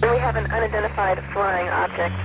We have an unidentified flying object.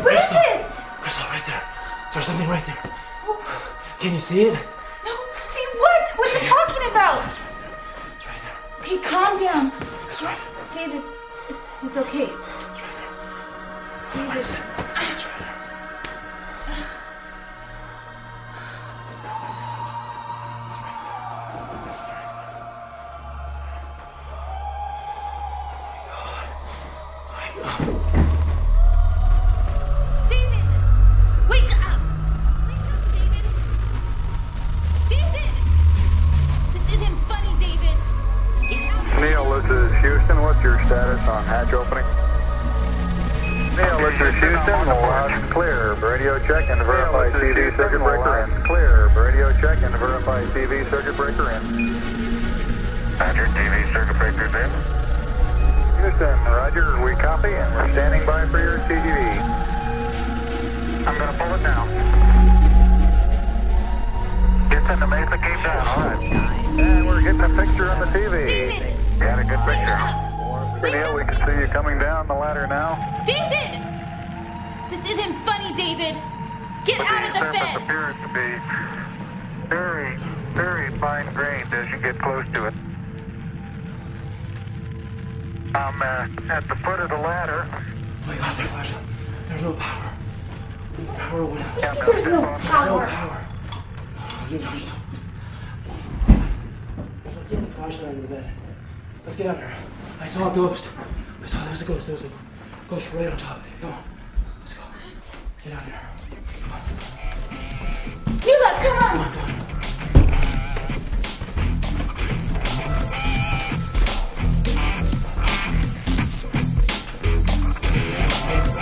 What is it? Crystal, right there. There's something right there. Can you see it? No, see what? What are you talking about? It's right there. Okay, calm down. It's right there. David, it's okay. It's right there. David. It's right there. David! Wake up! Wake up, David! David! This isn't funny, David! Get out! Neil, this is Houston. What's your status on hatch opening? Neil, this is Houston. Lost clear. Radio check and verify TV circuit breaker in. Clear. Radio check and verify TV circuit breaker in. Roger, TV circuit breaker's in. Houston, roger. We copy and we're standing by for your TGV. I'm gonna pull it now. Houston, the Mesa came down. All right. And we're getting a picture on the TV. David! Got a good Wake picture. up! Wake Neil, we up! can see you coming down the ladder now. David! This isn't funny, David! Get But out of the surface bed! appears to be very, very fine-grained as you get close to it. I'm at the foot of the ladder. Oh my God, there's no power. The power went out. Yeah, There's no No power! power. No, you don't. Get the flashlight under the bed. Let's get out of here. I saw a ghost. There's a ghost. There's a ghost right on top of me. Come on. Let's go. Let's get out of here. Come on. Mila, come on! Come on, come on.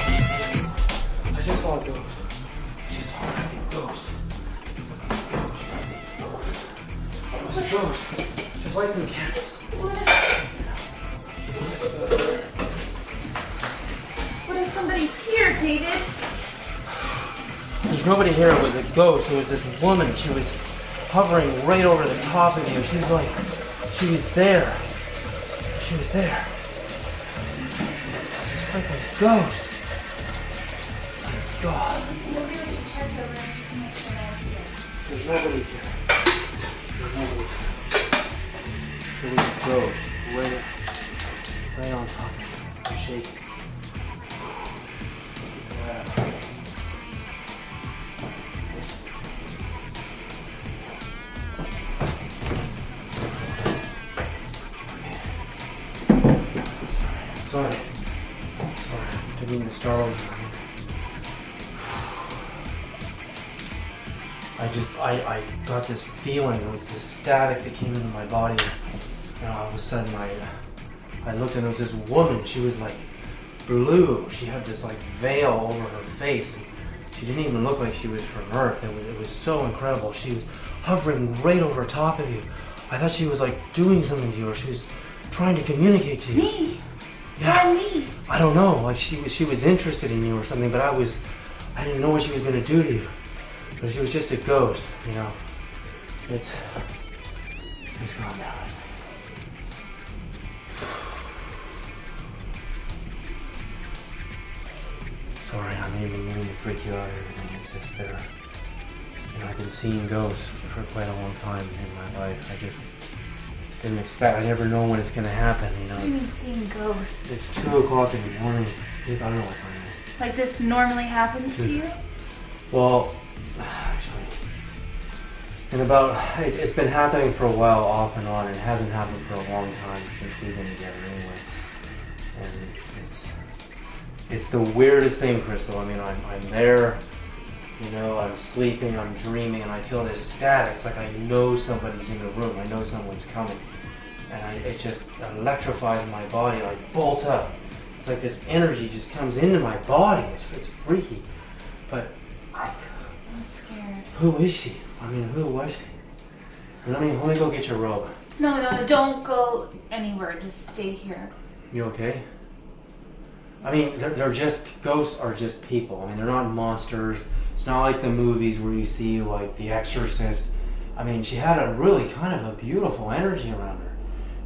I just saw a ghost. Just saw a freaking ghost. It was a ghost. Just light some candles. What if somebody's here, David? There's nobody here. It was a ghost. It was this woman. She was hovering right over the top of you. She was like, she was there. She was there. This freaking ghost. God. There's nobody here. There's nobody here. There was a ghost right on top of me. I'm shaking. Sorry. Didn't mean to startle you. I got this feeling. There was this static that came into my body. And all of a sudden I looked and there was this woman. She was like blue. She had this like veil over her face. And she didn't even look like she was from Earth. It was so incredible. She was hovering right over top of you. I thought she was like doing something to you, or she was trying to communicate to you. Me? Yeah. Why me? I don't know. Like she was interested in you or something, but I didn't know what she was gonna do to you. But she was just a ghost, you know. It's gone now. Sorry, I didn't even mean to freak you out or anything. It's just there. You know, I've been seeing ghosts for quite a long time in my life. I just didn't expect. I never know when it's gonna happen. You know. What do you mean seeing ghosts? It's 2 o'clock in the morning. I don't know what time it is. Like this normally happens to you? Well, actually, it's been happening for a while, off and on. It hasn't happened for a long time since we've been together, anyway. And it's the weirdest thing, Crystal. I mean, I'm there. You know, I'm sleeping, I'm dreaming, and I feel this static. It's like I know somebody's in the room. I know someone's coming. And it just electrifies my body. I bolt up. It's like this energy just comes into my body. It's freaky. But I'm scared. who is she? I mean, who was she? Let me go get your robe. No, don't go anywhere. Just stay here. You okay? I mean, they're just, ghosts are just people. I mean, they're not monsters. It's not like the movies where you see, like, The Exorcist. I mean, she had a really kind of a beautiful energy around her.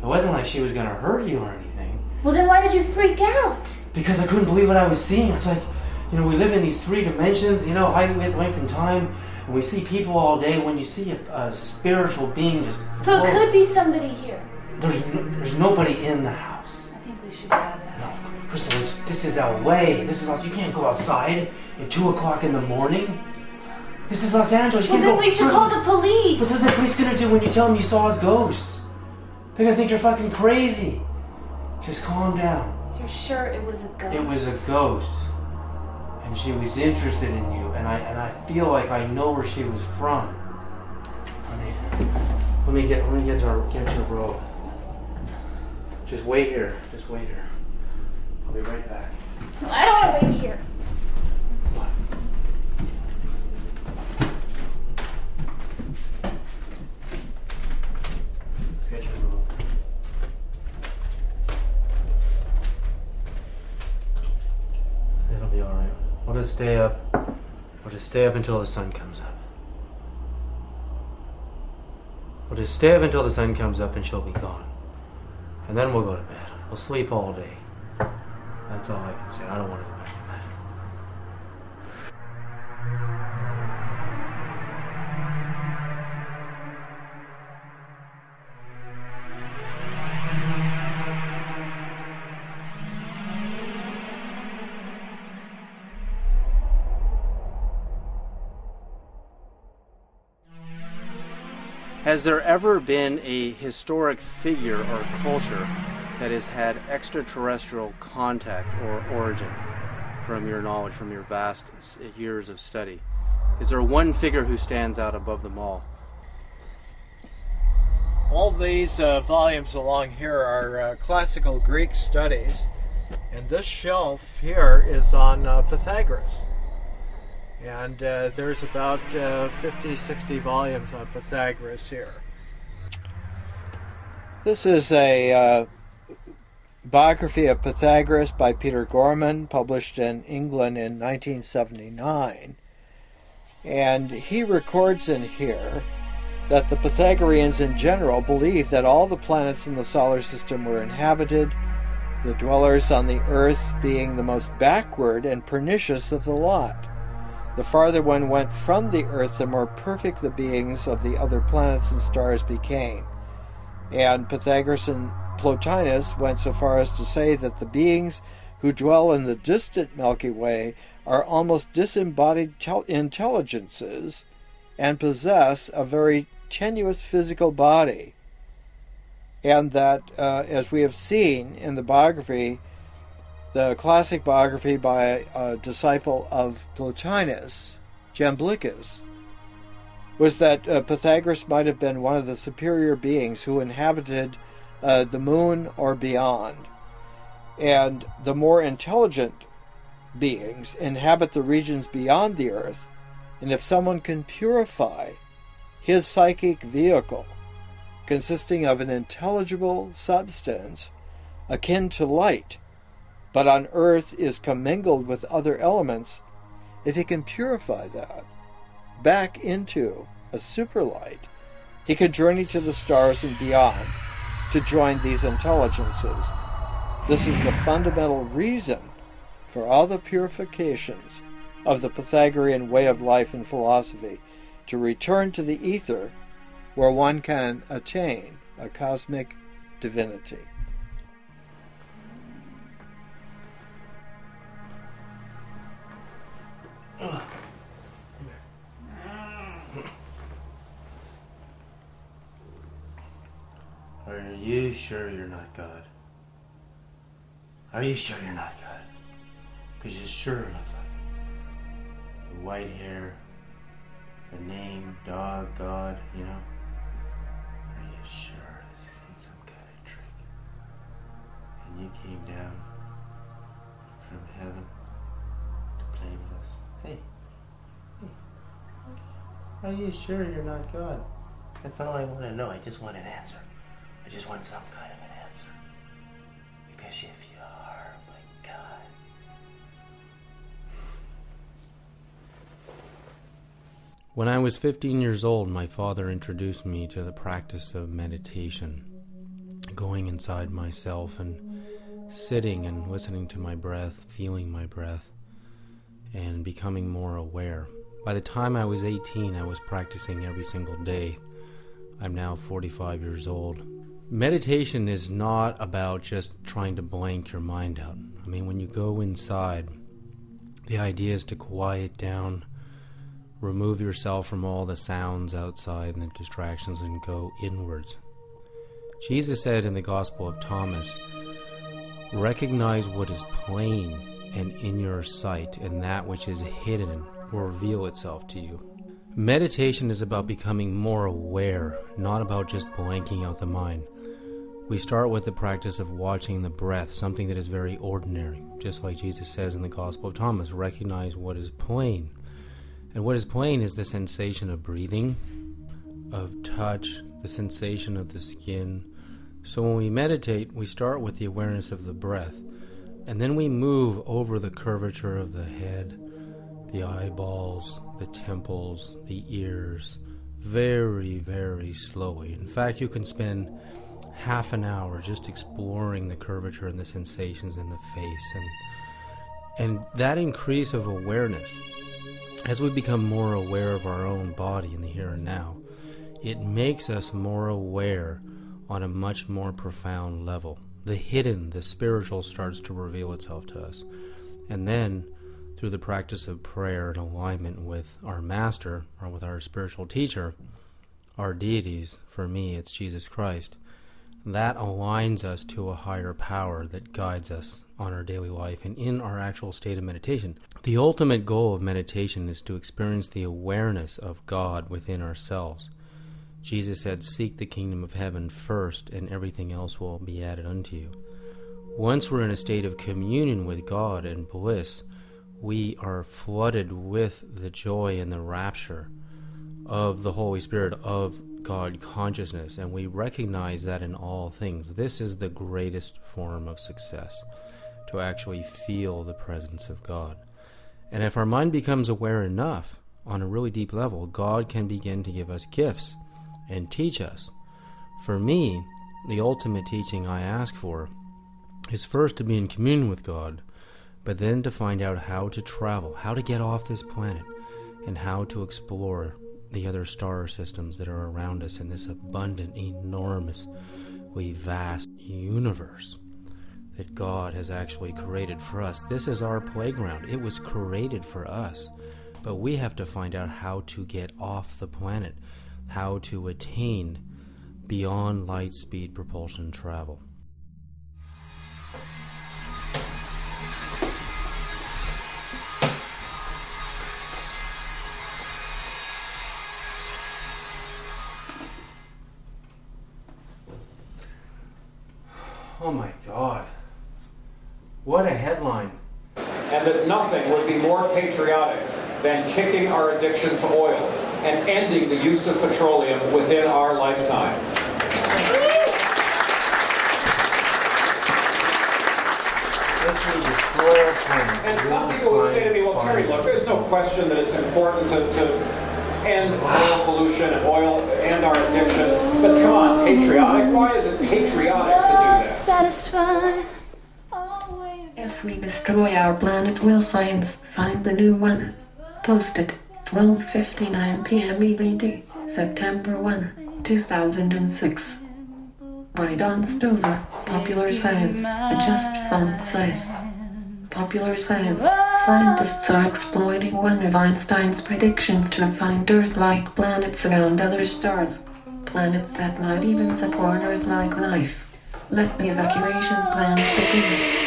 It wasn't like she was going to hurt you or anything. Well, then why did you freak out? Because I couldn't believe what I was seeing. It's like, you know, we live in these 3 dimensions, you know, height, width, length, and time, and we see people all day. When you see a spiritual being just... So it could be somebody here. There's nobody in the house. I think we should go to the house. Crystal, this is LA. This is you can't go outside at 2 o'clock in the morning. This is Los Angeles. You Well, can't then we should call the police. What are the police gonna do when you tell them you saw a ghost? They're gonna think you're fucking crazy. Just calm down. You're sure it was a ghost? It was a ghost, and she was interested in you, and I feel like I know where she was from. Let me get your robe. Just wait here. Just wait here. I'll be right back. No, I don't want to wait here. Come on. Let's get your robe. It'll be all right. We'll just stay up. We'll just stay up until the sun comes up. We'll just stay up until the sun comes up and she'll be gone. And then we'll go to bed. We'll sleep all day. That's all I can say. I don't want to go back to bed. Has there ever been a historic figure or culture that has had extraterrestrial contact or origin, from your knowledge, from your vast years of study? Is there one figure who stands out above them all? All these volumes along here are classical Greek studies, and this shelf here is on Pythagoras. And there's about 50, 60 volumes on Pythagoras here. This is a biography of Pythagoras by Peter Gorman, published in England in 1979. And he records in here that the Pythagoreans in general believed that all the planets in the solar system were inhabited, the dwellers on the earth being the most backward and pernicious of the lot. The farther one went from the Earth, the more perfect the beings of the other planets and stars became. And Pythagoras and Plotinus went so far as to say that the beings who dwell in the distant Milky Way are almost disembodied intelligences and possess a very tenuous physical body. And that, as we have seen in the biography, the classic biography by a disciple of Plotinus, Jamblichus, was that Pythagoras might have been one of the superior beings who inhabited the moon or beyond. And the more intelligent beings inhabit the regions beyond the Earth, and if someone can purify his psychic vehicle, consisting of an intelligible substance akin to light, but on Earth is commingled with other elements, if he can purify that back into a superlight, he can journey to the stars and beyond to join these intelligences. This is the fundamental reason for all the purifications of the Pythagorean way of life and philosophy, to return to the ether where one can attain a cosmic divinity. Are you sure you're not God? Are you sure you're not God? Because you sure look like it. The white hair, the name, dog, God, you know? Are you sure this isn't some kind of trick? And you came down from heaven to play with us? Hey, are you sure you're not God? That's all I want to know. I just want an answer. I just want some kind of an answer. Because if you are, my God. When I was 15 years old, my father introduced me to the practice of meditation, going inside myself and sitting and listening to my breath, feeling my breath, and becoming more aware. By the time I was 18, I was practicing every single day. I'm now 45 years old. Meditation is not about just trying to blank your mind out. I mean, when you go inside, the idea is to quiet down, remove yourself from all the sounds outside and the distractions, and go inwards. Jesus said in the Gospel of Thomas, "Recognize what is plain and in your sight, and that which is hidden will reveal itself to you." Meditation is about becoming more aware, not about just blanking out the mind. We start with the practice of watching the breath, something that is very ordinary. Just like Jesus says in the Gospel of Thomas, recognize what is plain. And what is plain is the sensation of breathing, of touch, the sensation of the skin. So when we meditate, we start with the awareness of the breath, and then we move over the curvature of the head, the eyeballs, the temples, the ears, very, very slowly. In fact, you can spend half an hour just exploring the curvature and the sensations in the face. And that increase of awareness, as we become more aware of our own body in the here and now, it makes us more aware on a much more profound level. The hidden, the spiritual starts to reveal itself to us. And then, through the practice of prayer and alignment with our master, or with our spiritual teacher, our deities, for me it's Jesus Christ, that aligns us to a higher power that guides us on our daily life and in our actual state of meditation. The ultimate goal of meditation is to experience the awareness of God within ourselves. Jesus said, "Seek the kingdom of heaven first, and everything else will be added unto you." Once we're in a state of communion with God and bliss, we are flooded with the joy and the rapture of the Holy Spirit, of God consciousness, and we recognize that in all things. This is the greatest form of success, to actually feel the presence of God. And if our mind becomes aware enough on a really deep level, God can begin to give us gifts and teach us. For me, the ultimate teaching I ask for is first to be in communion with God, but then to find out how to travel, how to get off this planet, and how to explore the other star systems that are around us in this abundant, enormously vast universe that God has actually created for us. This is our playground. It was created for us. But we have to find out how to get off the planet, how to attain beyond light speed propulsion travel. Oh my God. What a headline. And that nothing would be more patriotic than kicking our addiction to oil and ending the use of petroleum within our lifetime. And some people would say to me, well, Terry, look, there's no question that it's important to end oil pollution and oil and our addiction. But come on, patriotic? Why is it patriotic to do that? Satisfied. If we destroy our planet, will science find a new one? Posted 12:59 p.m. EDT, September 1, 2006. By Don Stover, Popular Science, adjust font size. Popular Science, scientists are exploiting one of Einstein's predictions to find Earth-like planets around other stars. Planets that might even support Earth-like life. Let the evacuation plans begin.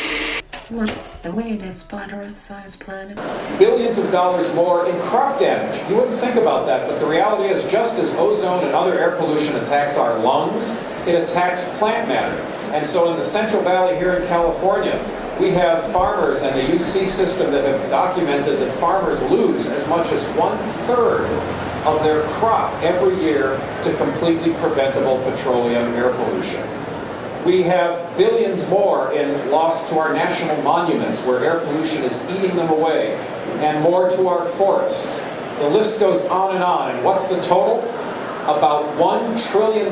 Look, the way to spot Earth-sized planets. Billions of dollars more in crop damage. You wouldn't think about that, but the reality is just as ozone and other air pollution attacks our lungs, it attacks plant matter. And so in the Central Valley here in California, we have farmers and the UC system that have documented that farmers lose as much as 1/3 of their crop every year to completely preventable petroleum air pollution. We have billions more in loss to our national monuments where air pollution is eating them away, and more to our forests. The list goes on, and what's the total? About $1 trillion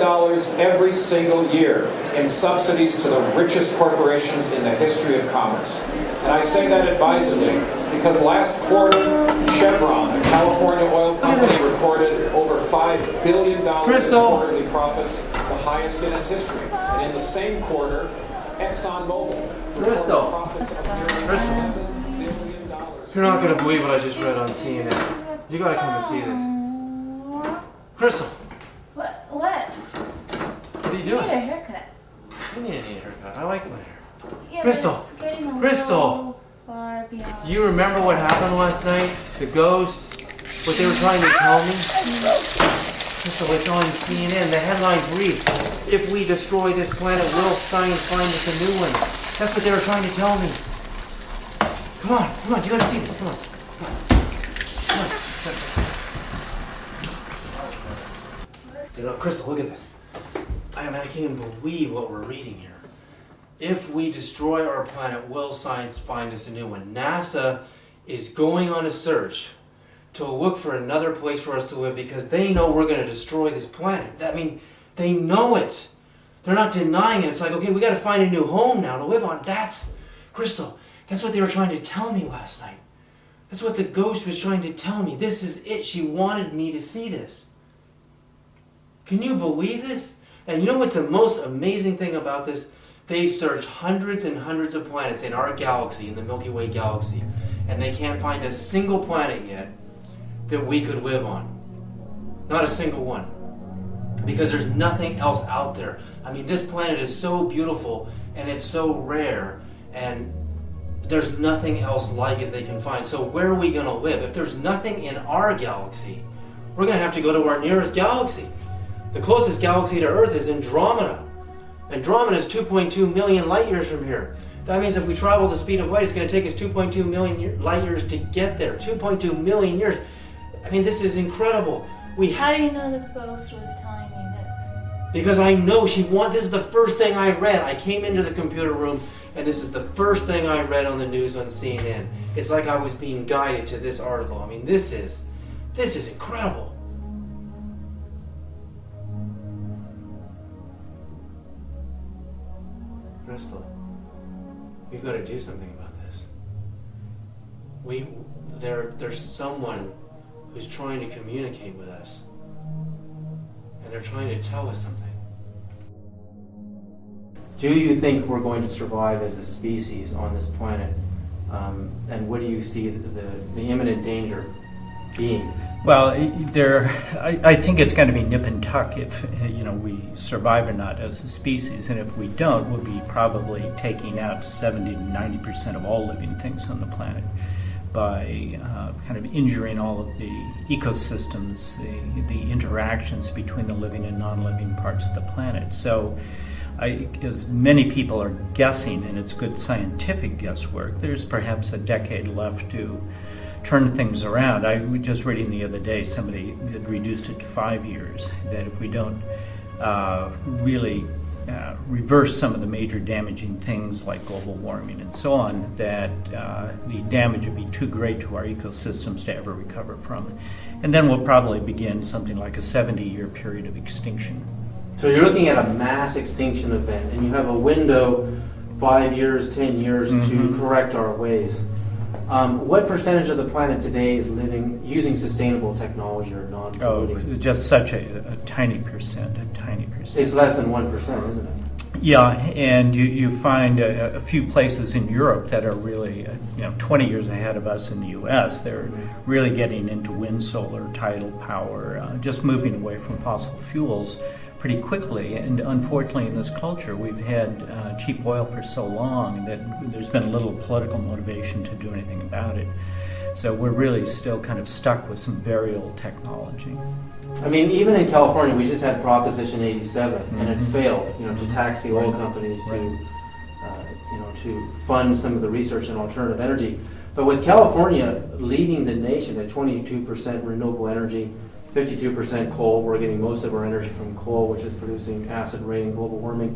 every single year in subsidies to the richest corporations in the history of commerce. And I say that advisedly because last quarter, Chevron, a California oil company, reported over $5 billion in quarterly profits, the highest in its history. And in the same quarter, ExxonMobil reported profits of nearly $11 billion. You're not going to believe what I just read on CNN. You got to come and see this. Crystal. What? What are you doing? I need a haircut. You need a haircut. I like my hair. Yeah, Crystal. It's getting a Crystal. little far beyond. You remember what happened last night? The ghosts? What they were trying to tell me? Crystal, it's on CNN. The headlines read, if we destroy this planet, will science find us a new one? That's what they were trying to tell me. Come on, you gotta see this. Come on. Crystal, look at this. I can't even believe what we're reading here. If we destroy our planet, will science find us a new one? NASA is going on a search to look for another place for us to live because they know we're going to destroy this planet. They know it. They're not denying it. It's like, okay, we got to find a new home now to live on. Crystal, that's what they were trying to tell me last night. That's what the ghost was trying to tell me. This is it. She wanted me to see this. Can you believe this? And you know what's the most amazing thing about this? They've searched hundreds and hundreds of planets in our galaxy, in the Milky Way galaxy, and they can't find a single planet yet that we could live on. Not a single one. Because there's nothing else out there. This planet is so beautiful and it's so rare, and there's nothing else like it they can find. So where are we going to live? If there's nothing in our galaxy, we're going to have to go to our nearest galaxy. The closest galaxy to Earth is Andromeda. Andromeda is 2.2 million light years from here. That means if we travel the speed of light, it's going to take us 2.2 million light years to get there. 2.2 million years. This is incredible. How do you know the ghost was telling me this? Because I know this is the first thing I read. I came into the computer room and this is the first thing I read on the news on CNN. It's like I was being guided to this article. This is incredible. Crystal, we've got to do something about this. There's someone who's trying to communicate with us. And they're trying to tell us something. Do you think we're going to survive as a species on this planet? And what do you see the imminent danger being? Well, I think it's going to be nip and tuck if we survive or not as a species, and if we don't, we'll be probably taking out 70 to 90% of all living things on the planet by kind of injuring all of the ecosystems, the interactions between the living and non-living parts of the planet. So, as many people are guessing, and it's good scientific guesswork, there's perhaps a decade left to turn things around. I was just reading the other day, somebody had reduced it to 5 years, that if we don't really reverse some of the major damaging things like global warming and so on, that the damage would be too great to our ecosystems to ever recover from. And then we'll probably begin something like a 70-year period of extinction. So you're looking at a mass extinction event, and you have a window, 5 years, 10 years, to correct our ways. What percentage of the planet today is living using sustainable technology or non-polluting? Oh, just such a tiny percent, It's less than 1%, isn't it? Yeah, and you find a few places in Europe that are really 20 years ahead of us in the U.S. They're really getting into wind, solar, tidal power, just moving away from fossil fuels pretty quickly. And unfortunately in this culture we've had cheap oil for so long that there's been little political motivation to do anything about it. So we're really still kind of stuck with some very old technology. I mean, even in California, we just had Proposition 87, and it failed, to tax the oil companies, to fund some of the research in alternative energy. But with California leading the nation at 22% renewable energy, 52% coal, we're getting most of our energy from coal, which is producing acid rain and global warming.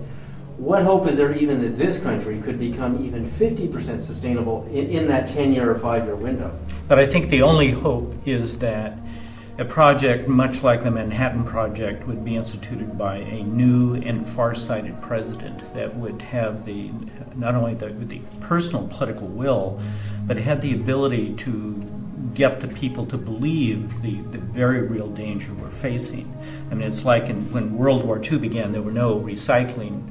What hope is there even that this country could become even 50% sustainable in that 10-year or 5-year window? But I think the only hope is that a project much like the Manhattan Project would be instituted by a new and far-sighted president that would have not only the personal political will, but had the ability to get the people to believe the very real danger we're facing. I mean, it's like when World War II began, there were no recycling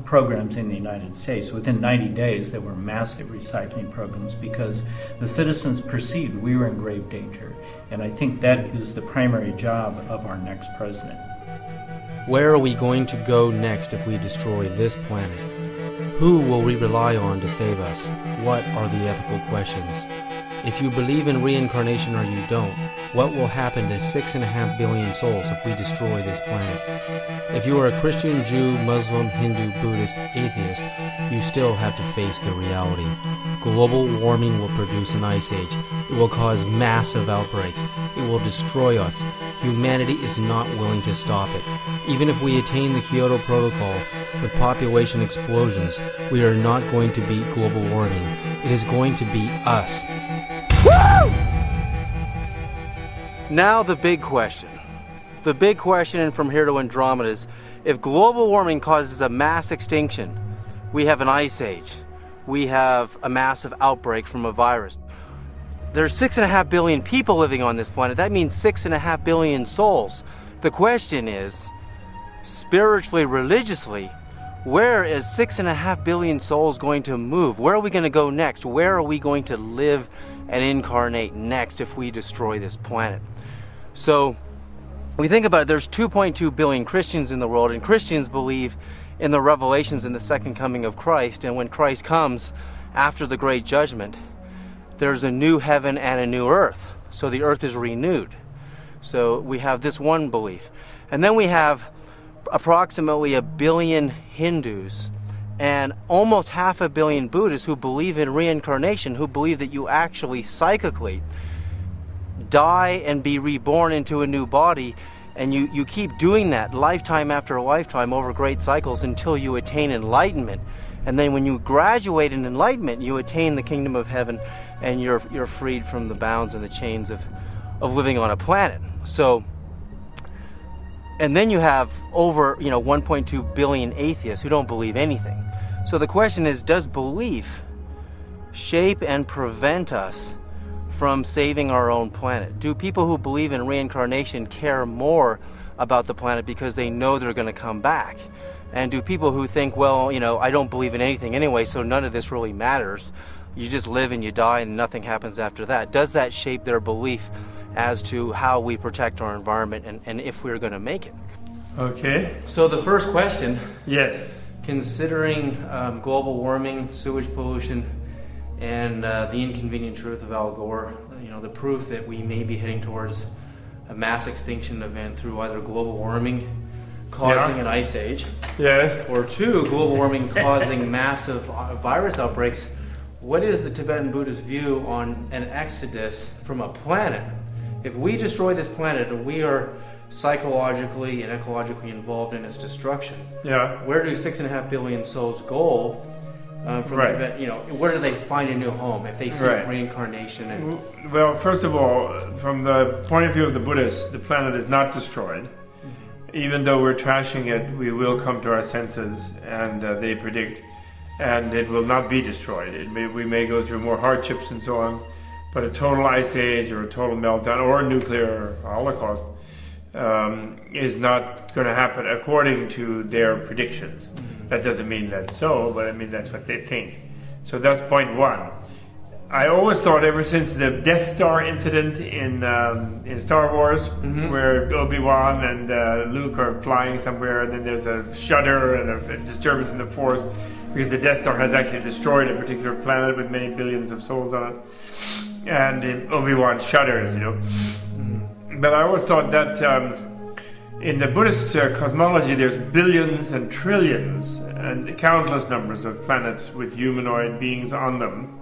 programs in the United States. Within 90 days, there were massive recycling programs because the citizens perceived we were in grave danger. And I think that is the primary job of our next president. Where are we going to go next if we destroy this planet? Who will we rely on to save us? What are the ethical questions? If you believe in reincarnation or you don't, what will happen to 6.5 billion souls if we destroy this planet? If you are a Christian, Jew, Muslim, Hindu, Buddhist, atheist, you still have to face the reality. Global warming will produce an ice age. It will cause massive outbreaks. It will destroy us. Humanity is not willing to stop it. Even if we attain the Kyoto Protocol with population explosions, we are not going to beat global warming. It is going to beat us. Woo! Now the big question. The big question from here to Andromeda is, if global warming causes a mass extinction, we have an ice age, we have a massive outbreak from a virus. There's 6.5 billion people living on this planet. That means 6.5 billion souls. The question is, spiritually, religiously, where is 6.5 billion souls going to move? Where are we going to go next? Where are we going to live and incarnate next if we destroy this planet? So, we think about it, there's 2.2 billion Christians in the world, and Christians believe in the revelations in the second coming of Christ, and when Christ comes after the great judgment, there's a new heaven and a new earth. So the earth is renewed. So we have this one belief. And then we have approximately 1 billion Hindus and almost 500 million Buddhists who believe in reincarnation, who believe that you actually psychically die and be reborn into a new body, and you keep doing that lifetime after lifetime over great cycles until you attain enlightenment. And then when you graduate in enlightenment, you attain the kingdom of heaven, and you're freed from the bounds and the chains of living on a planet. So, and then you have over 1.2 billion atheists who don't believe anything. So the question is, does belief shape and prevent us from saving our own planet? Do people who believe in reincarnation care more about the planet because they know they're going to come back? And do people who think, well, you know, I don't believe in anything anyway, so none of this really matters, you just live and you die and nothing happens after that, does that shape their belief as to how we protect our environment and if we're going to make it? Okay. So the first question, yes, considering global warming, sewage pollution, and the inconvenient truth of Al Gore, you know, the proof that we may be heading towards a mass extinction event through either global warming causing an ice age, or two, global warming causing massive virus outbreaks, what is the Tibetan Buddhist view on an exodus from a planet? If we destroy this planet and we are psychologically and ecologically involved in its destruction, where do 6.5 billion souls go from Tibet? You know, where do they find a new home if they seek reincarnation? And well, first of all, from the point of view of the Buddhists, the planet is not destroyed. Even though we're trashing it, we will come to our senses, and they predict, and it will not be destroyed. We may go through more hardships and so on, but a total ice age or a total meltdown or a nuclear holocaust is not going to happen according to their predictions. That doesn't mean that's so, but I mean that's what they think. So that's point one. I always thought, ever since the Death Star incident in Star Wars, where Obi-Wan and Luke are flying somewhere, and then there's a shudder and a disturbance in the Force, because the Death Star has actually destroyed a particular planet with many billions of souls on it, and Obi-Wan shudders, you know. But I always thought that in the Buddhist cosmology, there's billions and trillions and countless numbers of planets with humanoid beings on them.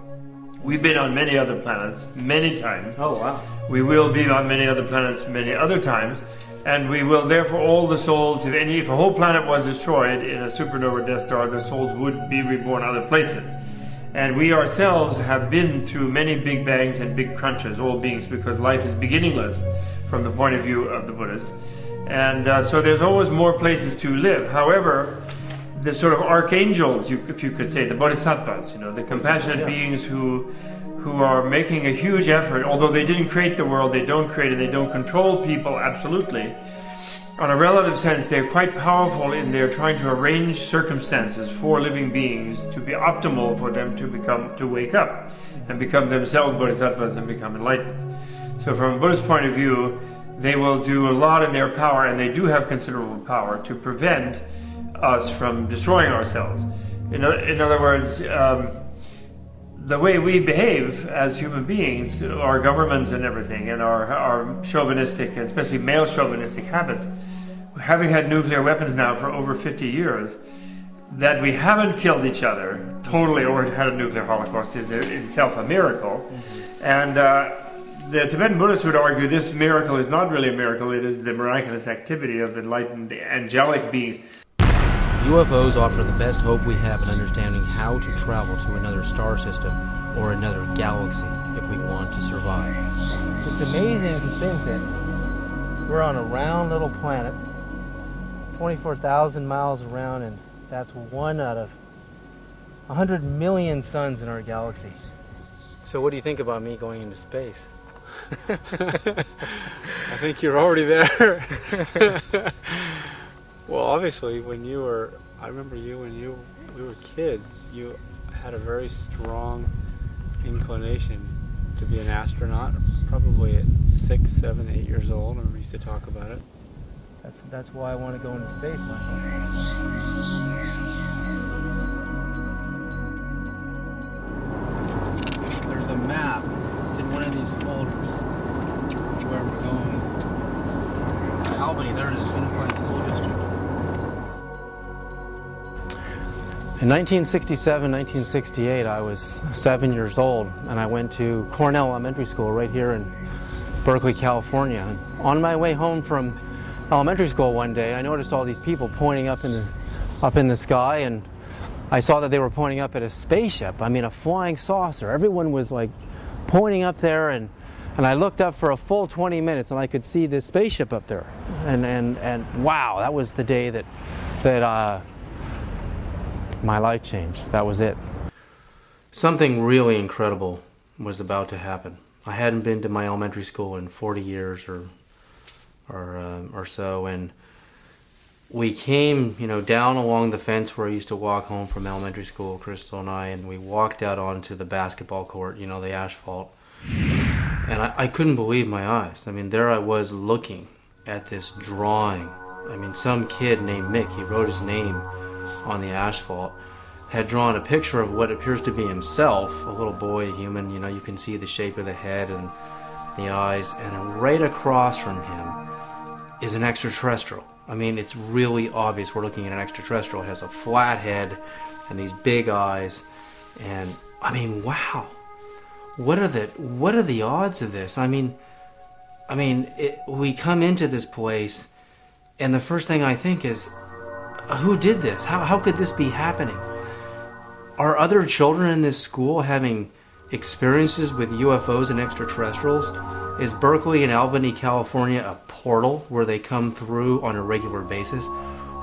We've been on many other planets many times. Oh, wow. We will be on many other planets many other times. And we will, therefore, all the souls, if a whole planet was destroyed in a supernova Death Star, the souls would be reborn other places. And we ourselves have been through many big bangs and big crunches, all beings, because life is beginningless from the point of view of the Buddhists. And so there's always more places to live. However, the sort of archangels, if you could say, the bodhisattvas, you know, the compassionate beings who are making a huge effort, although they didn't create the world, they don't create it, they don't control people absolutely. On a relative sense, they're quite powerful in their trying to arrange circumstances for living beings to be optimal for them to wake up and become themselves bodhisattvas and become enlightened. So from a Buddhist point of view, they will do a lot in their power, and they do have considerable power to prevent us from destroying ourselves. In other words, the way we behave as human beings, our governments and everything, and our chauvinistic, and especially male chauvinistic habits, having had nuclear weapons now for over 50 years, that we haven't killed each other totally or had a nuclear holocaust is itself a miracle. And the Tibetan Buddhists would argue this miracle is not really a miracle, it is the miraculous activity of enlightened angelic beings. UFOs offer the best hope we have in understanding how to travel to another star system or another galaxy if we want to survive. It's amazing to think that we're on a round little planet, 24,000 miles around, and that's one out of 100 million suns in our galaxy. So what do you think about me going into space? I think you're already there. Well, obviously, I remember you when we were kids, you had a very strong inclination to be an astronaut, probably at 6, 7, 8 years old, and we used to talk about it. That's why I want to go into space, Michael. There's a map. It's in one of these folders where we're going. Albany, there it is, Unified School District. In 1967, 1968, I was 7 years old, and I went to Cornell Elementary School right here in Berkeley, California. And on my way home from elementary school one day, I noticed all these people pointing up in the sky, and I saw that they were pointing up at a spaceship. I mean, a flying saucer. Everyone was like pointing up there, and I looked up for a full 20 minutes, and I could see this spaceship up there. And wow, that was the day that my life changed. That was it. Something really incredible was about to happen. I hadn't been to my elementary school in 40 years or so, and we came, down along the fence where I used to walk home from elementary school, Crystal and I, and we walked out onto the basketball court, the asphalt. And I couldn't believe my eyes. I mean, there I was looking at this drawing. I mean, some kid named Mick, he wrote his name on the asphalt, had drawn a picture of what appears to be himself, a little boy, a human, you can see the shape of the head and the eyes, and right across from him is an extraterrestrial. I mean, it's really obvious we're looking at an extraterrestrial. It has a flat head and these big eyes, and I mean, wow. What are the odds of this? We come into this place, and the first thing I think is, who did this? How could this be happening? Are other children in this school having experiences with UFOs and extraterrestrials? Is Berkeley and Albany, California a portal where they come through on a regular basis?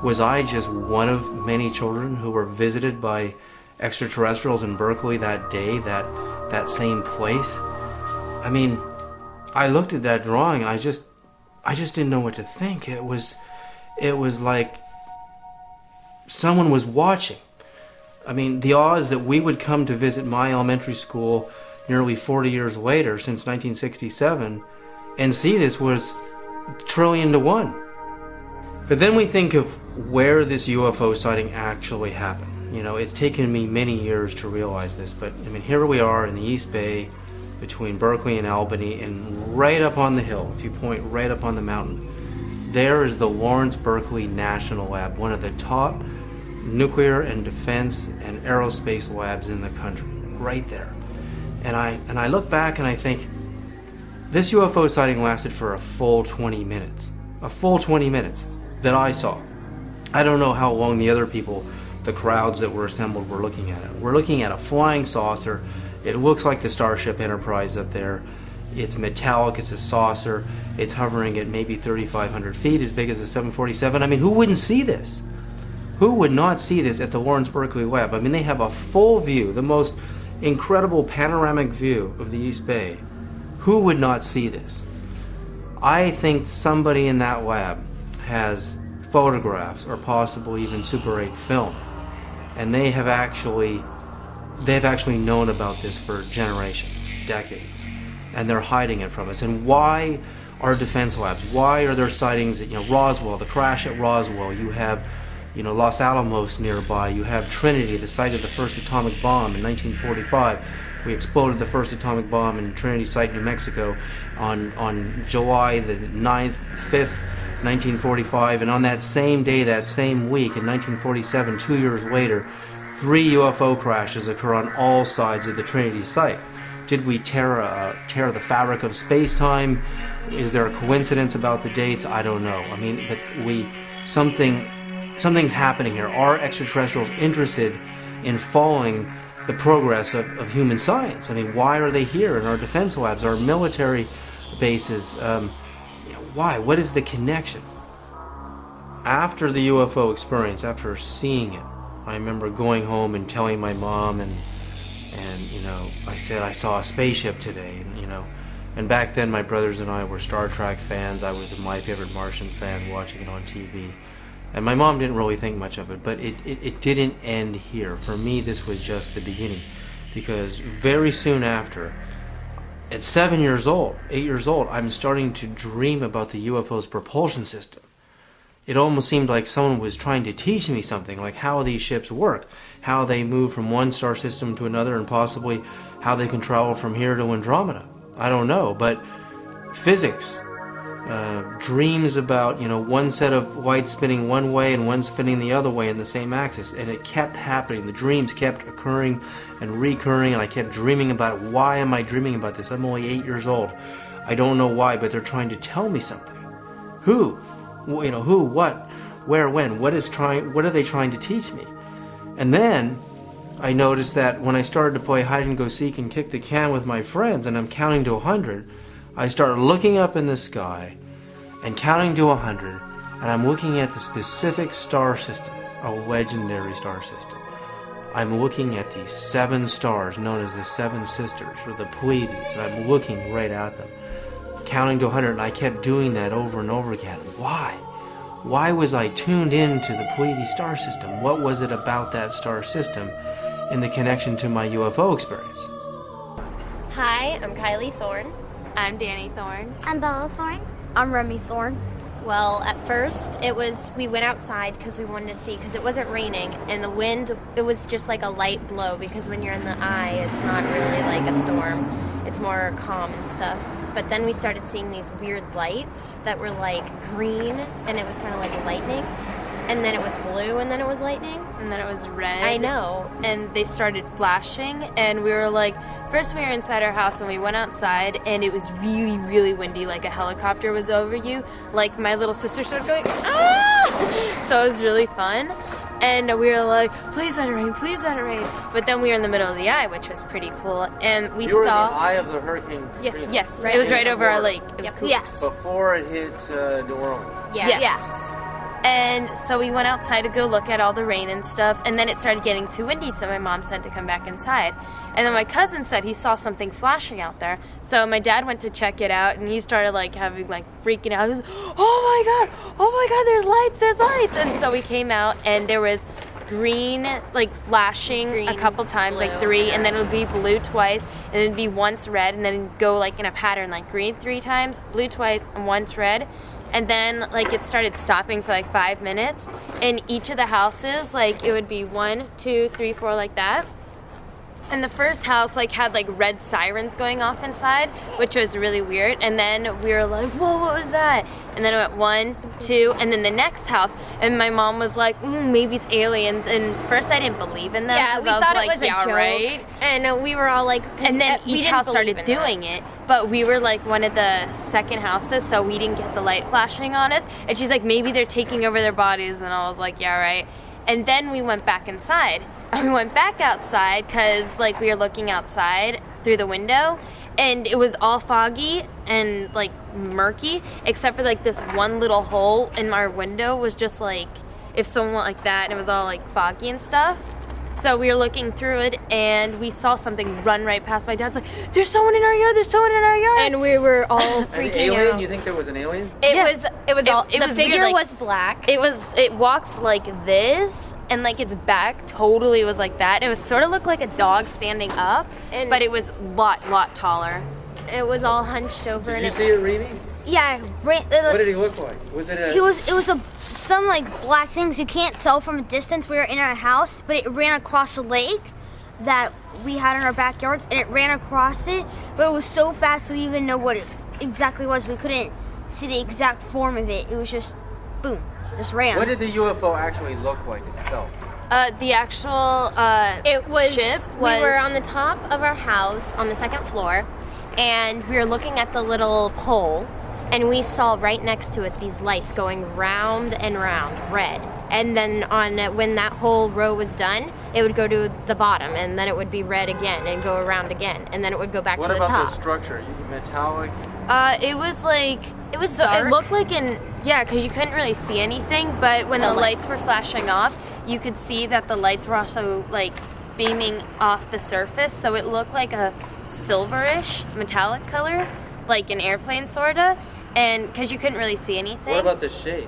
Was I just one of many children who were visited by extraterrestrials in Berkeley that day, that same place? I mean, I looked at that drawing and I just didn't know what to think. It was like someone was watching. I mean, the odds that we would come to visit my elementary school nearly 40 years later, since 1967, and see this was trillion to one. But then we think of where this UFO sighting actually happened. It's taken me many years to realize this, but I mean, here we are in the East Bay between Berkeley and Albany, and right up on the hill, if you point right up on the mountain, there is the Lawrence Berkeley National Lab, one of the top nuclear and defense and aerospace labs in the country, right there. And I look back and I think, this UFO sighting lasted for a full 20 minutes. A full 20 minutes that I saw. I don't know how long the other people, the crowds that were assembled, were looking at it. We're looking at a flying saucer. It looks like the Starship Enterprise up there. It's metallic, it's a saucer. It's hovering at maybe 3,500 feet, as big as a 747. I mean, who wouldn't see this? Who would not see this at the Lawrence Berkeley Lab? I mean, they have a full view, the most incredible panoramic view of the East Bay. Who would not see this? I think somebody in that lab has photographs or possibly even Super 8 film, and they have actually known about this for generations, decades, and they're hiding it from us. And why are defense labs? Why are there sightings at Roswell, the crash at Roswell? You have Los Alamos nearby. You have Trinity, the site of the first atomic bomb in 1945. We exploded the first atomic bomb in Trinity Site, New Mexico on July the 9th, 5th, 1945. And on that same day, that same week, in 1947, 2 years later, 3 UFO crashes occur on all sides of the Trinity Site. Did we tear the fabric of space-time? Is there a coincidence about the dates? I don't know. I mean, but something's happening here. Are extraterrestrials interested in following the progress of human science? I mean, why are they here in our defense labs, our military bases? Why? What is the connection? After the UFO experience, after seeing it, I remember going home and telling my mom, and I said I saw a spaceship today, and back then my brothers and I were Star Trek fans. I was a My Favorite Martian fan, watching it on TV. And my mom didn't really think much of it, but it didn't end here. For me, this was just the beginning. Because very soon after, at 8 years old, I'm starting to dream about the UFO's propulsion system. It almost seemed like someone was trying to teach me something, like how these ships work, how they move from one star system to another, and possibly how they can travel from here to Andromeda. I don't know, but physics, dreams about one set of light spinning one way and one spinning the other way in the same axis, and it kept happening. The dreams kept occurring and recurring, and I kept dreaming about it. Why am I dreaming about this? I'm only 8 years old. I don't know why, but they're trying to tell me something. Who? Who? What? Where? When? What are they trying to teach me? And then I noticed that when I started to play hide and go seek and kick the can with my friends, and I'm counting to 100. I start looking up in the sky and counting to 100, and I'm looking at the specific star system, a legendary star system. I'm looking at these 7 stars known as the Seven Sisters, or the Pleiades, and I'm looking right at them, counting to 100, and I kept doing that over and over again. Why? Why was I tuned into the Pleiades star system? What was it about that star system and the connection to my UFO experience? Hi, I'm Kylie Thorne. I'm Danny Thorne. I'm Bella Thorne. I'm Remy Thorne. Well, at first, we went outside because we wanted to see, because it wasn't raining, and the wind, it was just like a light blow, because when you're in the eye, it's not really like a storm. It's more calm and stuff. But then we started seeing these weird lights that were like green, and it was kind of like lightning. And then it was blue, and then it was lightning. And then it was red. I know. And they started flashing, and we were like, first we were inside our house, and we went outside, and it was really, really windy, like a helicopter was over you. Like, my little sister started going, ah! So it was really fun. And we were like, please let it rain, please let it rain. But then we were in the middle of the eye, which was pretty cool. And we You were saw... in the eye of the Hurricane Katrina. Yes, it was right over our lake. It was cool. Yes. Before it hit New Orleans. Yes. And so we went outside to go look at all the rain and stuff, and then it started getting too windy, so my mom said to come back inside. And then my cousin said he saw something flashing out there. So my dad went to check it out, and he started freaking out. He was, oh my god, there's lights. And so we came out, and there was green, flashing a couple times, blue, 3, and then it would be blue twice, and it'd be once red, and then it'd go in a pattern, green 3 times, blue twice, and once red. And then, it started stopping for 5 minutes. In each of the houses, it would be 1, 2, 3, 4, like that. And the first house, had, red sirens going off inside, which was really weird. And then we were like, whoa, what was that? And then it went 1, 2, and then the next house. And my mom was like, maybe it's aliens. And first I didn't believe in them. Yeah, we thought it was a joke. Right. And we were all like... And then each house started doing it. But we were one of the second houses, so we didn't get the light flashing on us. And she's like, maybe they're taking over their bodies. And I was like, yeah, right. And then we went back inside. And we went back outside because we were looking outside through the window. And it was all foggy and murky, except for this one little hole in our window was just if someone went like that, and it was all foggy and stuff. So we were looking through it, and we saw something run right past. My dad's like, there's someone in our yard, there's someone in our yard. And we were all freaking An alien? out. You think there was an alien? The figure was black. It walks like this, and its back totally was like that. It was sort of looked like a dog standing up, but it was lot taller. It was all hunched over. Did you see it, Remy? Yeah. What did he look like? Was it a... It was some black things you can't tell from a distance. We were in our house, but it ran across a lake that we had in our backyards, and it ran across it, but it was so fast we didn't even know what it exactly was. We couldn't see the exact form of it. It was just, boom, just ran. What did the UFO actually look like itself? The actual ship was... We were on the top of our house on the second floor, and we were looking at the little pole, and we saw right next to it these lights going round and round, red. And then when that whole row was done, it would go to the bottom, and then it would be red again and go around again, and then it would go back to the top. What about the structure? Metallic? It was dark. It looked because you couldn't really see anything, but when the lights were flashing off, you could see that the lights were also beaming off the surface, so it looked like a silverish metallic color, like an airplane sorta, and because you couldn't really see anything. What about the shape?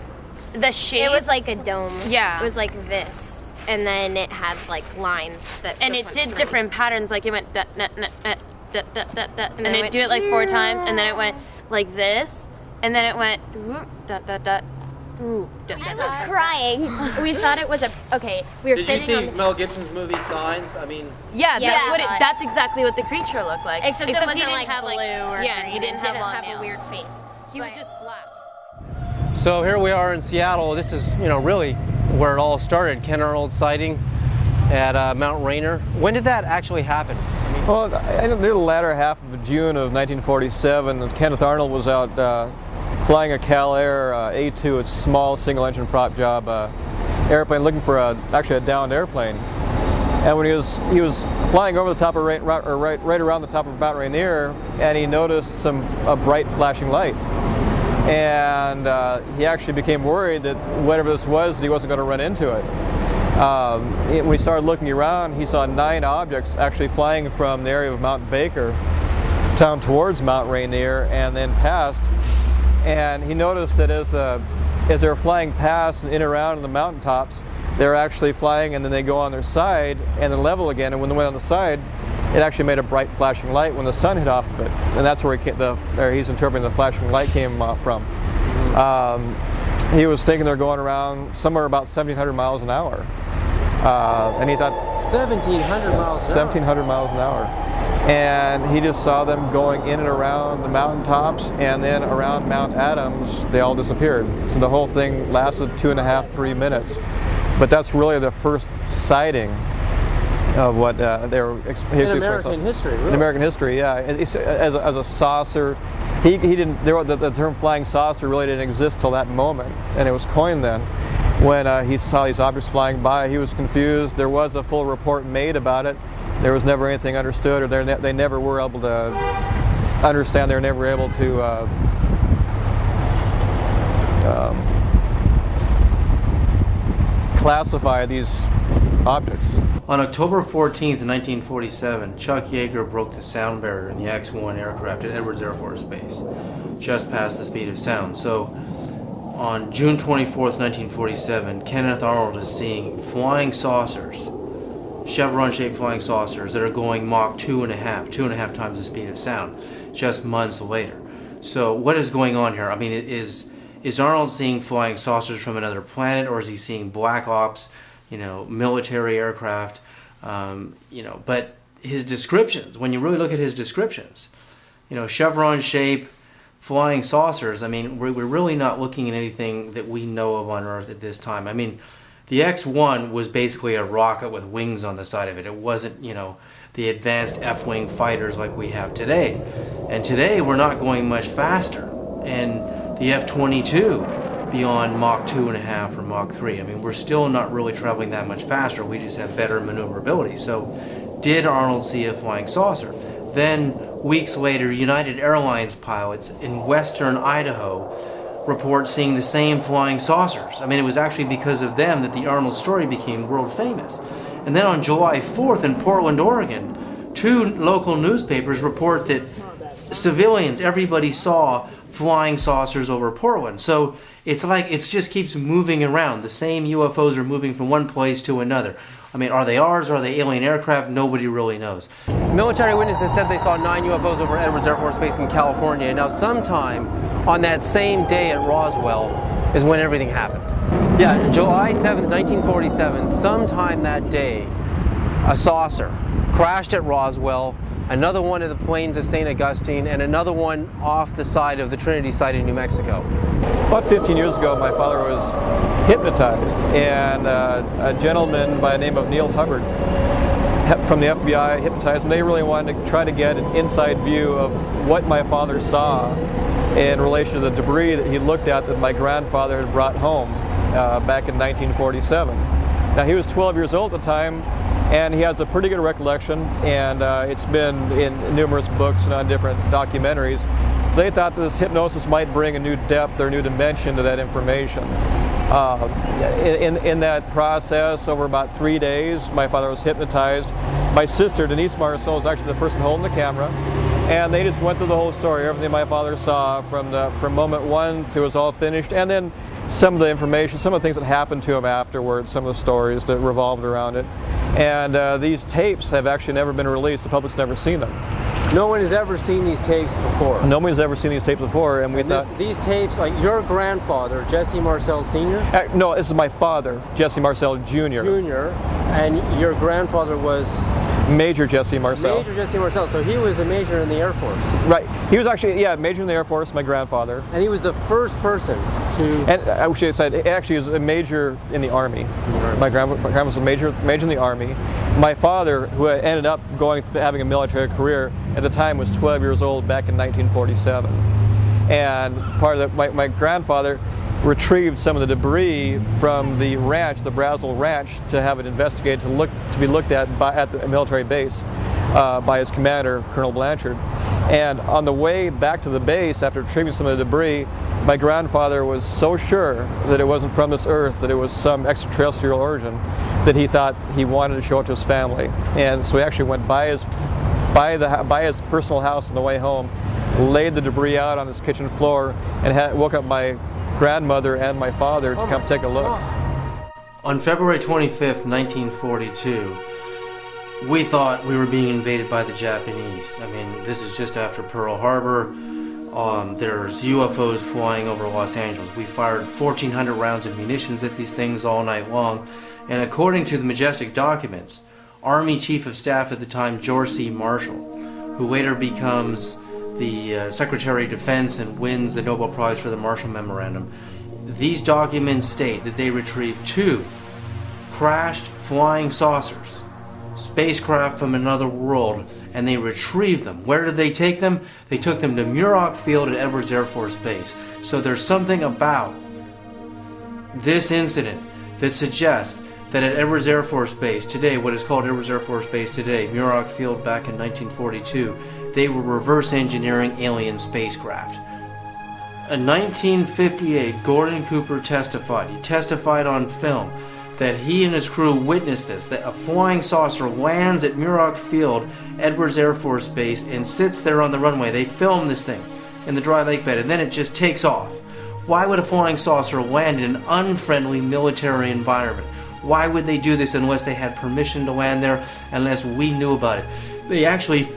The shape? It was like a dome. Yeah. It was like this, and then it had lines that. And it did different patterns, it went da, da, da, da, da, da, da, da, and it'd do it 4 times, and then it went like this, and then it went whoop, da da da. Ooh, I was crying. We thought it was we were sitting. Did you see on Mel Gibson's movie Signs? I mean. Yeah, that's exactly what the creature looked like. Except it wasn't he didn't have blue or yeah, green. he didn't have long have nails. a weird face. He was just black. So here we are in Seattle. This is, really where it all started. Ken Arnold sighting at Mount Rainier. When did that actually happen? Well, I think the latter half of June of 1947, Kenneth Arnold was out flying a Cal Air A2, a small single-engine prop job airplane, looking for actually a downed airplane. And when he was flying over the top of right around the top of Mount Rainier, and he noticed a bright flashing light. And he actually became worried that whatever this was, that he wasn't going to run into it. When he started looking around, he saw 9 objects actually flying from the area of Mount Baker down towards Mount Rainier and then past. And he noticed that as they were flying past and in and around the mountaintops, they're actually flying and then they go on their side and then level again. And when they went on the side, it actually made a bright flashing light when the sun hit off of it. And that's where he's interpreting the flashing light came from. He was thinking they're going around somewhere about 1,700 miles an hour. And he thought 1,700 miles an hour. 1,700 miles an hour. And he just saw them going in and around the mountaintops, and then around Mount Adams, they all disappeared. So the whole thing lasted 2.5, 3 minutes. But that's really the first sighting of what they were in American history. Really? In American history, yeah. As a saucer, he didn't. The term flying saucer really didn't exist till that moment, and it was coined then. When he saw these objects flying by, he was confused. There was a full report made about it. There was never anything understood, or they never were able to understand. They were never able to classify these objects. On October 14th, 1947, Chuck Yeager broke the sound barrier in the X-1 aircraft at Edwards Air Force Base, just past the speed of sound. So, on June 24th, 1947, Kenneth Arnold is seeing flying saucers, chevron-shaped flying saucers that are going Mach 2.5 times the speed of sound, just months later. So, what is going on here? I mean, is Arnold seeing flying saucers from another planet, or is he seeing black ops, military aircraft? But his descriptions, when you really look at his descriptions, chevron shape, flying saucers, I mean, we're really not looking at anything that we know of on Earth at this time. I mean, the X-1 was basically a rocket with wings on the side of it. It wasn't, the advanced F-wing fighters like we have today. And today we're not going much faster. And the F-22 beyond Mach 2.5 or Mach 3. I mean, we're still not really traveling that much faster. We just have better maneuverability. So, did Arnold see a flying saucer? Then, weeks later, United Airlines pilots in western Idaho report seeing the same flying saucers. I mean, it was actually because of them that the Arnold story became world famous. And then on July 4th in Portland, Oregon, 2 local newspapers report that civilians, everybody saw flying saucers over Portland. So it's like it just keeps moving around. The same UFOs are moving from one place to another. I mean, are they ours? Are they alien aircraft? Nobody really knows. Military witnesses said they saw 9 UFOs over Edwards Air Force Base in California. Now, sometime on that same day at Roswell is when everything happened. Yeah, July 7th, 1947, sometime that day, a saucer crashed at Roswell, another one at the plains of St. Augustine, and another one off the side of the Trinity site in New Mexico. About 15 years ago, my father was hypnotized, and a gentleman by the name of Neil Hubbard from the FBI hypnotized him. They really wanted to try to get an inside view of what my father saw in relation to the debris that he looked at that my grandfather had brought home back in 1947. Now, he was 12 years old at the time, and he has a pretty good recollection, and it's been in numerous books and on different documentaries. They thought that this hypnosis might bring a new depth or new dimension to that information. In that process, over about 3 days, my father was hypnotized. My sister, Denise Marcel, was actually the person holding the camera, and they just went through the whole story, everything my father saw from moment 1 to it was all finished, and then some of the information, some of the things that happened to him afterwards, some of the stories that revolved around it. And these tapes have actually never been released. The public's never seen them. No one has ever seen these tapes before. Nobody's ever seen these tapes before, and we thought these tapes, like your grandfather, Jesse Marcel Sr. No, this is my father, Jesse Marcel Jr. Jr. And your grandfather was Major Jesse Marcel. Major Jesse Marcel. So he was a major in the Air Force. Right. He was actually, major in the Air Force. My grandfather. And he was the first person to. And I wish I said, actually, he was a major in the Army. My grandpa was a major in the Army. My father, who ended up having a military career, at the time was 12 years old back in 1947. And part of my grandfather retrieved some of the debris from the ranch, the Brazel Ranch, to have it investigated, to be looked at at the military base by his commander, Colonel Blanchard. And on the way back to the base, after retrieving some of the debris, my grandfather was so sure that it wasn't from this earth, that it was some extraterrestrial origin, that he thought he wanted to show it to his family. And so he actually went by his personal house on the way home, laid the debris out on his kitchen floor, and woke up my grandmother and my father to come take a look. On February 25th, 1942, we thought we were being invaded by the Japanese. I mean, this is just after Pearl Harbor. There's UFOs flying over Los Angeles. We fired 1,400 rounds of munitions at these things all night long. And according to the Majestic documents, Army Chief of Staff at the time, George C. Marshall, who later becomes the Secretary of Defense and wins the Nobel Prize for the Marshall Memorandum, these documents state that they retrieved 2 crashed flying saucers, spacecraft from another world, and they retrieved them. Where did they take them? They took them to Muroc Field at Edwards Air Force Base. So there's something about this incident that suggests that at Edwards Air Force Base today, what is called Edwards Air Force Base today, Muroc Field back in 1942, they were reverse engineering alien spacecraft. In 1958, Gordon Cooper testified. He testified on film that he and his crew witnessed this, that a flying saucer lands at Muroc Field, Edwards Air Force Base, and sits there on the runway. They filmed this thing in the dry lake bed, and then it just takes off. Why would a flying saucer land in an unfriendly military environment? Why would they do this unless they had permission to land there, unless we knew about it? They actually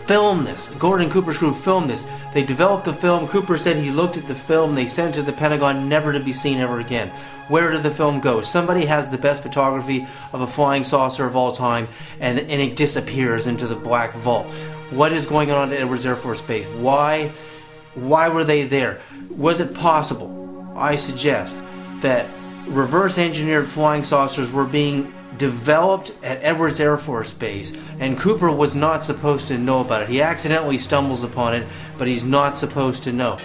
filmed this. Gordon Cooper's crew filmed this. They developed the film. Cooper said he looked at the film. They sent it to the Pentagon, never to be seen ever again. Where did the film go? Somebody has the best photography of a flying saucer of all time, and it disappears into the black vault. What is going on at Edwards Air Force Base? Why were they there? Was it possible, I suggest, that reverse engineered flying saucers were being developed at Edwards Air Force Base, and Cooper was not supposed to know about it? He accidentally stumbles upon it, but he's not supposed to know.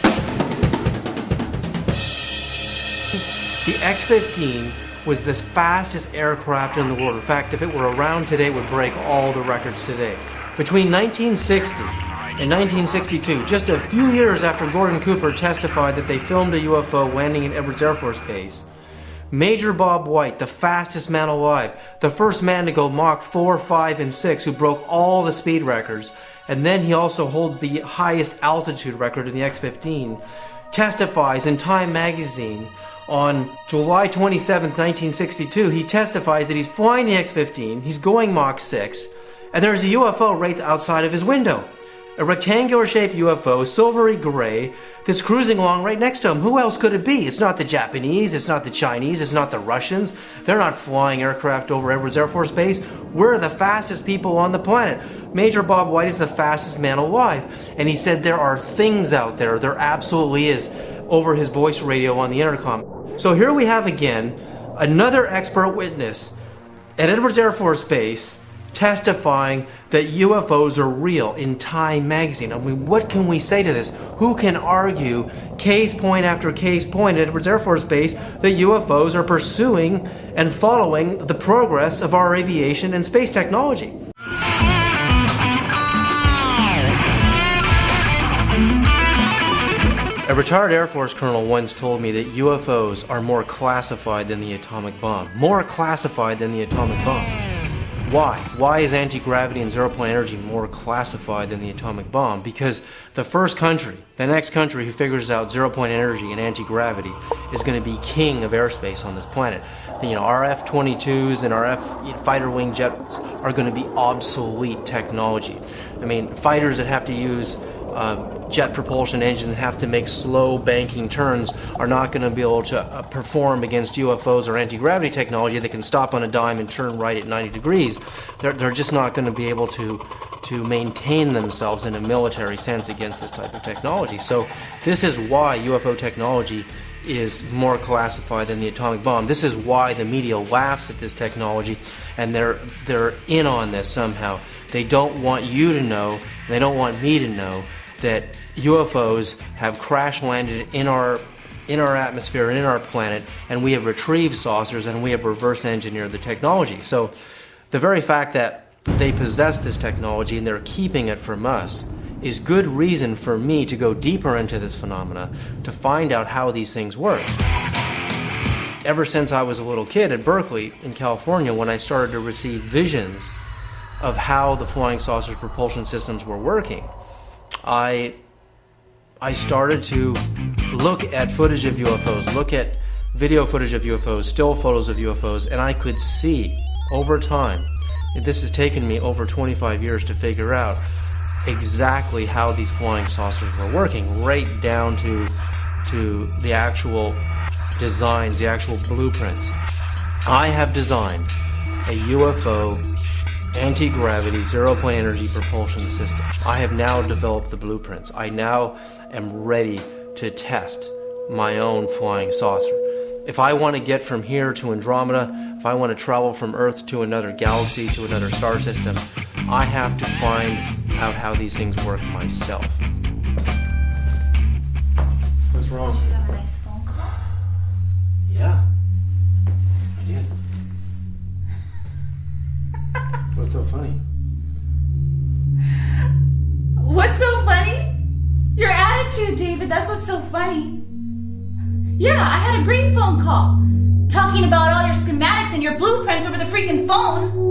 The X-15 was the fastest aircraft in the world. In fact, if it were around today, it would break all the records today. Between 1960 and 1962, just a few years after Gordon Cooper testified that they filmed a UFO landing at Edwards Air Force Base, Major Bob White, the fastest man alive, the first man to go Mach 4, 5, and 6, who broke all the speed records, and then he also holds the highest altitude record in the X-15, testifies in Time magazine on July 27, 1962. He testifies that he's flying the X-15, he's going Mach 6, and there's a UFO right outside of his window. A rectangular-shaped UFO, silvery gray, that's cruising along right next to him. Who else could it be? It's not the Japanese, it's not the Chinese, it's not the Russians. They're not flying aircraft over Edwards Air Force Base. We're the fastest people on the planet. Major Bob White is the fastest man alive. And he said there are things out there. There absolutely is, over his voice radio on the intercom. So here we have again another expert witness at Edwards Air Force Base testifying that UFOs are real in Time magazine. I mean, what can we say to this? Who can argue case point after case point at Edwards Air Force Base that UFOs are pursuing and following the progress of our aviation and space technology? A retired Air Force colonel once told me that UFOs are more classified than the atomic bomb. More classified than the atomic bomb. Why? Why is anti-gravity and zero-point energy more classified than the atomic bomb? Because the next country who figures out zero-point energy and anti-gravity is going to be king of airspace on this planet. Our F-22s and our fighter wing jets are going to be obsolete technology. I mean, fighters that have to use jet propulsion engines that have to make slow banking turns are not going to be able to perform against UFOs or anti-gravity technology that can stop on a dime and turn right at 90 degrees. They're just not going to be able to maintain themselves in a military sense against this type of technology. So this is why UFO technology is more classified than the atomic bomb. This is why the media laughs at this technology, and they're in on this somehow. They don't want you to know, they don't want me to know, that UFOs have crash landed in our atmosphere and in our planet, and we have retrieved saucers and we have reverse engineered the technology. So the very fact that they possess this technology and they're keeping it from us is good reason for me to go deeper into this phenomena to find out how these things work. ever since I was a little kid at Berkeley in California, when I started to receive visions of how the flying saucer propulsion systems were working, I started to look at footage of UFOs, look at video footage of UFOs, still photos of UFOs, and I could see over time, this has taken me over 25 years to figure out exactly how these flying saucers were working, right down to the actual designs, the actual blueprints. I have designed a UFO anti-gravity zero-point energy propulsion system. I have now developed the blueprints. I now am ready to test my own flying saucer. If I want to get from here to Andromeda, if I want to travel from Earth to another galaxy, to another star system, I have to find out how these things work myself. What's wrong? You got a nice phone call? Yeah, I did. What's so funny? What's so funny? Your attitude, David, that's what's so funny. Yeah, I had a great phone call. Talking about all your schematics and your blueprints over the freaking phone.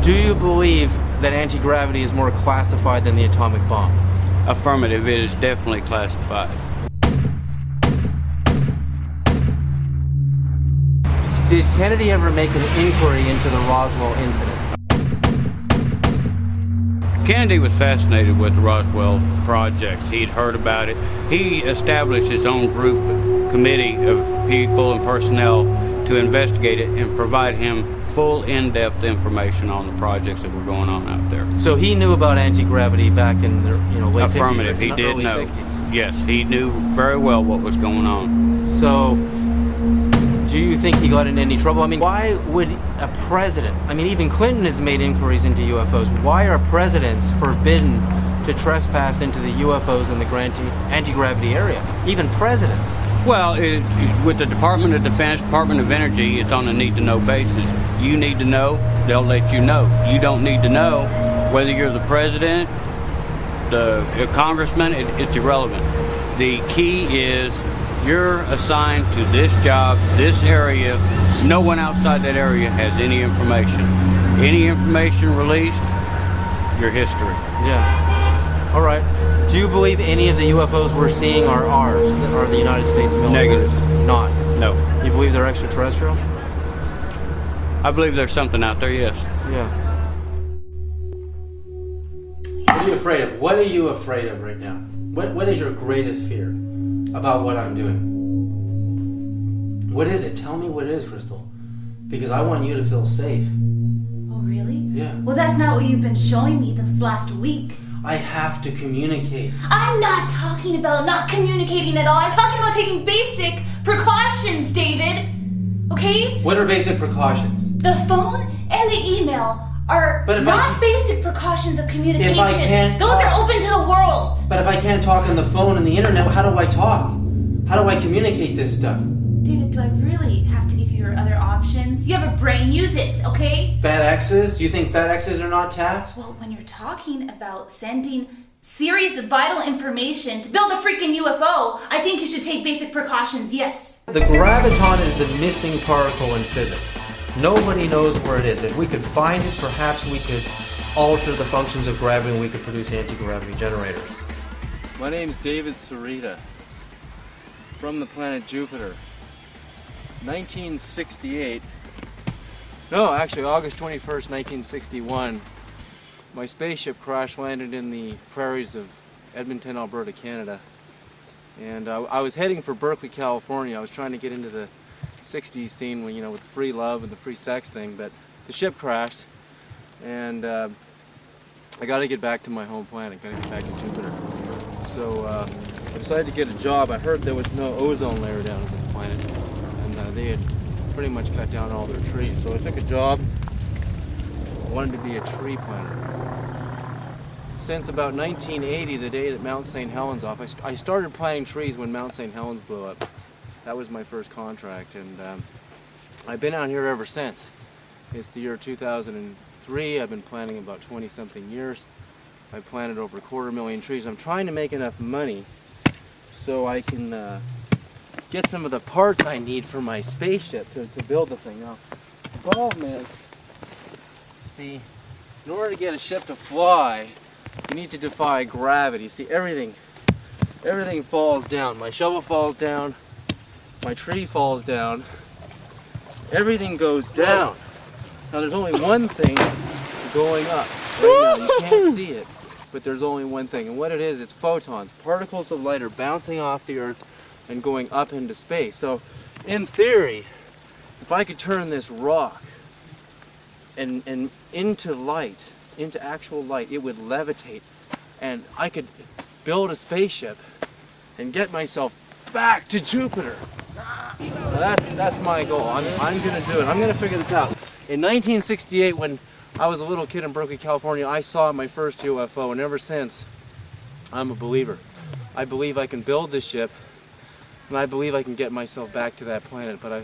Do you believe that anti-gravity is more classified than the atomic bomb? Affirmative, it is definitely classified. Did Kennedy ever make an inquiry into the Roswell incident? Kennedy was fascinated with the Roswell projects. He'd heard about it. He established his own group, committee of people and personnel to investigate it and provide him full in-depth information on the projects that were going on out there. So he knew about anti-gravity back in the late Affirmative, 50s, he did early know. 60s. Yes, he knew very well what was going on. So, do you think he got in any trouble? I mean, why would a president, I mean, even Clinton has made inquiries into UFOs. Why are presidents forbidden to trespass into the UFOs in the anti-gravity area? Even presidents. Well, with the Department of Defense, Department of Energy, it's on a need-to-know basis. You need to know, they'll let you know. You don't need to know whether you're the president, the congressman, it's irrelevant. The key is you're assigned to this job, this area. No one outside that area has any information. Any information released, your history. Yeah. All right. Do you believe any of the UFOs we're seeing are ours, that are the United States military? Negative. Not? No. You believe they're extraterrestrial? I believe there's something out there, yes. Yeah. What are you afraid of? What are you afraid of right now? What is your greatest fear about what I'm doing? What is it? Tell me what it is, Crystal. Because I want you to feel safe. Oh, really? Yeah. Well, that's not what you've been showing me this last week. I have to communicate. I'm not talking about not communicating at all. I'm talking about taking basic precautions, David. Okay? What are basic precautions? The phone and the email are not basic precautions of communication. If I can't Those are open to the world. But if I can't talk on the phone and the internet, how do I talk? How do I communicate this stuff? David, do I really have to give you your other options? You have a brain, use it, okay? Fat X's? Do you think fat X's are not tapped? Well, when you're talking about sending serious vital information to build a freaking UFO, I think you should take basic precautions, yes. The graviton is the missing particle in physics. Nobody knows where it is. If we could find it, perhaps we could alter the functions of gravity and we could produce anti-gravity generators. My name's David Sarita, from the planet Jupiter. 1968, no, actually August 21st, 1961, my spaceship crash landed in the prairies of Edmonton, Alberta, Canada. And I was heading for Berkeley, California. I was trying to get into the 60s scene, with, with free love and the free sex thing, but the ship crashed, and I got to get back to my home planet, got to get back to Jupiter. So I decided to get a job. I heard there was no ozone layer down on this planet, and they had pretty much cut down all their trees. So I took a job. I wanted to be a tree planter. Since about 1980, the day that Mount St. Helens off, I started planting trees when Mount St. Helens blew up. That was my first contract, and I've been out here ever since. It's the year 2003. I've been planting about 20-something years, I planted over 250,000 trees. I'm trying to make enough money so I can get some of the parts I need for my spaceship to build the thing. Now, the problem is, see, in order to get a ship to fly, you need to defy gravity. See, everything falls down. My shovel falls down, my tree falls down, everything goes down. Now there's only one thing going up right now. You can't see it, but there's only one thing. And what it is, it's photons. Particles of light are bouncing off the Earth and going up into space. So in theory, if I could turn this rock and into light, into actual light, it would levitate, and I could build a spaceship and get myself back to Jupiter. Now that's my goal. I'm going to do it. I'm going to figure this out. In 1968, when I was a little kid in Berkeley, California, I saw my first UFO, and ever since, I'm a believer. I believe I can build this ship, and I believe I can get myself back to that planet, but I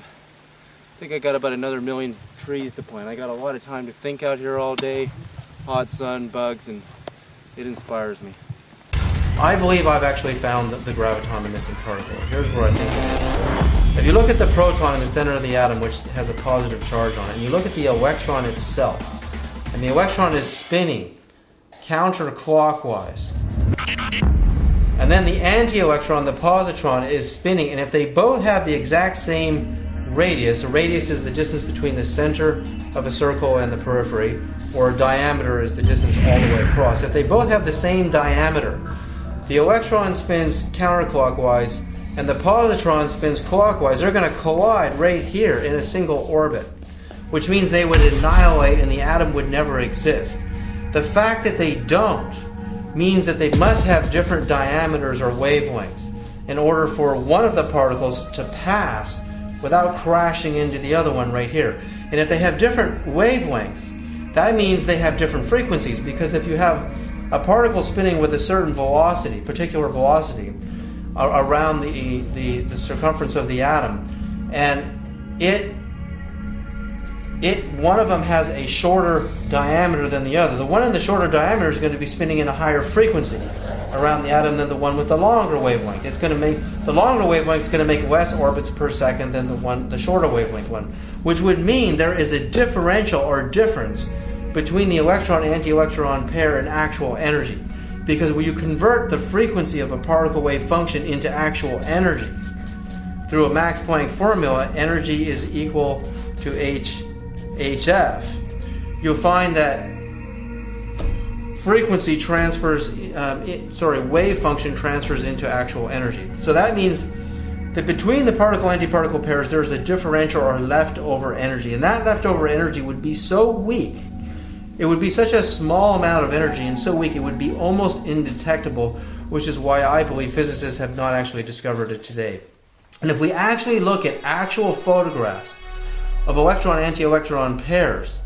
think I got about another 1,000,000 trees to plant. I got a lot of time to think out here all day, hot sun, bugs, and it inspires me. I believe I've actually found the graviton, the missing particle. Here's where I think it is. If you look at the proton in the center of the atom, which has a positive charge on it, and you look at the electron itself, and the electron is spinning counterclockwise, and then the anti-electron, the positron, is spinning, and if they both have the exact same radius, a radius is the distance between the center of a circle and the periphery, or a diameter is the distance all the way across. If they both have the same diameter, the electron spins counterclockwise and the positron spins clockwise. They're going to collide right here in a single orbit, which means they would annihilate and the atom would never exist. The fact that they don't means that they must have different diameters or wavelengths in order for one of the particles to pass without crashing into the other one right here. And if they have different wavelengths, that means they have different frequencies, because if you have a particle spinning with a certain velocity, particular velocity, around the circumference of the atom, and one of them has a shorter diameter than the other. The one in the shorter diameter is going to be spinning in a higher frequency around the atom than the one with the longer wavelength. It's going to make the longer wavelength is going to make less orbits per second than the shorter wavelength one, which would mean there is a differential or difference between the electron-anti-electron pair in actual energy. Because when you convert the frequency of a particle wave function into actual energy through a Max Planck formula, energy is equal to HF. You'll find that frequency transfers, wave function transfers into actual energy. So that means that between the particle-antiparticle pairs, there's a differential or leftover energy. And that leftover energy would be so weak, it would be such a small amount of energy and so weak it would be almost indetectable, which is why I believe physicists have not actually discovered it today. And if we actually look at actual photographs of electron-anti-electron pairs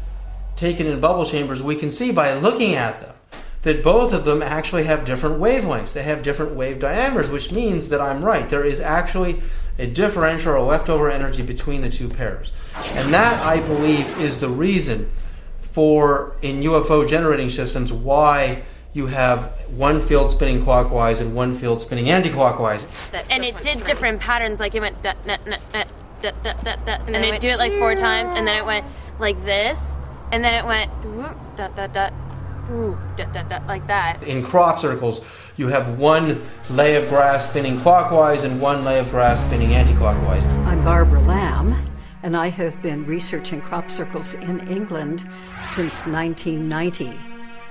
taken in bubble chambers, we can see by looking at them that both of them actually have different wavelengths. They have different wave diameters, which means that I'm right. There is actually a differential or leftover energy between the two pairs. And that, I believe, is the reason for, in UFO generating systems, why you have one field spinning clockwise and one field spinning anti-clockwise. And it did different patterns, like it went and it'd do it like 4 times, and then it went like this, and then it went like that. In crop circles, you have one lay of grass spinning clockwise and one lay of grass spinning anti-clockwise. I'm Barbara Lamb, and I have been researching crop circles in England since 1990.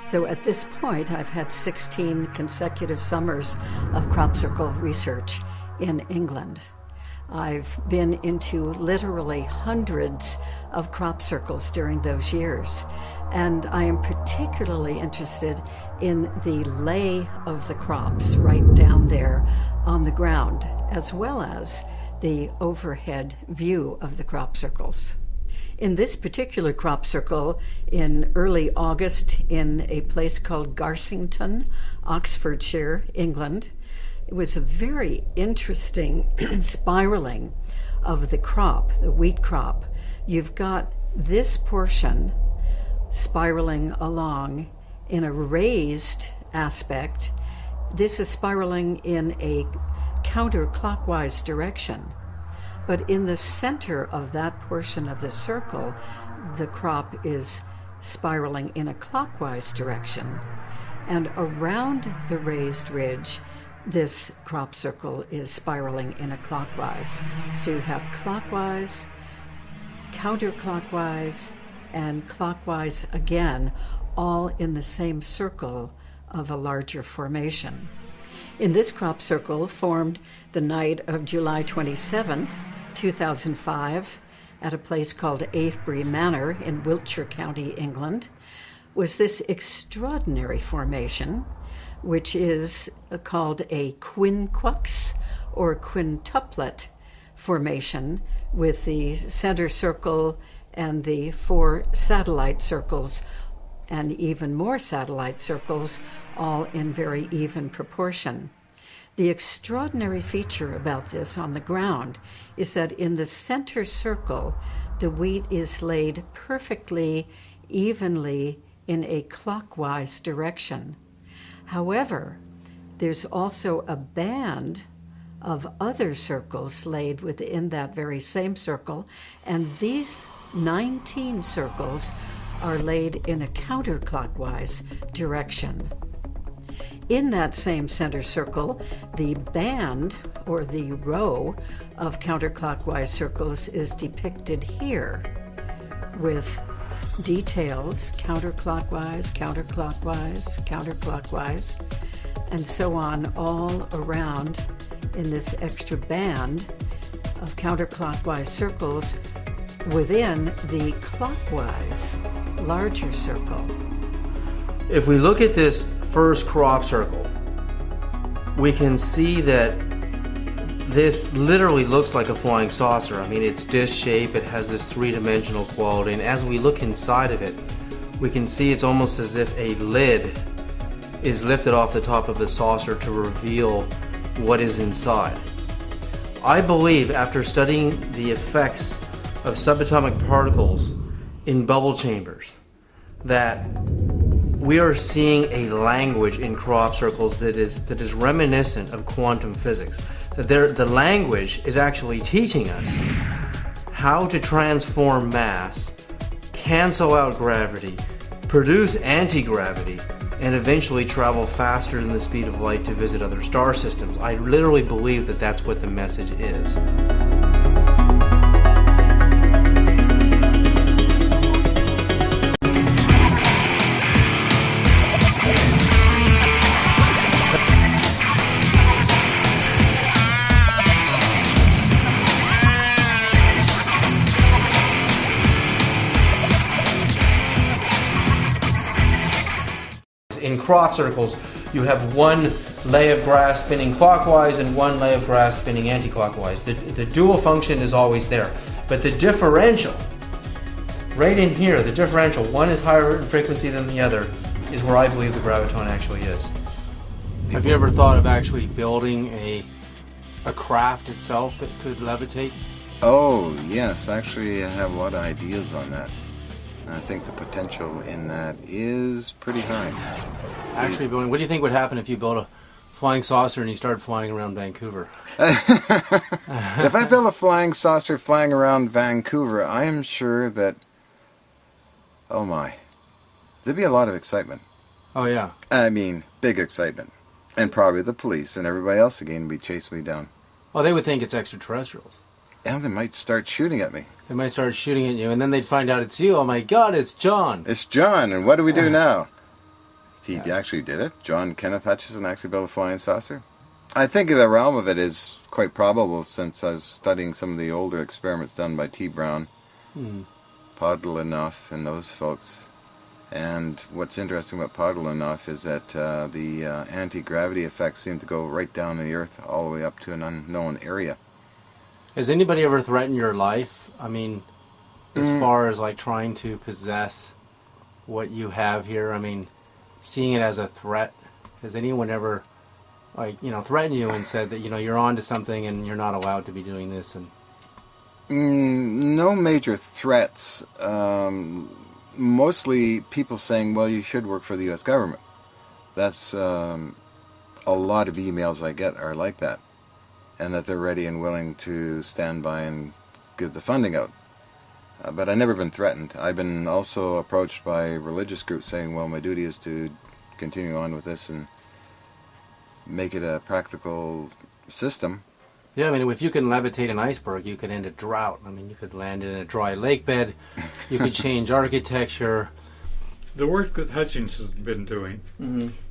So at this point, I've had 16 consecutive summers of crop circle research in England. I've been into literally hundreds of crop circles during those years, and I am particularly interested in the lay of the crops right down there on the ground, as well as the overhead view of the crop circles. In this particular crop circle in early August in a place called Garsington, Oxfordshire, England, it was a very interesting spiraling of the crop, the wheat crop. You've got this portion spiraling along in a raised aspect, this is spiraling in a counterclockwise direction. But in the center of that portion of the circle, the crop is spiraling in a clockwise direction. And around the raised ridge, this crop circle is spiraling in a clockwise. So you have clockwise, counterclockwise, and clockwise again, all in the same circle of a larger formation. In this crop circle, formed the night of July 27th, 2005, at a place called Avebury Manor in Wiltshire County, England, was this extraordinary formation, which is called a quinquux or quintuplet formation, with the center circle and the 4 satellite circles and even more satellite circles, all in very even proportion. The extraordinary feature about this on the ground is that in the center circle, the wheat is laid perfectly, evenly in a clockwise direction. However, there's also a band of other circles laid within that very same circle, and these 19 circles are laid in a counterclockwise direction. In that same center circle, the band, or the row of counterclockwise circles, is depicted here with details counterclockwise, counterclockwise, counterclockwise, and so on all around in this extra band of counterclockwise circles within the clockwise larger circle. If we look at this first crop circle, we can see that this literally looks like a flying saucer. I mean, it's disc shape, it has this three-dimensional quality, and as we look inside of it, we can see it's almost as if a lid is lifted off the top of the saucer to reveal what is inside. I believe, after studying the effects of subatomic particles in bubble chambers, that we are seeing a language in crop circles that is reminiscent of quantum physics. That the language is actually teaching us how to transform mass, cancel out gravity, produce anti-gravity, and eventually travel faster than the speed of light to visit other star systems. I literally believe that that's what the message is. In crop circles, you have one lay of grass spinning clockwise and one lay of grass spinning anti-clockwise. The dual function is always there. But the differential, right in here, the differential, one is higher in frequency than the other, is where I believe the graviton actually is. Have you ever thought of actually building a craft itself that could levitate? Oh, yes. Actually, I have a lot of ideas on that. I think the potential in that is pretty high. Actually, what do you think would happen if you built a flying saucer and you started flying around Vancouver? If I built a flying saucer flying around Vancouver, I am sure that, oh my, there'd be a lot of excitement. Oh, yeah. I mean, big excitement. And probably the police and everybody else again would be chasing me down. Well, they would think it's extraterrestrials. And they might start shooting at me. They might start shooting at you, and then they'd find out it's you. Oh my God, it's John. It's John, and what do we do now? He actually did it. John Kenneth Hutchison actually built a flying saucer. I think the realm of it is quite probable, since I was studying some of the older experiments done by T. Brown, Podolinoff, and those folks. And what's interesting about Podolinoff is that the anti-gravity effects seem to go right down to the Earth all the way up to an unknown area. Has anybody ever threatened your life? I mean, as far as like trying to possess what you have here, I mean, seeing it as a threat. Has anyone ever, like, threatened you and said that, you're on to something and you're not allowed to be doing this? And no major threats. Mostly people saying, well, you should work for the U.S. government. That's a lot of emails I get are like that, and that they're ready and willing to stand by and give the funding out. But I've never been threatened. I've been also approached by religious groups saying, well, my duty is to continue on with this and make it a practical system. Yeah, I mean, if you can levitate an iceberg, you could end a drought. I mean, you could land in a dry lake bed, you could change architecture. The work that Hutchins has been doing,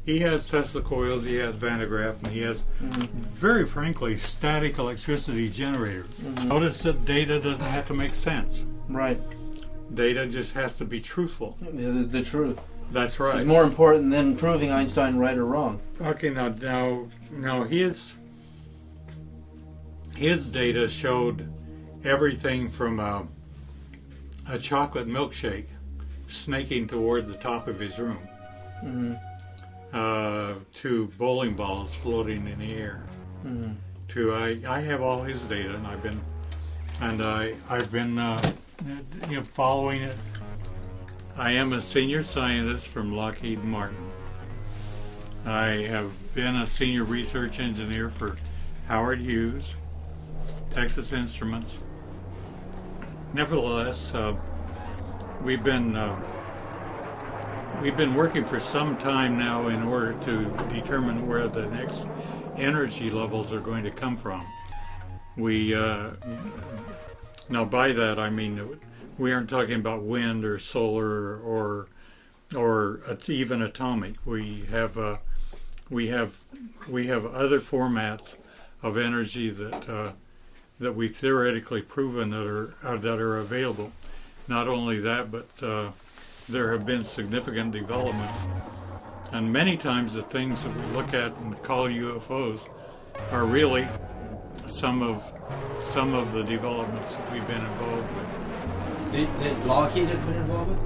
he has Tesla coils, he has Van de Graaff, and he has, very frankly, static electricity generators. Notice that data doesn't have to make sense. Right. Data just has to be truthful. The truth. That's right. It's more important than proving Einstein right or wrong. Okay, now his data showed everything from a chocolate milkshake snaking toward the top of his room to bowling balls floating in the air. To I have all his data, and I've been following it. I am a senior scientist from Lockheed Martin. I have been a senior research engineer for Howard Hughes, Texas Instruments. Nevertheless, we've been working for some time now in order to determine where the next energy levels are going to come from. Now by that I mean we aren't talking about wind or solar or even atomic. We have other formats of energy that we've theoretically proven that are available. Not only that, but there have been significant developments, and many times the things that we look at and call UFOs are really some of the developments that we've been involved with. That Lockheed has been involved with?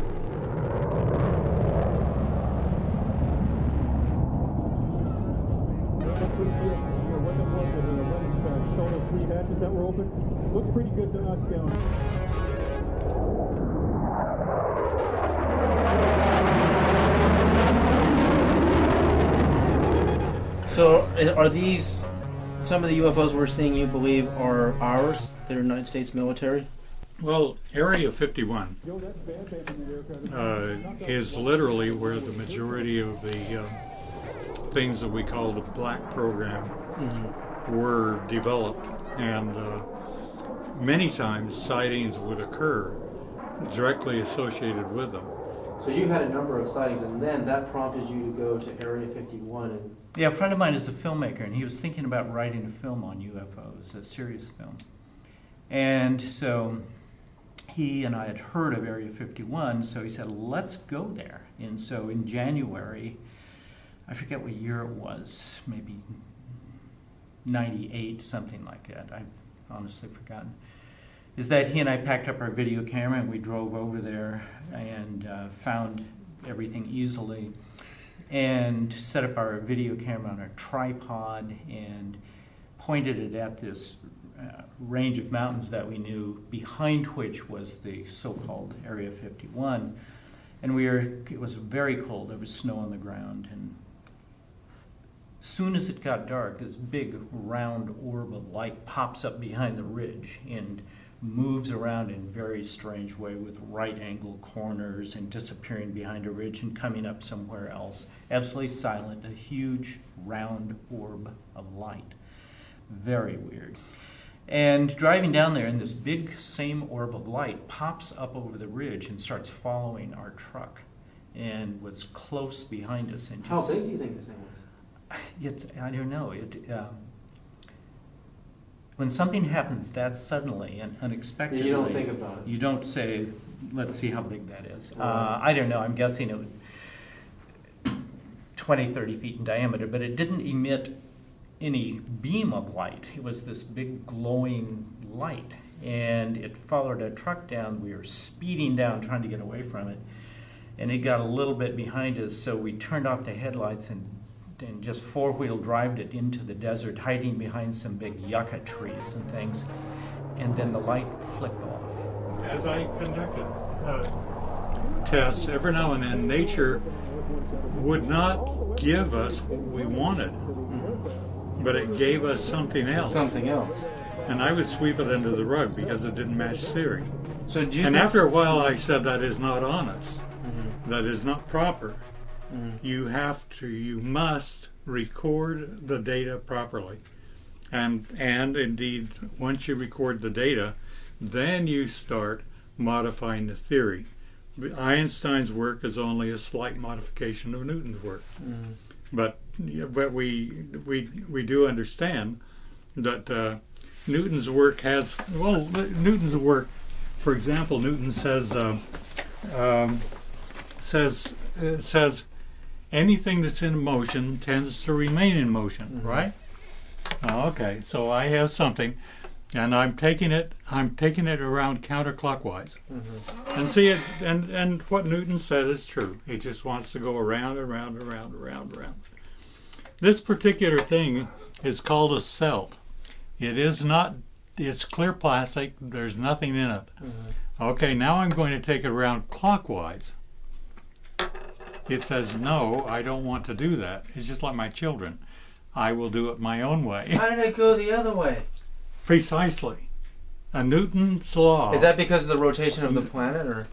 That were open. Looks pretty good to us down. So are these some of the UFOs we're seeing you believe are ours? They're United States military? Well, Area 51 is literally where the majority of the things that we call the Black Program were developed, and many times sightings would occur directly associated with them. So you had a number of sightings, and then that prompted you to go to Area 51. And yeah, a friend of mine is a filmmaker, and he was thinking about writing a film on UFOs, a serious film. And so he and I had heard of Area 51, so he said, let's go there. And so in January, I forget what year it was, maybe 98, something like that. I've honestly forgotten. Is that he and I packed up our video camera and we drove over there and found everything easily and set up our video camera on a tripod and pointed it at this range of mountains that we knew, behind which was the so-called Area 51. And it was very cold. There was snow on the ground, and as soon as it got dark, this big round orb of light pops up behind the ridge and moves around in a very strange way with right angle corners and disappearing behind a ridge and coming up somewhere else. Absolutely silent, a huge round orb of light. Very weird. And driving down there, and this big same orb of light pops up over the ridge and starts following our truck and was close behind us. And just, how big do you think this thing was? I don't know. When something happens that suddenly and unexpectedly, you don't think about it. You don't say, let's see how big that is. I don't know. I'm guessing it was 20, 30 feet in diameter, but it didn't emit any beam of light. It was this big glowing light, and it followed a truck down. We were speeding down trying to get away from it, and it got a little bit behind us, so we turned off the headlights and just four-wheel drived it into the desert, hiding behind some big yucca trees and things, and then the light flicked off. As I conducted tests, every now and then nature would not give us what we wanted, but it gave us something else. Something else. And I would sweep it under the rug because it didn't match theory. So do you and think- after a while I said that is not honest. That is not proper. You must record the data properly. And indeed, once you record the data, then you start modifying the theory. Einstein's work is only a slight modification of Newton's work. But we do understand that Newton's work has, Newton's work, for example, Newton says anything that's in motion tends to remain in motion, right? Okay, so I have something, and I'm taking it around counterclockwise. And see, and what Newton said is true. He just wants to go around and round and round and round and round. This particular thing is called a celt. It is not. It's clear plastic. There's nothing in it. Okay, now I'm going to take it around clockwise. It says, no, I don't want to do that. It's just like my children. I will do it my own way. How did it go the other way? Precisely. A Newton's law. Is that because of the rotation of the planet, or?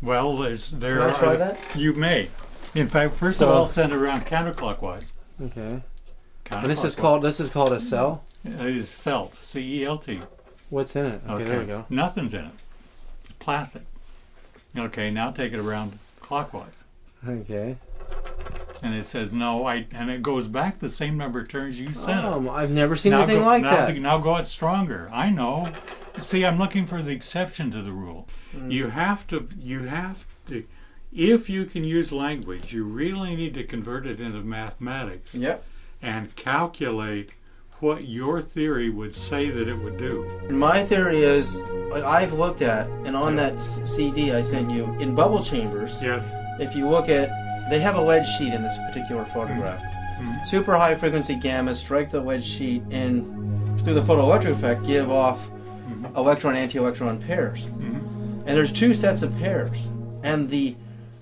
Well, there Can I try that? You may. In fact, first of all, send it around counterclockwise. Okay. And this is called a cell? It is celt. C-E-L-T. What's in it? Okay, there we go. Nothing's in it. Plastic. Okay, now take it around clockwise. Okay. And it says no, and it goes back the same number of turns you said. I've never seen anything like that. Now go out stronger. I know. See, I'm looking for the exception to the rule. You have to, if you can use language, you really need to convert it into mathematics. Yep. And calculate what your theory would say that it would do. My theory is, like I've looked at, and on that CD I sent you, in bubble chambers, if you look at, they have a wedge sheet in this particular photograph. Super high frequency gamma strike the wedge sheet and through the photoelectric effect give off electron-anti-electron pairs. And there's two sets of pairs. And the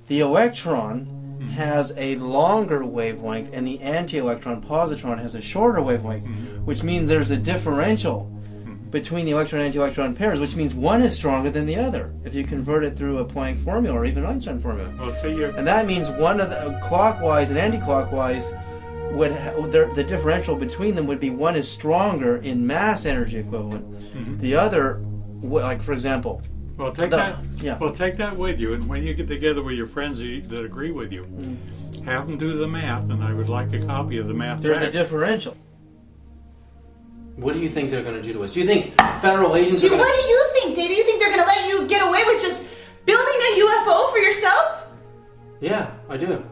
electron has a longer wavelength and the anti-electron positron has a shorter wavelength, which means there's a differential between the electron and anti-electron pairs, which means one is stronger than the other if you convert it through a Planck formula or even Einstein formula. And that means one of the clockwise and anti-clockwise would the differential between them would be one is stronger in mass energy equivalent. The other, like for example, well, take that with you, and when you get together with your friends that agree with you, have them do the math, and I would like a copy of the math. There's a differential. What do you think they're going to do to us? Do you think federal agents What do you think, David? You think they're going to let you get away with just building a UFO for yourself? Yeah, I do.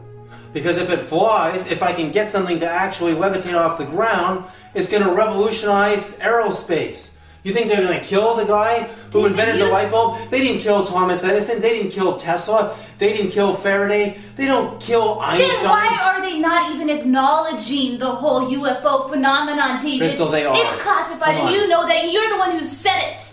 Because if it flies, if I can get something to actually levitate off the ground, it's going to revolutionize aerospace. You think they're going to kill the guy who invented the light bulb? They didn't kill Thomas Edison. They didn't kill Tesla. They didn't kill Faraday. They don't kill Einstein. Then why are they not even acknowledging the whole UFO phenomenon, David? Crystal, they are. It's classified, and you know that you're the one who said it.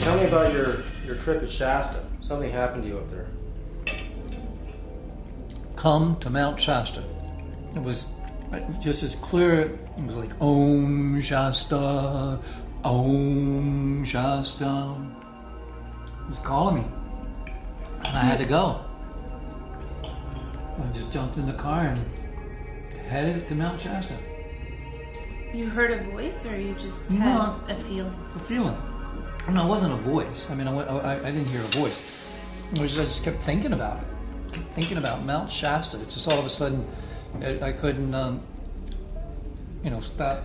Tell me about your trip at Shasta. Something happened to you up there. Come to Mount Shasta. It was just as clear. It was like Om Shasta, Om Shasta. It was calling me. And I had to go. I just jumped in the car and headed to Mount Shasta. You heard a voice, or you just had a feeling? A feeling. No, it wasn't a voice. I mean, I didn't hear a voice. I just kept thinking about it. Kept thinking about Mount Shasta. It just all of a sudden, I couldn't, stop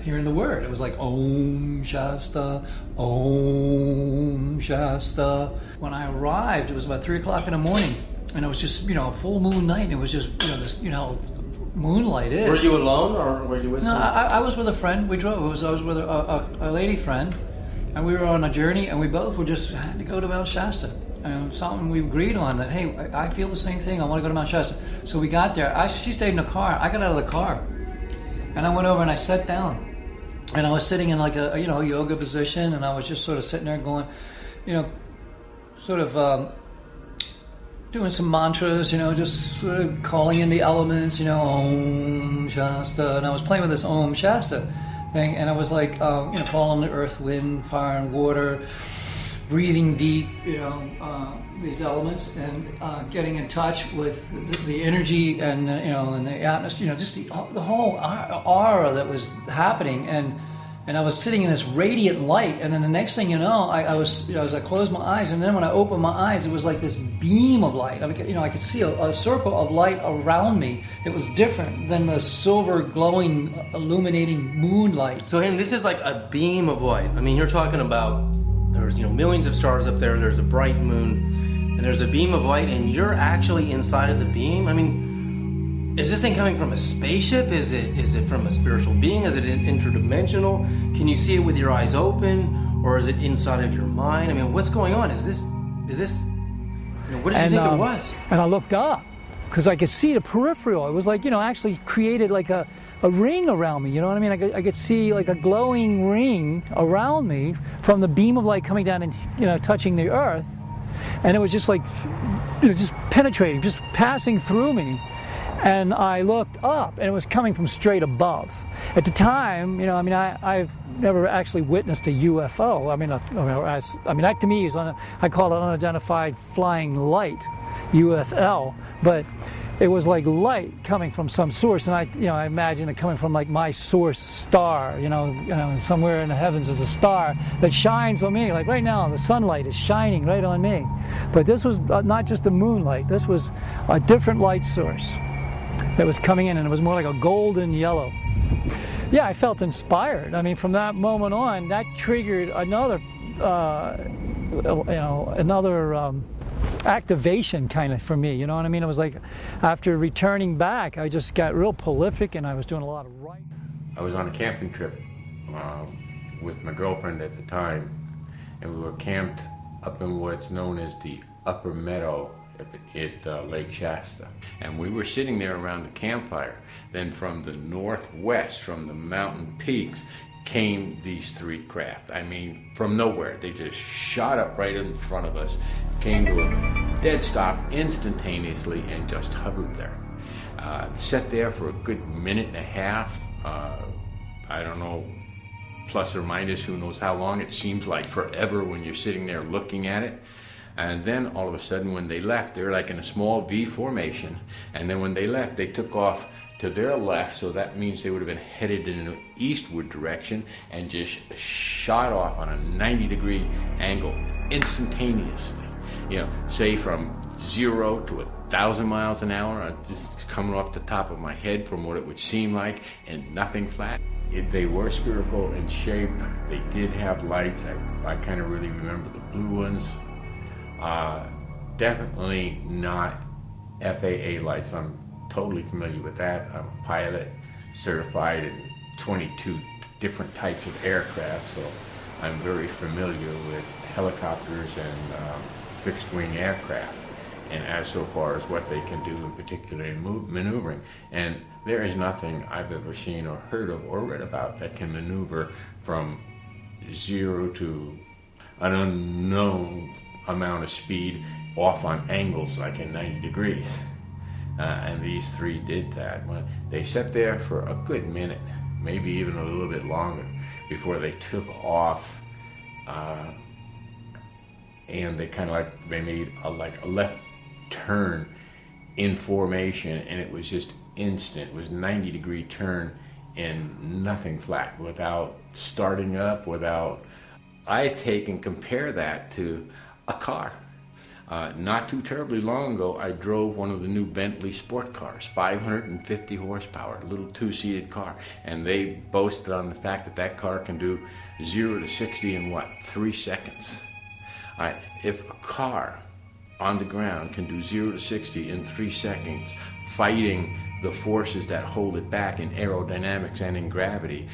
hearing the word. It was like Om Shasta, Om Shasta. When I arrived, it was about 3 o'clock in the morning. and it was just, you know, a full moon night, and it was just, you know, this, you know, moonlight is. Were you alone, or were you with No, someone? I was with a friend. We drove. I was with a lady friend, and we were on a journey, and we both were just had to go to Mount Shasta. And something we agreed on that, hey, I feel the same thing. I want to go to Mount Shasta. So we got there. She stayed in the car. I got out of the car, and I went over and I sat down. And I was sitting in like a, you know, yoga position, and I was just sort of sitting there going, you know, sort of doing some mantras, you know, just sort of calling in the elements, you know, Om Shasta. And I was playing with this Om Shasta thing, and I was like, you know, calling the earth, wind, fire, and water, breathing deep, you know, these elements, and getting in touch with the energy and, you know, and the atmosphere, you know, just the whole aura that was happening. And I was sitting in this radiant light, and then the next thing you know, I was, you know, as I closed my eyes, and then when I opened my eyes, it was like this beam of light. I mean, you know, I could see a circle of light around me. It was different than the silver, glowing, illuminating moonlight. So, and this is like a beam of light. I mean, you're talking about there's, you know, millions of stars up there. There's a bright moon, and there's a beam of light, and you're actually inside of the beam. I mean, is this thing coming from a spaceship? Is it from a spiritual being? Is it interdimensional? Can you see it with your eyes open, or is it inside of your mind? I mean, what's going on? Is this? You know, what did you think it was? And I looked up because I could see the peripheral. It was like, you know, actually created like a ring around me. You know what I mean? I could see like a glowing ring around me from the beam of light coming down and, you know, touching the earth, and it was just like, you know, just penetrating, just passing through me. And I looked up, and it was coming from straight above. At the time, you know, I mean, I've never actually witnessed a UFO. I mean, that to me is I call it unidentified flying light, UFL. But it was like light coming from some source, and I imagine it coming from like my source star. You know, somewhere in the heavens is a star that shines on me. Like right now, the sunlight is shining right on me. But this was not just the moonlight. This was a different light source that was coming in, and it was more like a golden yellow. Yeah, I felt inspired. I mean, from that moment on, that triggered another, activation kind of for me. You know what I mean? It was like after returning back, I just got real prolific, and I was doing a lot of writing. I was on a camping trip with my girlfriend at the time, and we were camped up in what's known as the upper meadow at Lake Shasta. And we were sitting there around the campfire. Then from the northwest, from the mountain peaks, came these three craft. I mean, from nowhere. They just shot up right in front of us, came to a dead stop instantaneously, and just hovered there. Sat there for a good minute and a half. I don't know, plus or minus, who knows how long. It seems like forever when you're sitting there looking at it. And then all of a sudden when they left, they were like in a small V formation. And then when they left, they took off to their left, so that means they would have been headed in an eastward direction, and just shot off on a 90-degree angle instantaneously. You know, say from 0 to 1,000 miles an hour, just coming off the top of my head from what it would seem like, and nothing flat. They were spherical in shape. They did have lights. I kind of really remember the blue ones. Definitely not FAA lights. I'm totally familiar with that. I'm a pilot, certified in 22 different types of aircraft, so I'm very familiar with helicopters and fixed-wing aircraft, and as so far as what they can do, in particular in maneuvering. And there is nothing I've ever seen or heard of or read about that can maneuver from 0 to an unknown amount of speed off on angles like in 90 degrees. And these three did that. They sat there for a good minute, maybe even a little bit longer, before they took off. And they kind of they made a left turn in formation, and it was just instant. It was 90-degree turn and nothing flat, without starting up, without. I take and compare that to a car. Not too terribly long ago, I drove one of the new Bentley sport cars, 550 horsepower, a little two-seated car, and they boasted on the fact that that car can do 0 to 60 in 3 seconds. If a car on the ground can do 0 to 60 in 3 seconds, fighting the forces that hold it back in aerodynamics and in gravity.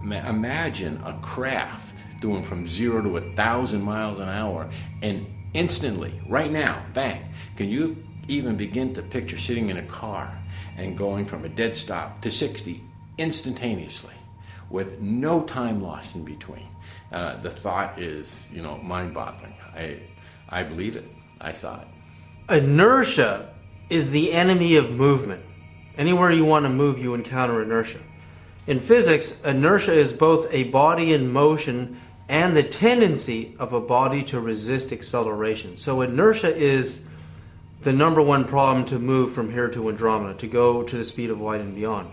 Imagine a craft doing from 0 to 1,000 miles an hour, and instantly, right now, bang. Can you even begin to picture sitting in a car and going from a dead stop to 60 instantaneously with no time lost in between? The thought is, mind-boggling. I believe it. I saw it. Inertia is the enemy of movement. Anywhere you want to move, you encounter inertia. In physics, inertia is both a body in motion and the tendency of a body to resist acceleration. So inertia is the number one problem to move from here to Andromeda, to go to the speed of light and beyond.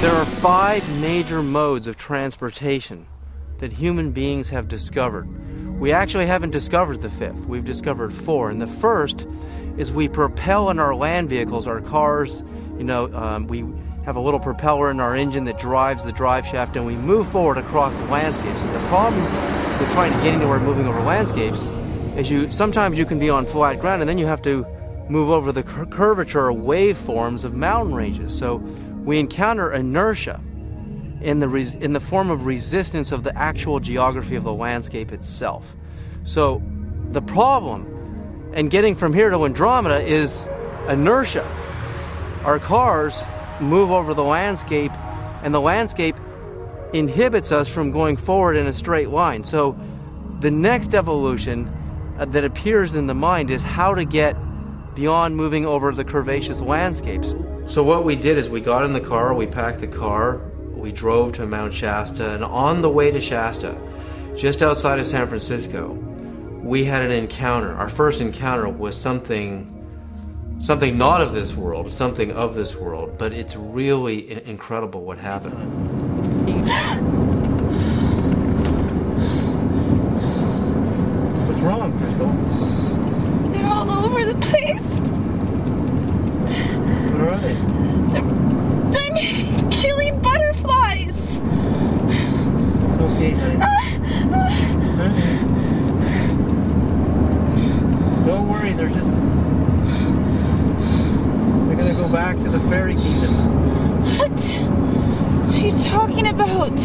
There are 5 major modes of transportation that human beings have discovered. We actually haven't discovered the 5th. We've discovered 4. And the first is we propel in our land vehicles, our cars. We have a little propeller in our engine that drives the drive shaft, and we move forward across landscapes. And the problem with trying to get anywhere moving over landscapes is sometimes you can be on flat ground, and then you have to move over the curvature or waveforms of mountain ranges. So we encounter inertia in the form of resistance of the actual geography of the landscape itself. So the problem in getting from here to Andromeda is inertia. Our cars move over the landscape, and the landscape inhibits us from going forward in a straight line. So the next evolution that appears in the mind is how to get beyond moving over the curvaceous landscapes. So what we did is we got in the car, we packed the car, we drove to Mount Shasta, and on the way to Shasta, just outside of San Francisco, we had an encounter. Our first encounter was something not of this world, something of this world, but it's really incredible what happened. What's wrong, Crystal? They're all over the place. What are they? I'm killing butterflies. It's okay, honey. Don't worry, they're gonna go back to the fairy kingdom. What are you talking about?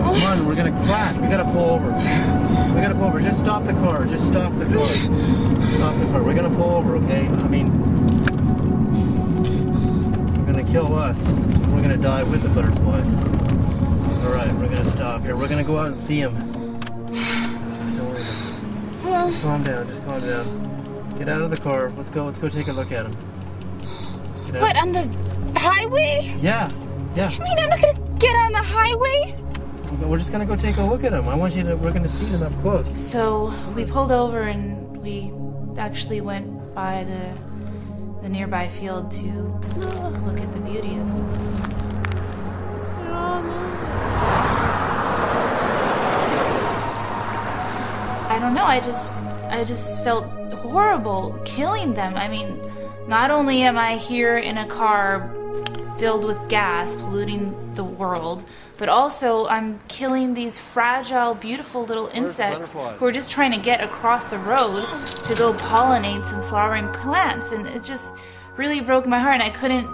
Come on, we're gonna crash. We gotta pull over. Just stop the car. Stop the car. We're gonna pull over, okay? They're gonna kill us. We're gonna die with the butterflies. Alright, we're gonna stop here. We're gonna go out and see them. Don't worry about it. Just calm down. Get out of the car. Let's go take a look at them. What, on the highway? Yeah. You mean I'm not gonna get on the highway? We're just gonna go take a look at them. We're gonna see them up close. So we pulled over and we actually went by the nearby field to look at the beauty of some. I don't know, I just felt horrible killing them. Not only am I here in a car filled with gas, polluting the world, but also I'm killing these fragile, beautiful little insects who are just trying to get across the road to go pollinate some flowering plants, and it just really broke my heart, and I couldn't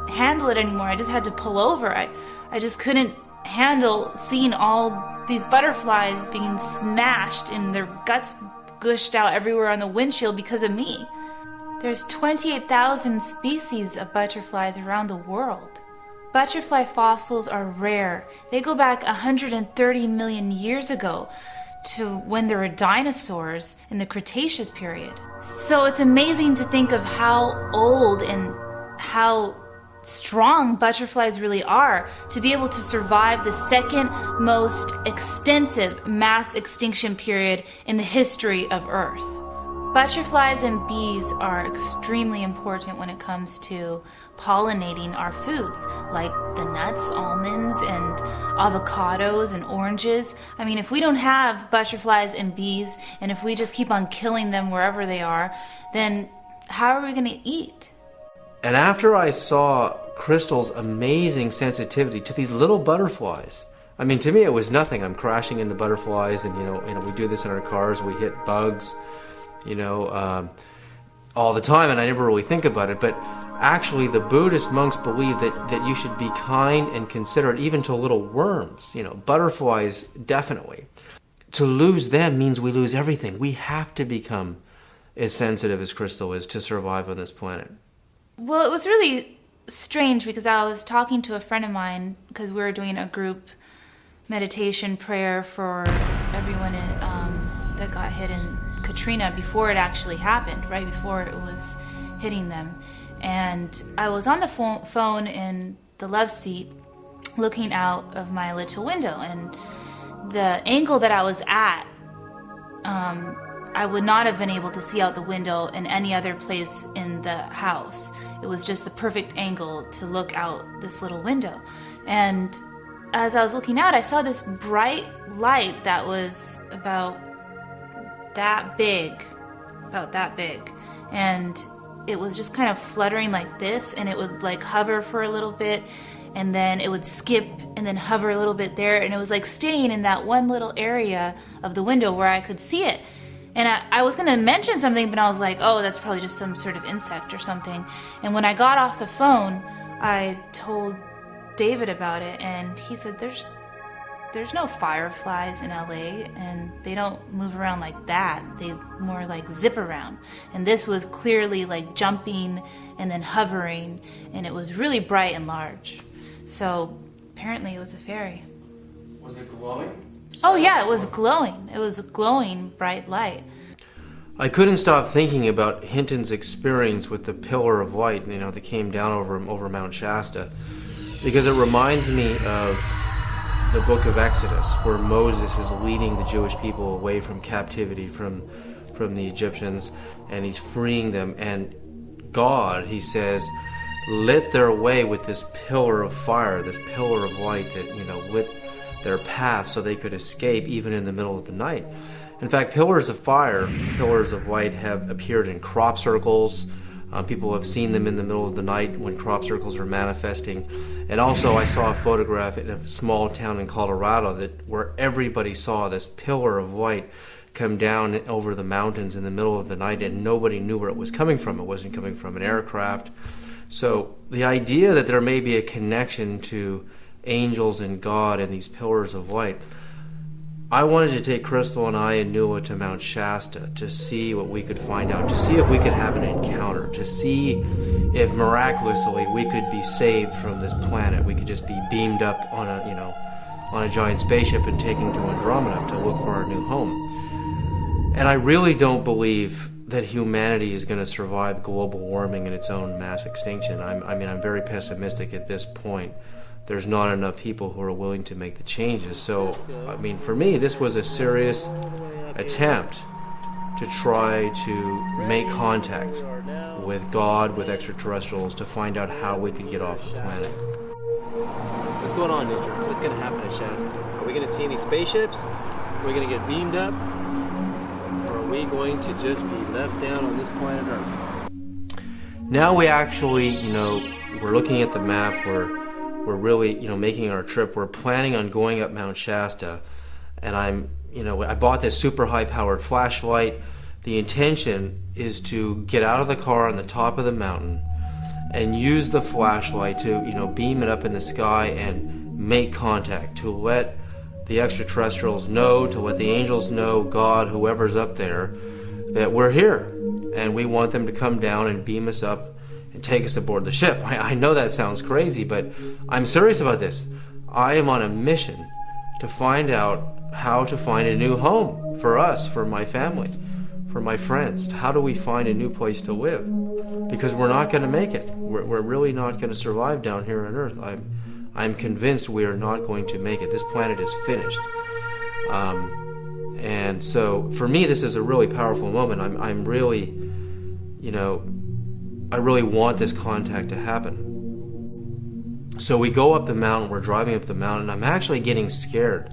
handle it anymore. I just had to pull over. I just couldn't handle seeing all these butterflies being smashed and their guts gushed out everywhere on the windshield because of me. There's 28,000 species of butterflies around the world. Butterfly fossils are rare. They go back 130 million years ago to when there were dinosaurs in the Cretaceous period. So it's amazing to think of how old and how strong butterflies really are to be able to survive the second most extensive mass extinction period in the history of Earth. Butterflies and bees are extremely important when it comes to pollinating our foods, like the nuts, almonds, and avocados and oranges. I mean, if we don't have butterflies and bees, and if we just keep on killing them wherever they are, then how are we going to eat? And after I saw Crystal's amazing sensitivity to these little butterflies, I mean, to me it was nothing. I'm crashing into butterflies, and you know, we do this in our cars. We hit bugs, all the time, and I never really think about it. But actually, the Buddhist monks believe that you should be kind and considerate even to little worms. Butterflies, definitely. To lose them means we lose everything. We have to become as sensitive as Crystal is to survive on this planet. Well, it was really strange because I was talking to a friend of mine because we were doing a group meditation prayer for everyone that got hit in Katrina before it actually happened, right before it was hitting them. And I was on the phone in the love seat looking out of my little window, and the angle that I was at, I would not have been able to see out the window in any other place in the house. It was just the perfect angle to look out this little window. And as I was looking out, I saw this bright light that was about that big. And it was just kind of fluttering like this, and it would like hover for a little bit, and then it would skip and then hover a little bit there, and it was like staying in that one little area of the window where I could see it. And I was going to mention something, but I was like, oh, that's probably just some sort of insect or something. And when I got off the phone, I told David about it, and he said there's no fireflies in LA, and they don't move around like that. They more like zip around. And this was clearly like jumping and then hovering, and it was really bright and large. So apparently it was a fairy. Was it glowing? Oh yeah, it was glowing. It was a glowing bright light. I couldn't stop thinking about Hinton's experience with the pillar of light, that came down over Mount Shasta, because it reminds me of the book of Exodus, where Moses is leading the Jewish people away from captivity from the Egyptians, and he's freeing them. And God, he says, lit their way with this pillar of fire, this pillar of light that lit their path so they could escape even in the middle of the night. In fact, pillars of fire, pillars of light have appeared in crop circles. People have seen them in the middle of the night when crop circles are manifesting. And also I saw a photograph in a small town in Colorado where everybody saw this pillar of light come down over the mountains in the middle of the night, and nobody knew where it was coming from. It wasn't coming from an aircraft. So the idea that there may be a connection to angels and God and these pillars of light, I wanted to take Crystal and I and Nuala to Mount Shasta to see what we could find out, to see if we could have an encounter, to see if miraculously we could be saved from this planet. We could just be beamed up on a giant spaceship and taken to Andromeda to look for our new home. And I really don't believe that humanity is going to survive global warming and its own mass extinction. I'm very pessimistic at this point. There's not enough people who are willing to make the changes. So, for me, this was a serious attempt to try to make contact with God, with extraterrestrials, to find out how we could get off the planet. What's going on, Mister? What's going to happen at Shasta? Are we going to see any spaceships? Are we going to get beamed up? Or are we going to just be left down on this planet Earth? Now we actually, we're looking at the map, we're really, making our trip. We're planning on going up Mount Shasta, and I bought this super high-powered flashlight. The intention is to get out of the car on the top of the mountain and use the flashlight to, beam it up in the sky and make contact, to let the extraterrestrials know, to let the angels know, God, whoever's up there, that we're here, and we want them to come down and beam us up and take us aboard the ship. I know that sounds crazy, but I'm serious about this. I am on a mission to find out how to find a new home for us, for my family, for my friends. How do we find a new place to live? Because we're not going to make it. We're really not going to survive down here on Earth. I'm convinced we are not going to make it. This planet is finished. And so for me, this is a really powerful moment. I'm really, I really want this contact to happen. So we go up the mountain, we're driving up the mountain, I'm actually getting scared.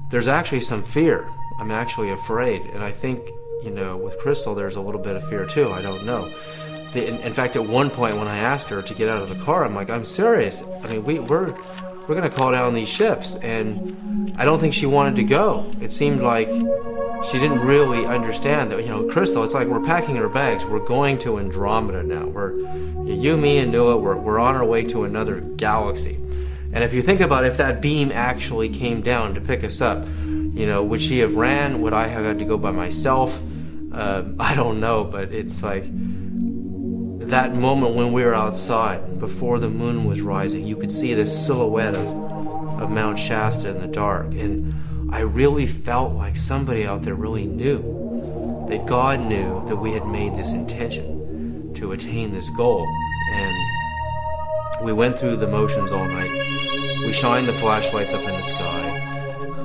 There's actually some fear. I'm actually afraid. And I think, with Crystal, there's a little bit of fear too. I don't know. In fact, at one point when I asked her to get out of the car, I'm like, I'm serious. I mean, we're going to call down these ships. And I don't think she wanted to go. It seemed like she didn't really understand that, Crystal, it's like we're packing our bags. We're going to Andromeda now. You, me, and Noah, we're on our way to another galaxy. And if you think about if that beam actually came down to pick us up, would she have ran? Would I have had to go by myself? I don't know, but it's like that moment when we were outside, before the moon was rising, you could see this silhouette of Mount Shasta in the dark. And I really felt like somebody out there really knew, that God knew that we had made this intention to attain this goal. And we went through the motions all night. We shined the flashlights up in the sky,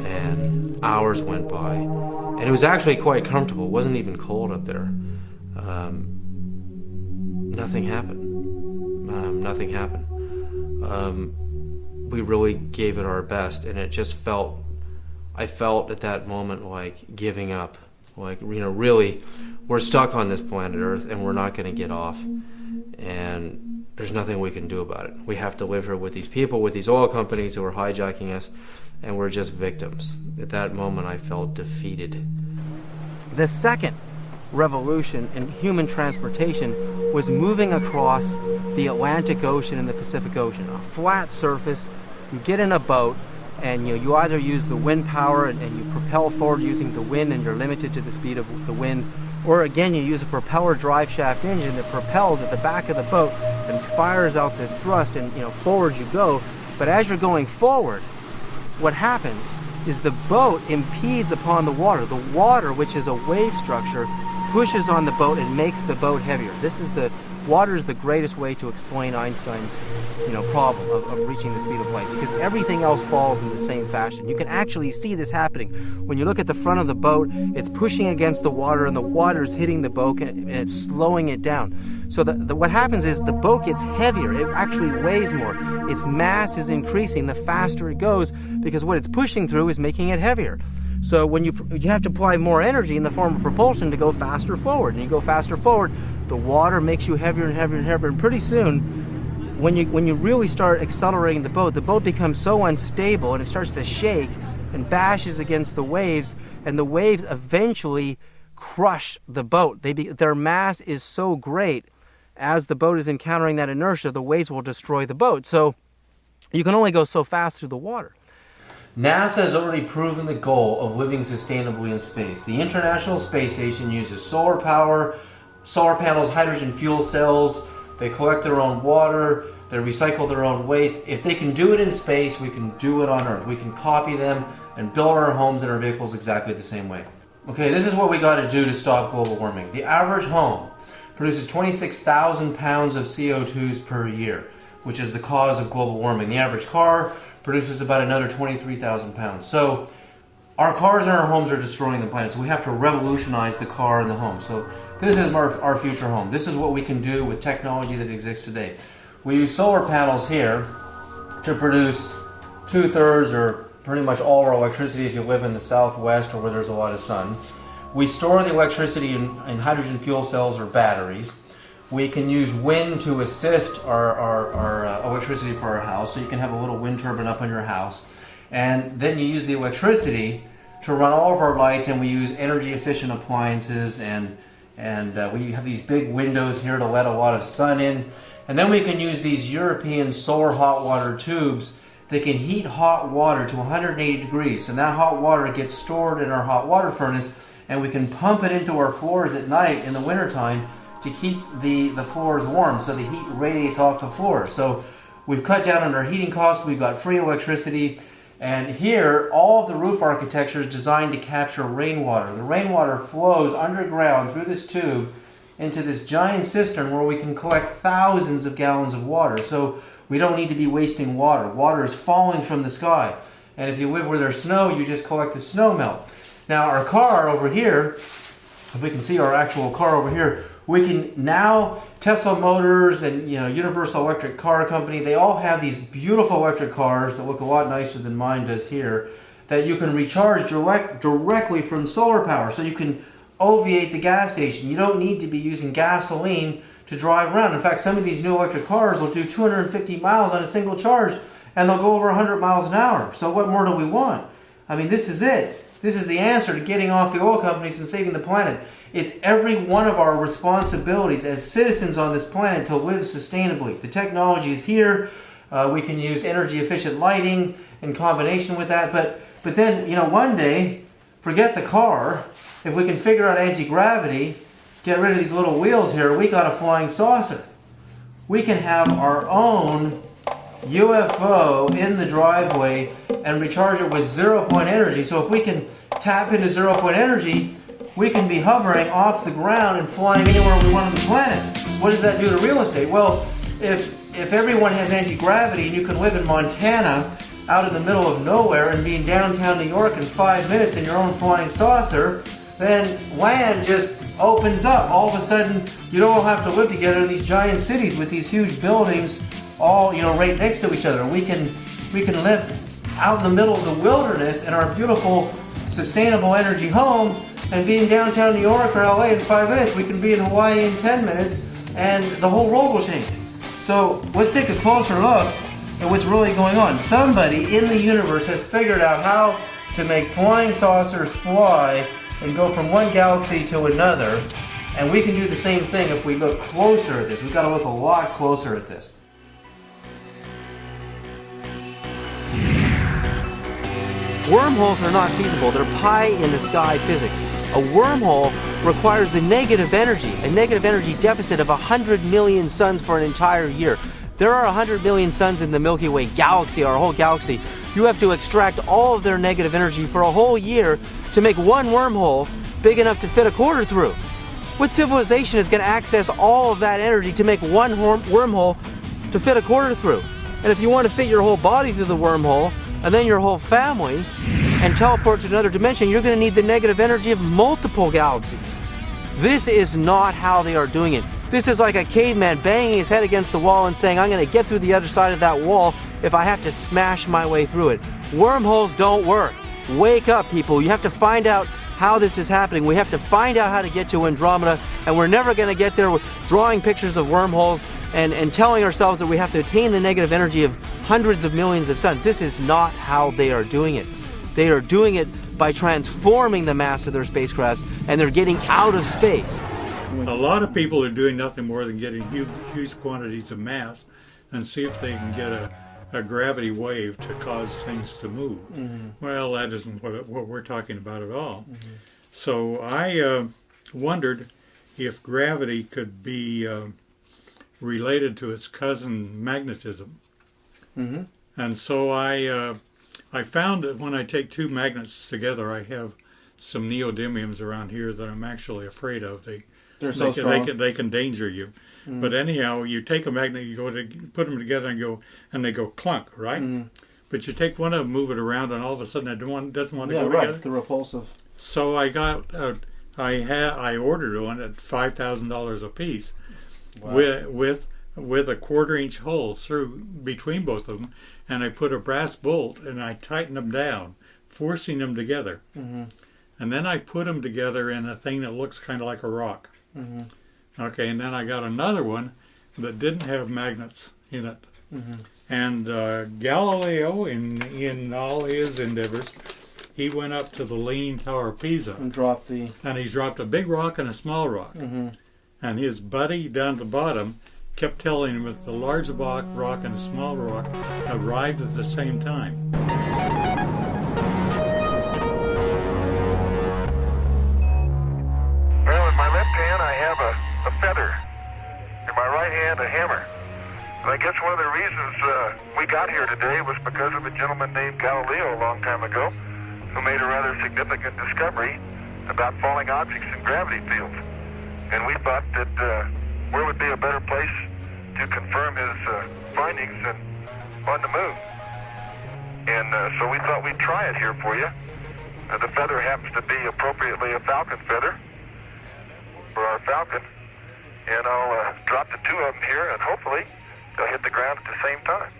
and hours went by. And it was actually quite comfortable. It wasn't even cold up there. Nothing happened. Nothing happened. We really gave it our best, and it just I felt at that moment like giving up. Like, really, we're stuck on this planet Earth, and we're not going to get off. And there's nothing we can do about it. We have to live here with these people, with these oil companies who are hijacking us, and we're just victims. At that moment, I felt defeated. The second revolution in human transportation was moving across the Atlantic Ocean and the Pacific Ocean. A flat surface, you get in a boat, and you either use the wind power and you propel forward using the wind, and you're limited to the speed of the wind, or again you use a propeller drive shaft engine that propels at the back of the boat and fires out this thrust, and forward you go. But as you're going forward, what happens is the boat impedes upon the water. The water, which is a wave structure, pushes on the boat and makes the boat heavier. Water is the greatest way to explain Einstein's problem of reaching the speed of light, because everything else falls in the same fashion. You can actually see this happening. When you look at the front of the boat, it's pushing against the water, and the water is hitting the boat, and it's slowing it down. So what happens is the boat gets heavier. It actually weighs more. Its mass is increasing the faster it goes, because what it's pushing through is making it heavier. So when you have to apply more energy in the form of propulsion to go faster forward, and you go faster forward, the water makes you heavier and heavier and heavier, and pretty soon, when you really start accelerating the boat becomes so unstable, and it starts to shake and bashes against the waves, and the waves eventually crush the boat. Their mass is so great, as the boat is encountering that inertia, the waves will destroy the boat. So you can only go so fast through the water. NASA has already proven the goal of living sustainably in space. The International Space Station uses solar power, solar panels, hydrogen fuel cells. They collect their own water. They recycle their own waste. If they can do it in space, we can do it on Earth. We can copy them and build our homes and our vehicles exactly the same way. Okay, this is what we got to do to stop global warming. The average home produces 26,000 pounds of CO2s per year, which is the cause of global warming. The average car produces about another 23,000 pounds. So our cars and our homes are destroying the planet, so we have to revolutionize the car and the home. So this is our future home. This is what we can do with technology that exists today. We use solar panels here to produce 2/3 or pretty much all our electricity if you live in the southwest or where there's a lot of sun. We store the electricity in hydrogen fuel cells or batteries. We can use wind to assist our electricity for our house, so you can have a little wind turbine up on your house. And then you use the electricity to run all of our lights, and we use energy efficient appliances, and we have these big windows here to let a lot of sun in. And then we can use these European solar hot water tubes that can heat hot water to 180 degrees. And that hot water gets stored in our hot water furnace, and we can pump it into our floors at night in the wintertime to keep the floors warm, so the heat radiates off the floor. So we've cut down on our heating costs, we've got free electricity, and here all of the roof architecture is designed to capture rainwater. The rainwater flows underground through this tube into this giant cistern where we can collect thousands of gallons of water. So we don't need to be wasting water. Water is falling from the sky. And if you live where there's snow, you just collect the snow melt. Now our car over here, if we can see our actual car over here, we can now, Tesla Motors and Universal Electric Car Company, they all have these beautiful electric cars that look a lot nicer than mine does here, that you can recharge directly from solar power. So you can obviate the gas station. You don't need to be using gasoline to drive around. In fact, some of these new electric cars will do 250 miles on a single charge, and they'll go over 100 miles an hour. So what more do we want? I mean, this is it. This is the answer to getting off the oil companies and saving the planet. It's every one of our responsibilities as citizens on this planet to live sustainably. The technology is here. We can use energy efficient lighting in combination with that. But then, one day, forget the car. If we can figure out anti-gravity, get rid of these little wheels here, we got a flying saucer. We can have our own UFO in the driveway and recharge it with 0-point energy. So if we can tap into 0-point energy, we can be hovering off the ground and flying anywhere we want on the planet. What does that do to real estate? Well, if everyone has anti-gravity and you can live in Montana out in the middle of nowhere and be in downtown New York in 5 minutes in your own flying saucer, then land just opens up. All of a sudden, you don't all have to live together in these giant cities with these huge buildings all right next to each other. We can live out in the middle of the wilderness in our beautiful sustainable energy home and be in downtown New York or LA in 5 minutes. We can be in Hawaii in 10 minutes and the whole world will change. So let's take a closer look at what's really going on. Somebody in the universe has figured out how to make flying saucers fly and go from one galaxy to another, and we can do the same thing if we look closer at this. We've got to look a lot closer at this. Wormholes are not feasible. They're pie-in-the-sky physics. A wormhole requires the negative energy, a negative energy deficit of 100 million suns for an entire year. There are 100 million suns in the Milky Way galaxy, our whole galaxy. You have to extract all of their negative energy for a whole year to make one wormhole big enough to fit a quarter through. What civilization is going to access all of that energy to make one wormhole to fit a quarter through? And if you want to fit your whole body through the wormhole, and then your whole family, and teleport to another dimension, you're going to need the negative energy of multiple galaxies. This is not how they are doing it. This is like a caveman banging his head against the wall and saying, I'm going to get through the other side of that wall if I have to smash my way through it. Wormholes don't work. Wake up, people. You have to find out how this is happening. We have to find out how to get to Andromeda, and we're never going to get there with drawing pictures of wormholes and telling ourselves that we have to attain the negative energy of hundreds of millions of suns. This is not how they are doing it. They are doing it by transforming the mass of their spacecrafts, and they're getting out of space. A lot of people are doing nothing more than getting huge quantities of mass and see if they can get a gravity wave to cause things to move. Mm-hmm. Well, that isn't what we're talking about at all. Mm-hmm. So I wondered if gravity could be related to its cousin magnetism. Mm-hmm. And so I found that when I take two magnets together, I have some neodymiums around here that I'm actually afraid of. They're so strong. They can danger you. Mm. But anyhow, you take a magnet, you go to put them together and they go clunk, right? Mm. But you take one of them, move it around, and all of a sudden it doesn't want to go together. The repulsive. So I got I ordered one at $5,000 a piece. Wow. with a 1/4-inch hole through between both of them, and I put a brass bolt and I tightened them down, forcing them together. Mm-hmm. And then I put them together in a thing that looks kind of like a rock. Mm-hmm. Okay, and then I got another one that didn't have magnets in it. Mm-hmm. And Galileo, in all his endeavors, he went up to the Leaning Tower of Pisa and he dropped a big rock and a small rock. Mm-hmm. And his buddy down at the bottom kept telling him that the large rock and the small rock arrived at the same time. Well, in my left hand I have a feather. In my right hand a hammer. And I guess one of the reasons we got here today was because of a gentleman named Galileo a long time ago who made a rather significant discovery about falling objects in gravity fields. And we thought that where would be a better place to confirm his findings than on the moon. And so we thought we'd try it here for you. The feather happens to be appropriately a falcon feather for our falcon. And I'll drop the two of them here, and hopefully they'll hit the ground at the same time.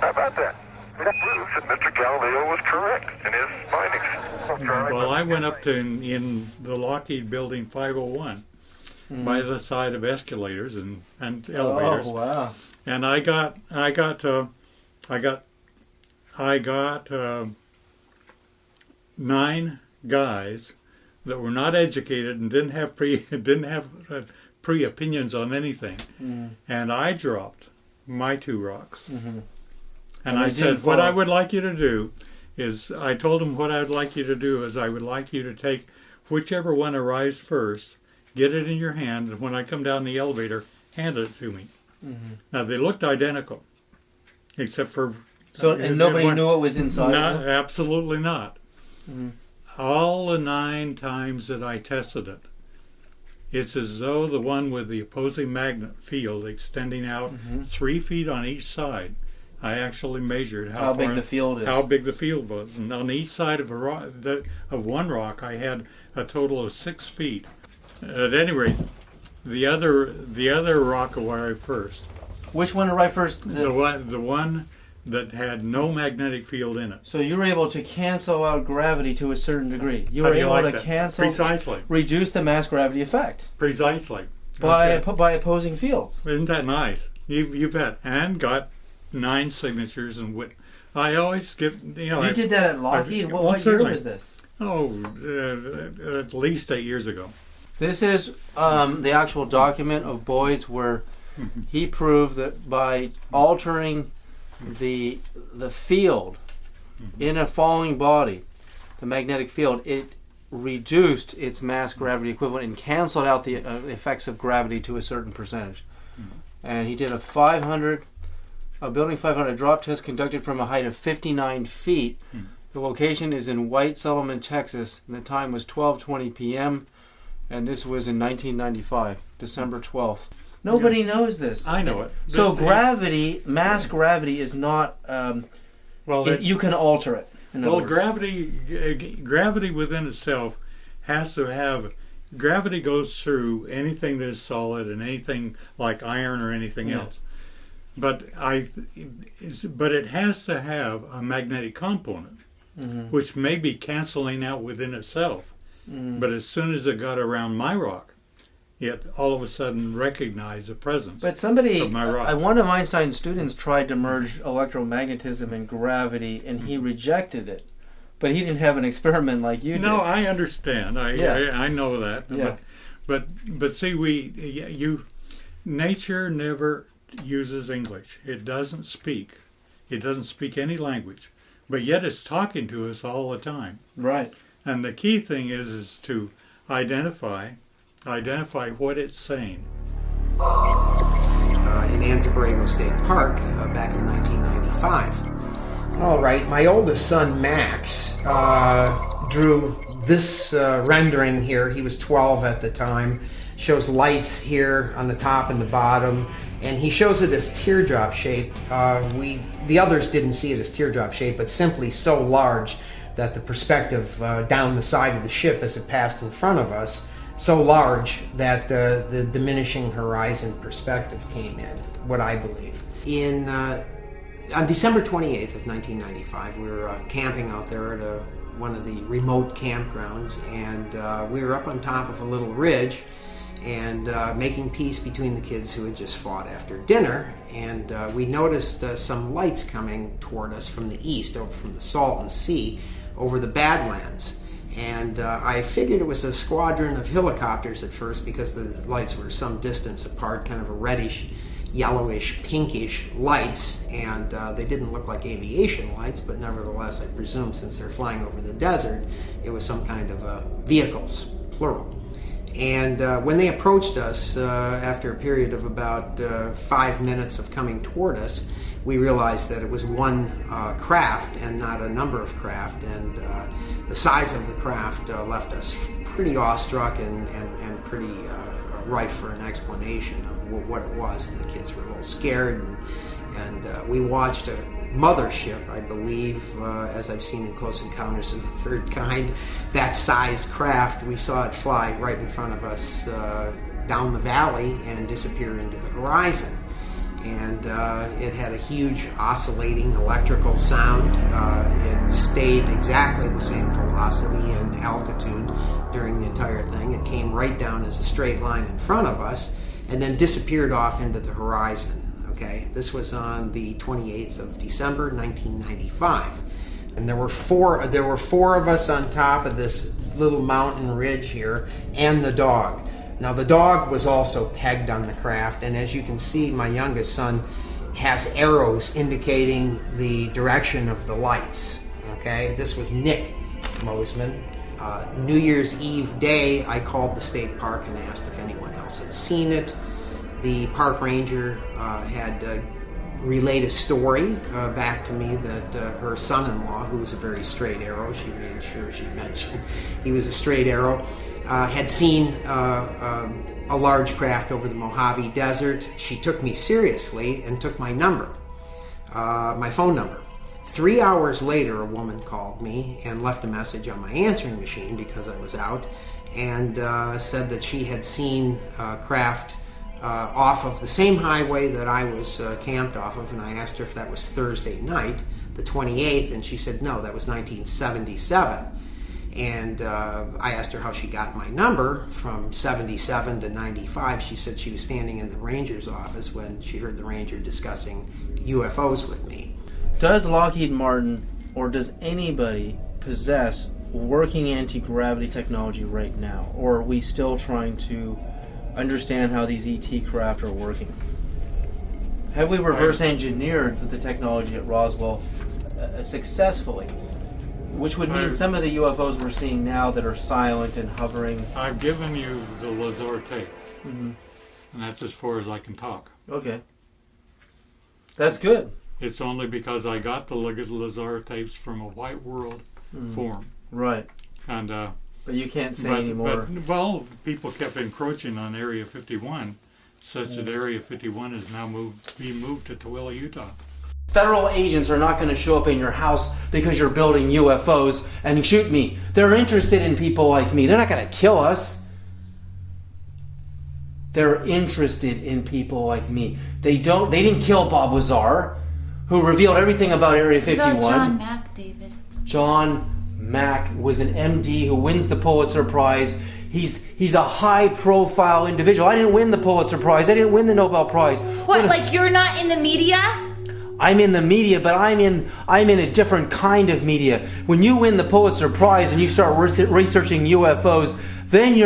How about that? That proves that Mr. Galileo was correct in his findings. Well, I went up to in the Lockheed Building 501 by the side of escalators and elevators. Oh, wow. And I got 9 guys that were not educated and didn't have pre opinions on anything, and I dropped my 2 rocks, and I said, "What I would like you to do is," I told them, "what I would like you to do is I would like you to take whichever one arrives first, get it in your hand, and when I come down the elevator, hand it to me." Now they looked identical, except for and nobody knew what was inside. Not, absolutely not. All the 9 times that I tested it, it's as though the one with the opposing magnet field extending out 3 feet on each side. I actually measured how big the field is. How big the field was, and on each side of one rock, I had a total of 6 feet. At any rate, the other rock arrived first. Which one arrived first? The one that had no magnetic field in it. So you were able to cancel out gravity to a certain degree. You were able to cancel, reduce the mass gravity effect. Precisely. By opposing fields. Isn't that nice? You bet. And got 9 signatures and I always skip. You did that at Lockheed. What year was this? At least 8 years ago. This is the actual document of Boyd's where he proved that by altering the field in a falling body, the magnetic field, it reduced its mass gravity equivalent and canceled out the effects of gravity to a certain percentage. And he did a building 500 drop test conducted from a height of 59 feet. The location is in White Solomon, Texas, and the time was 12:20 p.m. and this was in 1995, December 12th. Nobody knows this. I know it. So mass gravity is not. You can alter it. Gravity within itself has to have. Gravity goes through anything that is solid and anything like iron or anything else, but it has to have a magnetic component, which may be canceling out within itself. But as soon as it got around my rock, it all of a sudden recognized the presence of my rock. One of Einstein's students tried to merge electromagnetism and gravity, and he rejected it. But he didn't have an experiment like you did. No, I understand. I know that. Yeah. But see, nature never uses English. It doesn't speak. It doesn't speak any language. But yet it's talking to us all the time. Right. And the key thing is to identify what it's saying. In Anza-Borrego State Park back in 1995. All right, my oldest son Max drew this rendering here. He was 12 at the time. Shows lights here on the top and the bottom, and he shows it as teardrop shape. The others didn't see it as teardrop shape, but simply so large that the perspective down the side of the ship as it passed in front of us, so large that the diminishing horizon perspective came in, what I believe. On December 28th of 1995, we were camping out there at one of the remote campgrounds, and we were up on top of a little ridge and making peace between the kids who had just fought after dinner, and we noticed some lights coming toward us from the east, over from the Salton Sea, over the Badlands. And I figured it was a squadron of helicopters at first because the lights were some distance apart, kind of a reddish, yellowish, pinkish lights, and they didn't look like aviation lights, but nevertheless, I presume since they're flying over the desert, it was some kind of vehicles, plural. And when they approached us, after a period of about 5 minutes of coming toward us, we realized that it was one craft and not a number of craft, and the size of the craft left us pretty awestruck and pretty rife for an explanation of what it was, and the kids were a little scared, And we watched a mothership, I believe, as I've seen in Close Encounters of the Third Kind, that size craft. We saw it fly right in front of us down the valley and disappear into the horizon. And it had a huge oscillating electrical sound. It stayed exactly the same velocity and altitude during the entire thing. It came right down as a straight line in front of us and then disappeared off into the horizon. Okay, this was on the 28th of December, 1995, and there were four of us on top of this little mountain ridge here, and the dog. Now the dog was also pegged on the craft, and as you can see, my youngest son has arrows indicating the direction of the lights. Okay, this was Nick Mosman. New Year's Eve day, I called the state park and asked if anyone else had seen it. The park ranger had relayed a story back to me that her son-in-law, who was a very straight arrow, she made sure she mentioned he was a straight arrow, had seen a large craft over the Mojave Desert. She took me seriously and took my number, my phone number. 3 hours later, a woman called me and left a message on my answering machine because I was out, and said that she had seen craft off of the same highway that I was camped off of, and I asked her if that was Thursday night, the 28th, and she said no, that was 1977. And I asked her how she got my number from 77 to 95. She said she was standing in the ranger's office when she heard the ranger discussing UFOs with me. Does Lockheed Martin, or does anybody, possess working anti-gravity technology right now? Or are we still trying to understand how these ET craft are working? Have we reverse engineered the technology at Roswell successfully? Which would mean some of the UFOs we're seeing now that are silent and hovering. I've given you the Lazar tapes, and that's as far as I can talk. Okay. That's good. It's only because I got the Lazar tapes from a White World forum. Right. And but you can't say anymore. Well, people kept encroaching on Area 51, such that Area 51 is now being moved to Tooele, Utah. Federal agents are not going to show up in your house because you're building UFOs and shoot me. They're interested in people like me. They're not going to kill us. They're interested in people like me. They didn't kill Bob Lazar, who revealed everything about Area 51. What about John Mack, David? John Mack was an MD who wins the Pulitzer Prize. He's a high-profile individual. I didn't win the Pulitzer Prize. I didn't win the Nobel Prize. What, like you're not in the media? I'm in the media, but I'm in a different kind of media. When you win the Pulitzer Prize and you start researching UFOs, then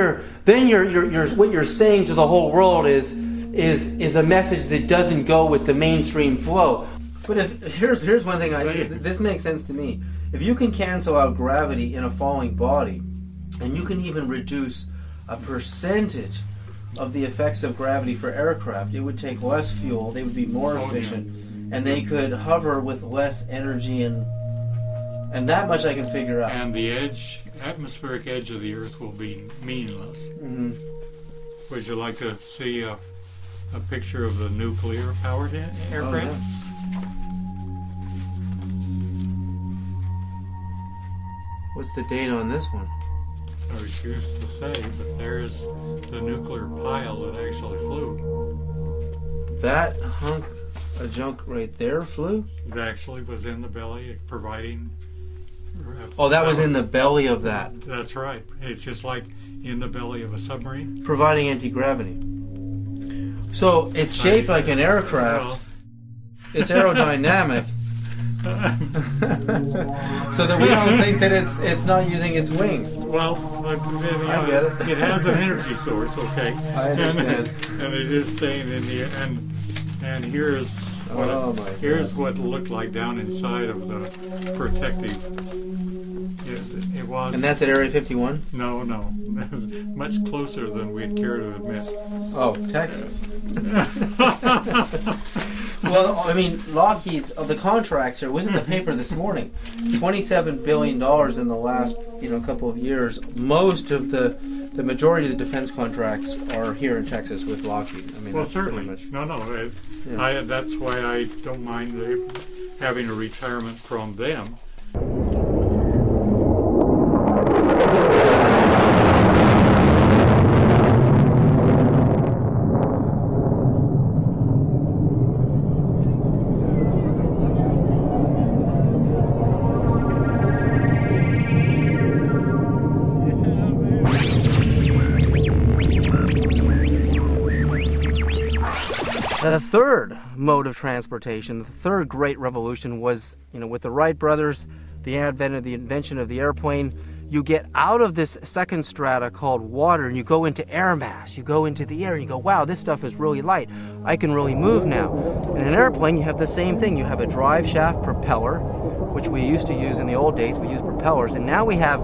what you're saying to the whole world is a message that doesn't go with the mainstream flow. But here's one thing this makes sense to me. If you can cancel out gravity in a falling body, and you can even reduce a percentage of the effects of gravity for aircraft, it would take less fuel, they would be more efficient, and they could hover with less energy, and that much I can figure out. And the atmospheric edge of the Earth will be meaningless. Mm-hmm. Would you like to see a picture of the nuclear-powered aircraft? Oh, yeah. What's the date on this one? I refuse to say, but there's the nuclear pile that actually flew. That hunk of junk right there flew? It actually was in the belly, providing... Oh, that was in the belly of that. That's right. It's just like in the belly of a submarine. Providing anti-gravity. So it's shaped like an aircraft. Well. It's aerodynamic. So that we don't think that it's not using its wings. Well, I get it. It has an energy source, okay? I understand. And it is staying in the and here's what it looked like down inside of the protective. It was. And that's at Area 51? No, much closer than we'd care to admit. Oh, Texas. Well, I mean, Lockheed's the contracts here was in the paper this morning. $27 billion in the last couple of years. Most of the the majority of the defense contracts are here in Texas with Lockheed. I mean, Well, that's certainly. pretty much. No. Yeah. That's why I don't mind having a retirement from them. The third mode of transportation, the third great revolution was, with the Wright brothers, the invention of the airplane, you get out of this second strata called water and you go into air mass. You go into the air and you go, wow, this stuff is really light. I can really move now. In an airplane, you have the same thing. You have a drive shaft propeller, which we used to use in the old days. We used propellers, and now we have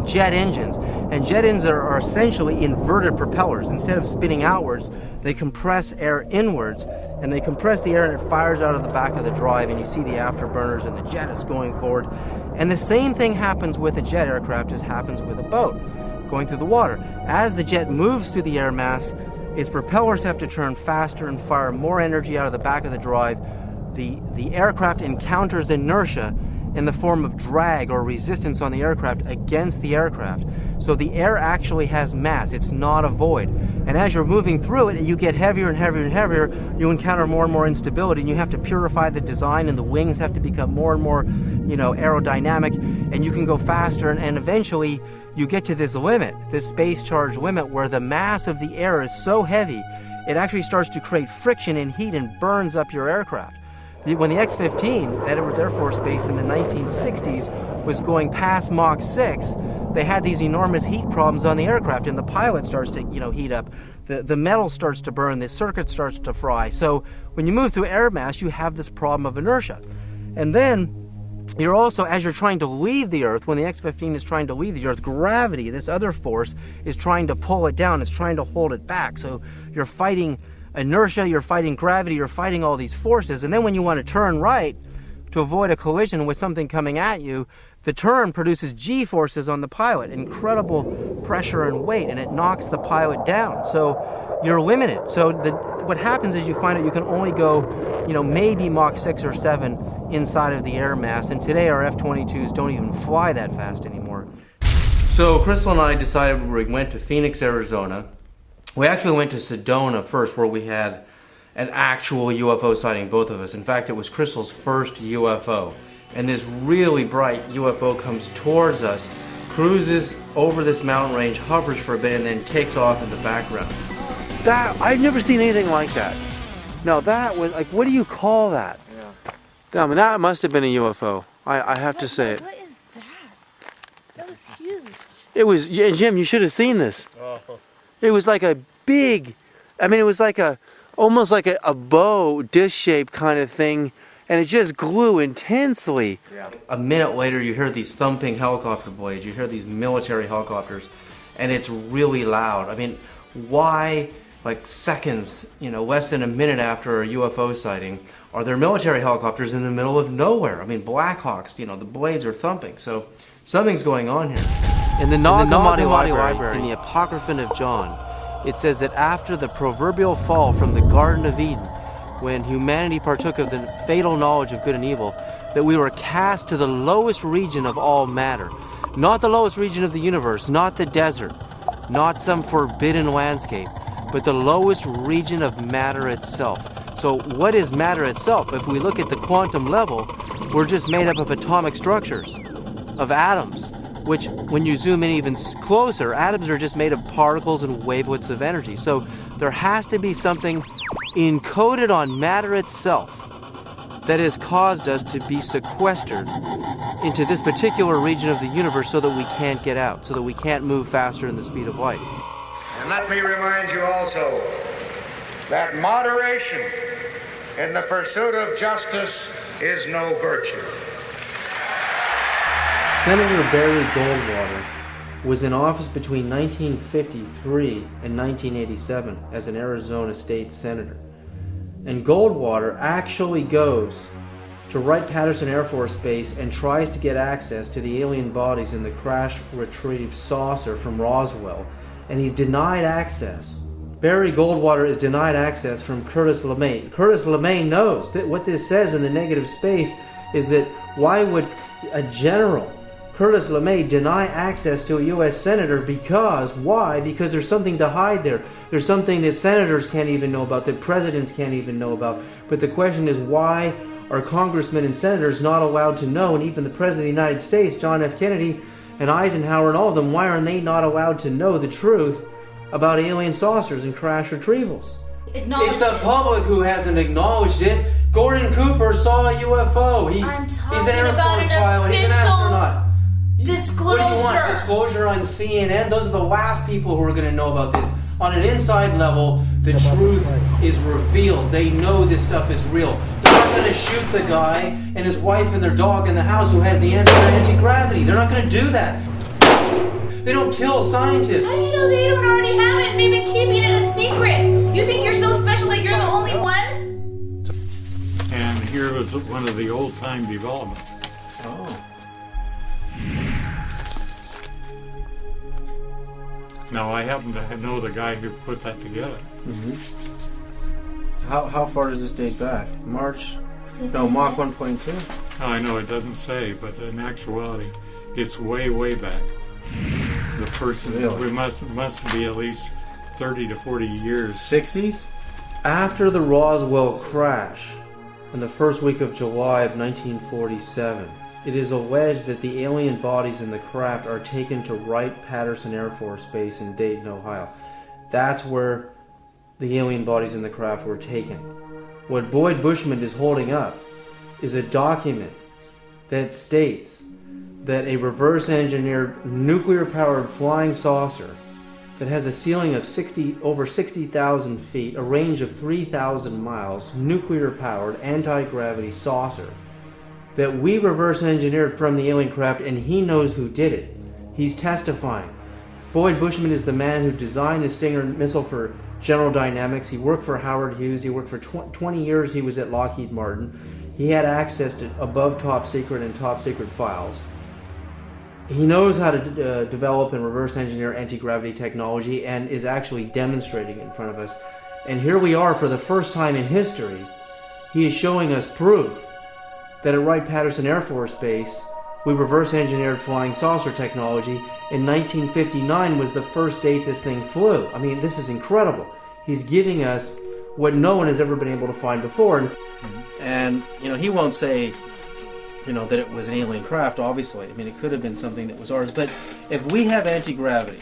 jet engines, and jet engines are essentially inverted propellers. Instead of spinning outwards, they compress air inwards, and they compress the air and it fires out of the back of the drive, and you see the afterburners and the jet is going forward. And the same thing happens with a jet aircraft as happens with a boat going through the water. As the jet moves through the air mass, its propellers have to turn faster and fire more energy out of the back of the drive. The aircraft encounters inertia in the form of drag or resistance on the aircraft against the aircraft. So the air actually has mass, it's not a void. And as you're moving through it, you get heavier and heavier and heavier, you encounter more and more instability, and you have to purify the design, and the wings have to become more and more, aerodynamic, and you can go faster, and eventually you get to this limit, this space charge limit, where the mass of the air is so heavy, it actually starts to create friction and heat and burns up your aircraft. When the X-15, Edwards Air Force Base in the 1960s, was going past Mach 6, they had these enormous heat problems on the aircraft, and the pilot starts to, heat up. The metal starts to burn, the circuit starts to fry. So when you move through air mass, you have this problem of inertia. And then you're also, as you're trying to leave the Earth, when the X-15 is trying to leave the Earth, gravity, this other force, is trying to pull it down, it's trying to hold it back. So you're fighting inertia, you're fighting gravity, you're fighting all these forces, and then when you want to turn right to avoid a collision with something coming at you, the turn produces G-forces on the pilot, incredible pressure and weight, and it knocks the pilot down. So you're limited. So what happens is you find out you can only go, maybe Mach 6 or 7 inside of the air mass, and today our F-22s don't even fly that fast anymore. So Crystal and I decided we went to Phoenix, Arizona. We actually went to Sedona first, where we had an actual UFO sighting, both of us. In fact, it was Crystal's first UFO. And this really bright UFO comes towards us, cruises over this mountain range, hovers for a bit, and then takes off in the background. I've never seen anything like that. No, that was, what do you call that? Yeah. I mean, that must have been a UFO. I have to say it. What is that? That was huge. It was, Jim, you should have seen this. Oh. It was like a big, it was like almost like a bow, disc-shaped kind of thing, and it just glue intensely. Yeah. A minute later, you hear these thumping helicopter blades, you hear these military helicopters, and it's really loud. I mean, why, seconds, less than a minute after a UFO sighting, are there military helicopters in the middle of nowhere? I mean, Blackhawks, the blades are thumping, so something's going on here. In the Nag Hammadi Library, in the Apocryphon of John, it says that after the proverbial fall from the Garden of Eden, when humanity partook of the fatal knowledge of good and evil, that we were cast to the lowest region of all matter. Not the lowest region of the universe, not the desert, not some forbidden landscape, but the lowest region of matter itself. So what is matter itself? If we look at the quantum level, we're just made up of atomic structures, of atoms, which when you zoom in even closer, atoms are just made of particles and wavelets of energy. So there has to be something encoded on matter itself that has caused us to be sequestered into this particular region of the universe so that we can't get out, so that we can't move faster than the speed of light. And let me remind you also that moderation in the pursuit of justice is no virtue. Senator Barry Goldwater was in office between 1953 and 1987 as an Arizona state senator. And Goldwater actually goes to Wright-Patterson Air Force Base and tries to get access to the alien bodies in the crash retrieve saucer from Roswell and he's denied access. Barry Goldwater is denied access from Curtis LeMay. Curtis LeMay knows that what this says in the negative space is that why would a general, Curtis LeMay, deny access to a U.S. senator? Why? Because there's something to hide there. There's something that senators can't even know about, that presidents can't even know about. But the question is, why are congressmen and senators not allowed to know? And even the President of the United States, John F. Kennedy, and Eisenhower and all of them, why are they not allowed to know the truth about alien saucers and crash retrievals? It's the public who hasn't acknowledged it. Gordon Cooper saw a UFO. He's an Air Force pilot. He's an astronaut. Disclosure. What do you want? Disclosure on CNN? Those are the last people who are going to know about this. On an inside level, the truth is revealed. They know this stuff is real. They're not going to shoot the guy and his wife and their dog in the house who has the answer to anti-gravity. They're not going to do that. They don't kill scientists. How do you know they don't already have it and they've been keeping it a secret? You think you're so special that you're the only one? And here was one of the old-time developments. Oh. Now, I happen to know the guy who put that together. Mm-hmm. How far does this date back? March? No, Mach 1.2? I know it doesn't say, but in actuality, it's way, way back. The first, we must be at least 30 to 40 years. 60s? After the Roswell crash, in the first week of July of 1947, it is alleged that the alien bodies in the craft are taken to Wright-Patterson Air Force Base in Dayton, Ohio. That's where the alien bodies in the craft were taken. What Boyd Bushman is holding up is a document that states that a reverse-engineered, nuclear-powered flying saucer that has a ceiling of over 60,000 feet, a range of 3,000 miles, nuclear-powered, anti-gravity saucer, that we reverse-engineered from the alien craft, and he knows who did it. He's testifying. Boyd Bushman is the man who designed the Stinger missile for General Dynamics. He worked for Howard Hughes. He worked for 20 years. He was at Lockheed Martin. He had access to above top secret and top secret files. He knows how to develop and reverse engineer anti-gravity technology and is actually demonstrating it in front of us. And here we are for the first time in history. He is showing us proof that at Wright-Patterson Air Force Base, we reverse engineered flying saucer technology. In 1959 was the first date this thing flew. I mean, this is incredible. He's giving us what no one has ever been able to find before. And, he won't say, that it was an alien craft, obviously. I mean, it could have been something that was ours. But if we have anti-gravity,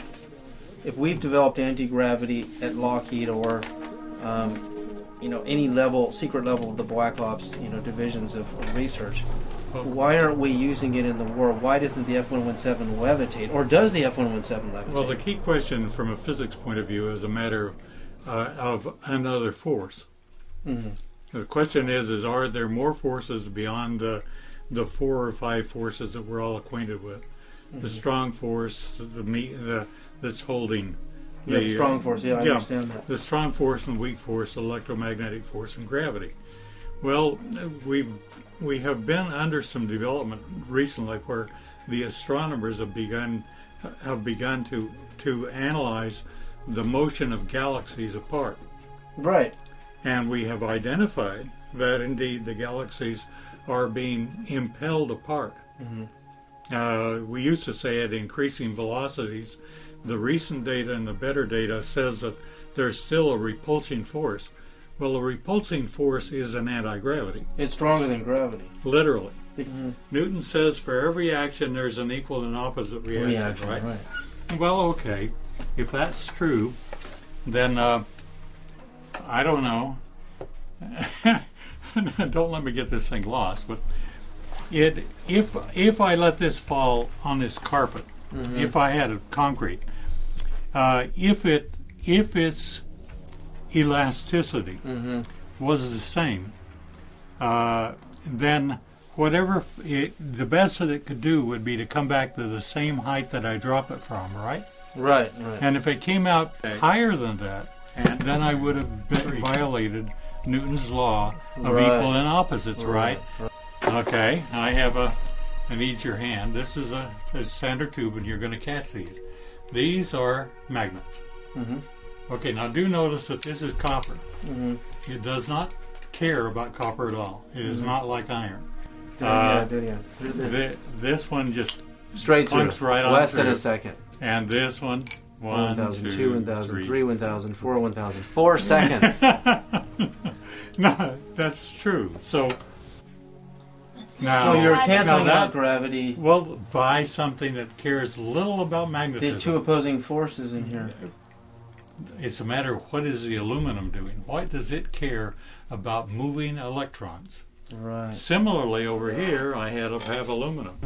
if we've developed anti-gravity at Lockheed or, any level, secret level of the Black Ops, divisions of research, why aren't we using it in the war? Why doesn't the F-117 levitate? Or does the F-117 levitate? Well, the key question from a physics point of view is a matter of another force. Mm-hmm. The question is are there more forces beyond the 4 or 5 forces that we're all acquainted with? Mm-hmm. The strong force, that's holding the strong force, I understand that. The strong force and weak force, electromagnetic force and gravity. Well, we have been under some development recently where the astronomers have begun to analyze the motion of galaxies apart. Right. And we have identified that indeed the galaxies are being impelled apart. Mm-hmm. We used to say at increasing velocities. The recent data and the better data says that there's still a repulsing force. Well, a repulsing force is an anti-gravity. It's stronger than gravity. Literally. Mm-hmm. Newton says for every action there's an equal and opposite reaction, right? Well, okay. If that's true, then I don't know. Don't let me get this thing lost. But if I let this fall on this carpet, mm-hmm. if I had a concrete, if its elasticity mm-hmm. was the same, then the best that it could do would be to come back to the same height that I drop it from, right? Right. And if it came out higher than that, then I would have violated Newton's law of equal and opposites, right? Okay, I need your hand. This is a standard tube, and you're going to catch these. These are magnets. Okay, now do notice that this is copper. It does not care about copper at all. It is not like iron. This one just straight through, right on less through. than a second. And this one, 1,002, 1,003, 1,004, 1,004 seconds. No, that's true. So now, so you're canceling now out gravity. Well, by something that cares little about magnetism. The two opposing forces in here. It's a matter of what is the aluminum doing. What does it care about moving electrons? Right. Similarly, over here, I have aluminum.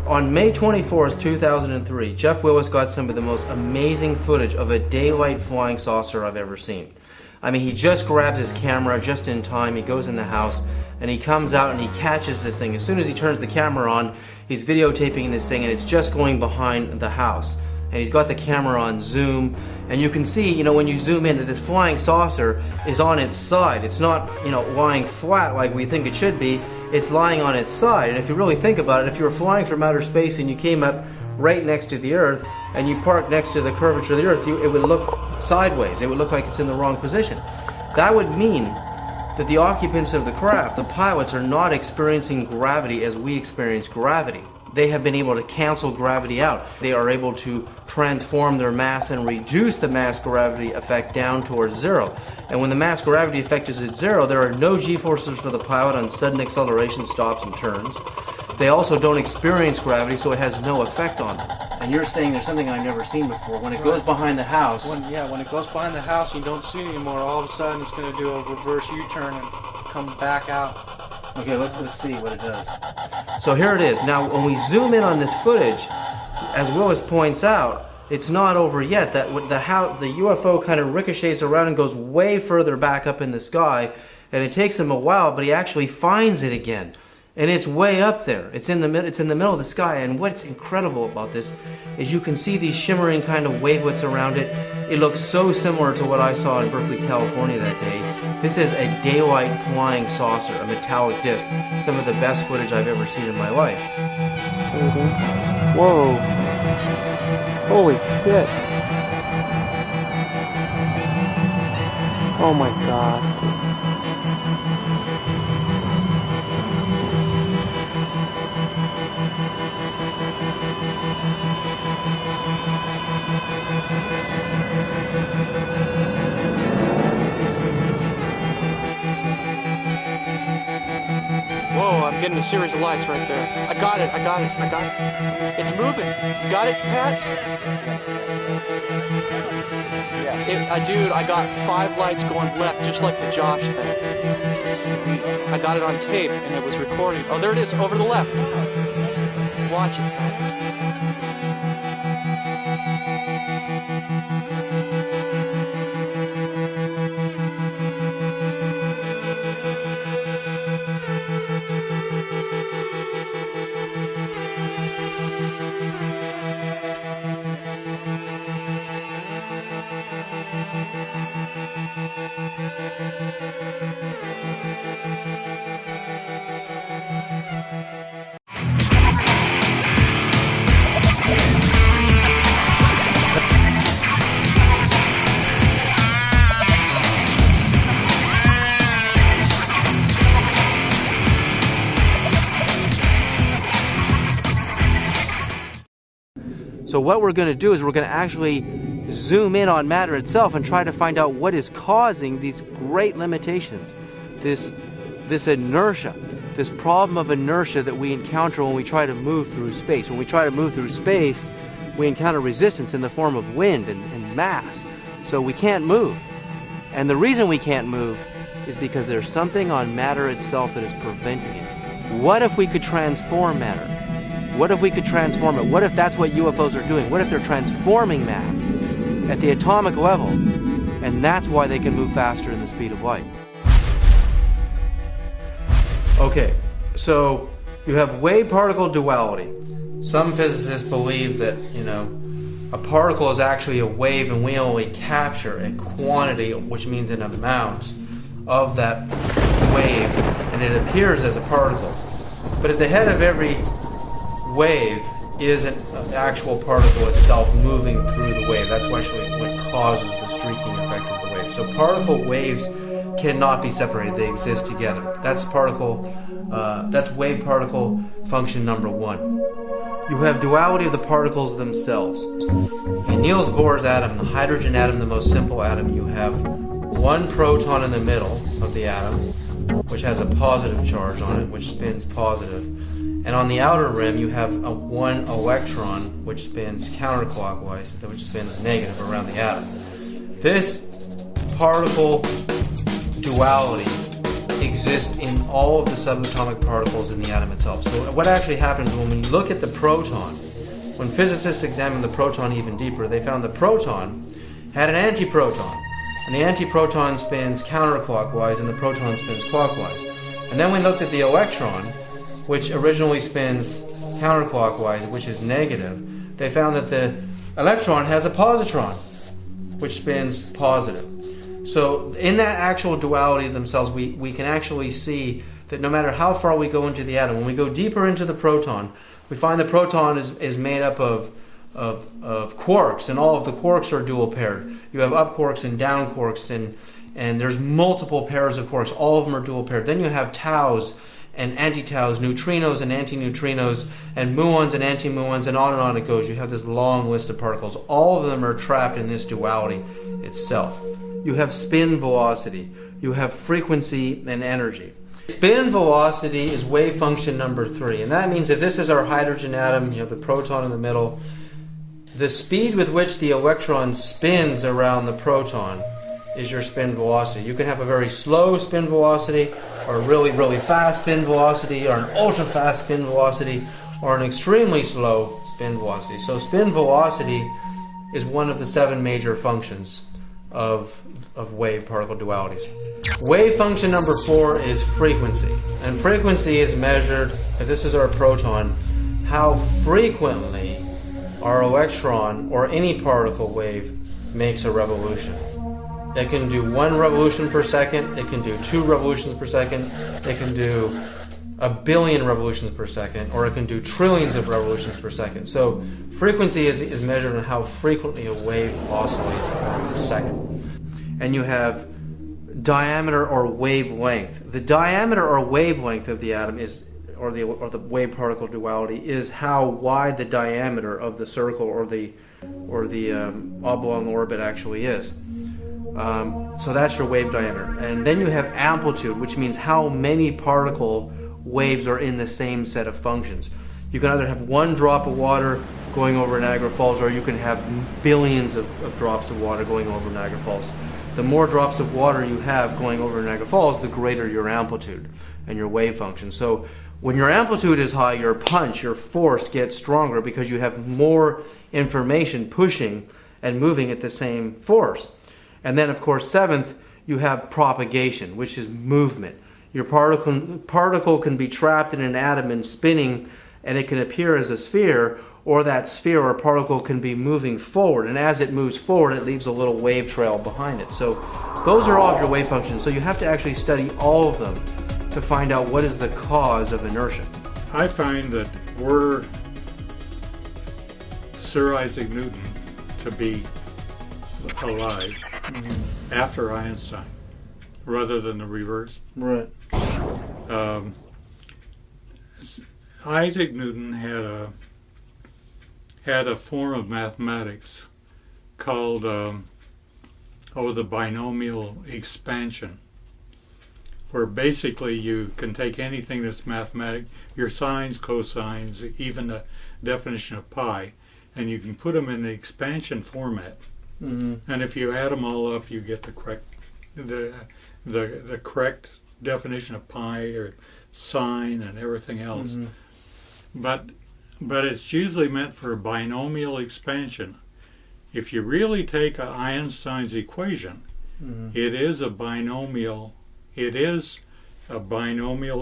On May 24th, 2003, Jeff Willis got some of the most amazing footage of a daylight flying saucer I've ever seen. I mean, he just grabs his camera just in time, he goes in the house, and he comes out and he catches this thing. As soon as he turns the camera on, he's videotaping this thing, and it's just going behind the house. And he's got the camera on zoom, and you can see, you know, when you zoom in, that this flying saucer is on its side. It's not, you know, lying flat like we think it should be. It's lying on its side. And if you really think about it, if you were flying from outer space and you came up right next to the Earth and you parked next to the curvature of the Earth, it would look sideways. It would look like it's in the wrong position. That would mean that the occupants of the craft, the pilots, are not experiencing gravity as we experience gravity. They have been able to cancel gravity out. They are able to transform their mass and reduce the mass gravity effect down towards zero. And when the mass gravity effect is at zero, there are no g-forces for the pilot on sudden acceleration, stops, and turns. They also don't experience gravity, so it has no effect on them. And you're saying there's something I've never seen before. When it goes behind the house... When it goes behind the house, you don't see it anymore. All of a sudden, it's going to do a reverse U-turn and come back out. Okay, let's see what it does. So here it is. Now, when we zoom in on this footage, as Willis points out, it's not over yet. That the UFO kind of ricochets around and goes way further back up in the sky, and it takes him a while, but he actually finds it again. And it's way up there. It's in the middle of the sky. And what's incredible about this is you can see these shimmering kind of wavelets around it. It looks so similar to what I saw in Berkeley, California that day. This is a daylight flying saucer, a metallic disc. Some of the best footage I've ever seen in my life. Whoa. Holy shit. Oh my god. Whoa, I'm getting a series of lights right there. I got it. It's moving. You got it, Pat? Yeah. Dude, I got 5 lights going left, just like the Josh thing. I got it on tape, and it was recording. Oh, there it is, over the left. Watch it, Pat. So what we're going to do is we're going to actually zoom in on matter itself and try to find out what is causing these great limitations, this inertia, this problem of inertia that we encounter when we try to move through space. When we try to move through space, we encounter resistance in the form of wind and mass. So we can't move. And the reason we can't move is because there's something on matter itself that is preventing it. What if we could transform matter? What if we could transform it? What if that's what UFOs are doing? What if they're transforming mass at the atomic level, and that's why they can move faster than the speed of light? Okay, so you have wave-particle duality. Some physicists believe that, a particle is actually a wave and we only capture a quantity, which means an amount, of that wave, and it appears as a particle. But at the head of every wave is an actual particle itself moving through the wave. That's actually what causes the streaking effect of the wave. So particle waves cannot be separated; they exist together. That's wave-particle function number one. You have duality of the particles themselves. In Niels Bohr's atom, the hydrogen atom, the most simple atom, you have one proton in the middle of the atom, which has a positive charge on it, which spins positive. And on the outer rim, you have one electron, which spins counterclockwise, which spins negative around the atom. This particle duality exists in all of the subatomic particles in the atom itself. So what actually happens when you look at the proton, when physicists examined the proton even deeper, they found the proton had an antiproton. And the antiproton spins counterclockwise and the proton spins clockwise. And then we looked at the electron, which originally spins counterclockwise, which is negative. They found that the electron has a positron, which spins positive. So in that actual duality themselves, we can actually see that no matter how far we go into the atom, when we go deeper into the proton, we find the proton is made up of quarks, and all of the quarks are dual paired. You have up quarks and down quarks, and there's multiple pairs of quarks. All of them are dual paired. Then you have taus and anti-taus, neutrinos and antineutrinos, and muons and anti-muons, and on it goes. You have this long list of particles. All of them are trapped in this duality itself. You have spin velocity. You have frequency and energy. Spin velocity is wave function number 3, and that means if this is our hydrogen atom, you have the proton in the middle, the speed with which the electron spins around the proton is your spin velocity. You can have a very slow spin velocity, or a really, really fast spin velocity, or an ultra-fast spin velocity, or an extremely slow spin velocity. So spin velocity is one of the 7 major functions of wave-particle dualities. Wave function number 4 is frequency. And frequency is measured, if this is our proton, how frequently our electron or any particle wave makes a revolution. It can do 1 revolution per second, it can do 2 revolutions per second, it can do 1 billion revolutions per second, or it can do trillions of revolutions per second. So frequency is measured on how frequently a wave oscillates per second. And you have diameter or wavelength. The diameter or wavelength of the atom is, or the wave-particle duality, is how wide the diameter of the circle or the oblong orbit actually is. So that's your wave diameter. And then you have amplitude, which means how many particle waves are in the same set of functions. You can either have 1 drop of water going over Niagara Falls, or you can have billions of drops of water going over Niagara Falls. The more drops of water you have going over Niagara Falls, the greater your amplitude and your wave function. So when your amplitude is high, your punch, your force gets stronger because you have more information pushing and moving at the same force. And then, of course, 7th, you have propagation, which is movement. Your particle can be trapped in an atom and spinning, and it can appear as a sphere, or that sphere or particle can be moving forward. And as it moves forward, it leaves a little wave trail behind it. So those are all of your wave functions. So you have to actually study all of them to find out what is the cause of inertia. I find that were Sir Isaac Newton to be alive after Einstein, rather than the reverse. Right. Isaac Newton had a form of mathematics called the binomial expansion, where basically you can take anything that's mathematic, your sines, cosines, even the definition of pi, and you can put them in the expansion format. Mm-hmm. And if you add them all up, you get the correct definition of pi or sine and everything else. Mm-hmm. But it's usually meant for a binomial expansion. If you really take Einstein's equation, mm-hmm. it is a binomial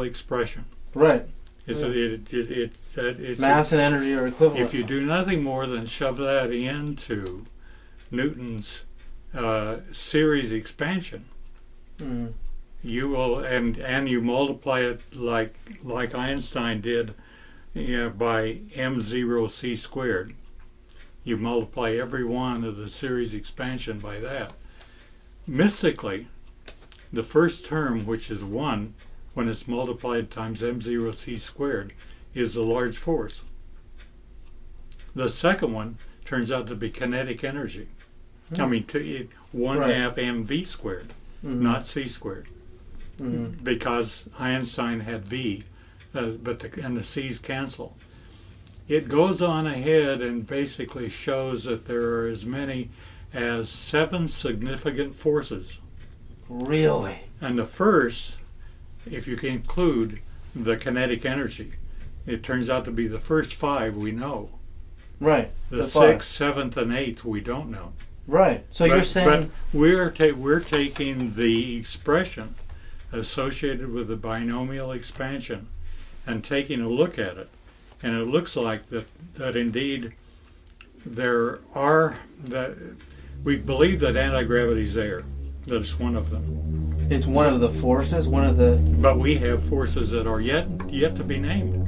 expression. Right. It's mass and energy are equivalent. If you do nothing more than shove that into Newton's series expansion, you will, and you multiply it like Einstein did by m0c squared. You multiply every one of the series expansion by that. Mystically, the first term, which is 1, when it's multiplied times m0c squared, is the large force. The second one turns out to be kinetic energy. I mean, 1/2 mv squared, not c squared, because Einstein had v, and the c's cancel. It goes on ahead and basically shows that there are as many as 7 significant forces. Really? And the first, if you can include the kinetic energy, it turns out to be the first 5 we know. Right. The 6th, 7th, and 8th we don't know. Right. So you're saying... But we're taking the expression associated with the binomial expansion and taking a look at it. And it looks like that indeed there are... we believe that anti-gravity is there. That it's one of them. It's one of the forces, one of the... But we have forces that are yet to be named.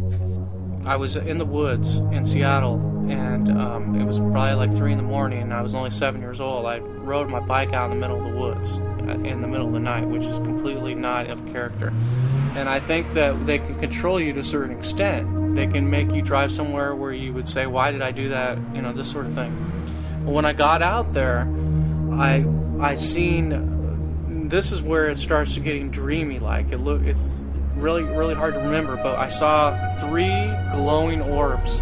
I was in the woods in Seattle, and it was probably like 3 in the morning, and I was only 7 years old. I rode my bike out in the middle of the woods in the middle of the night, which is completely not of character. And I think that they can control you to a certain extent. They can make you drive somewhere where you would say, why did I do that? You know, this sort of thing. Well, when I got out there, I seen, this is where it starts to getting dreamy like. It's really, really hard to remember, but I saw 3 glowing orbs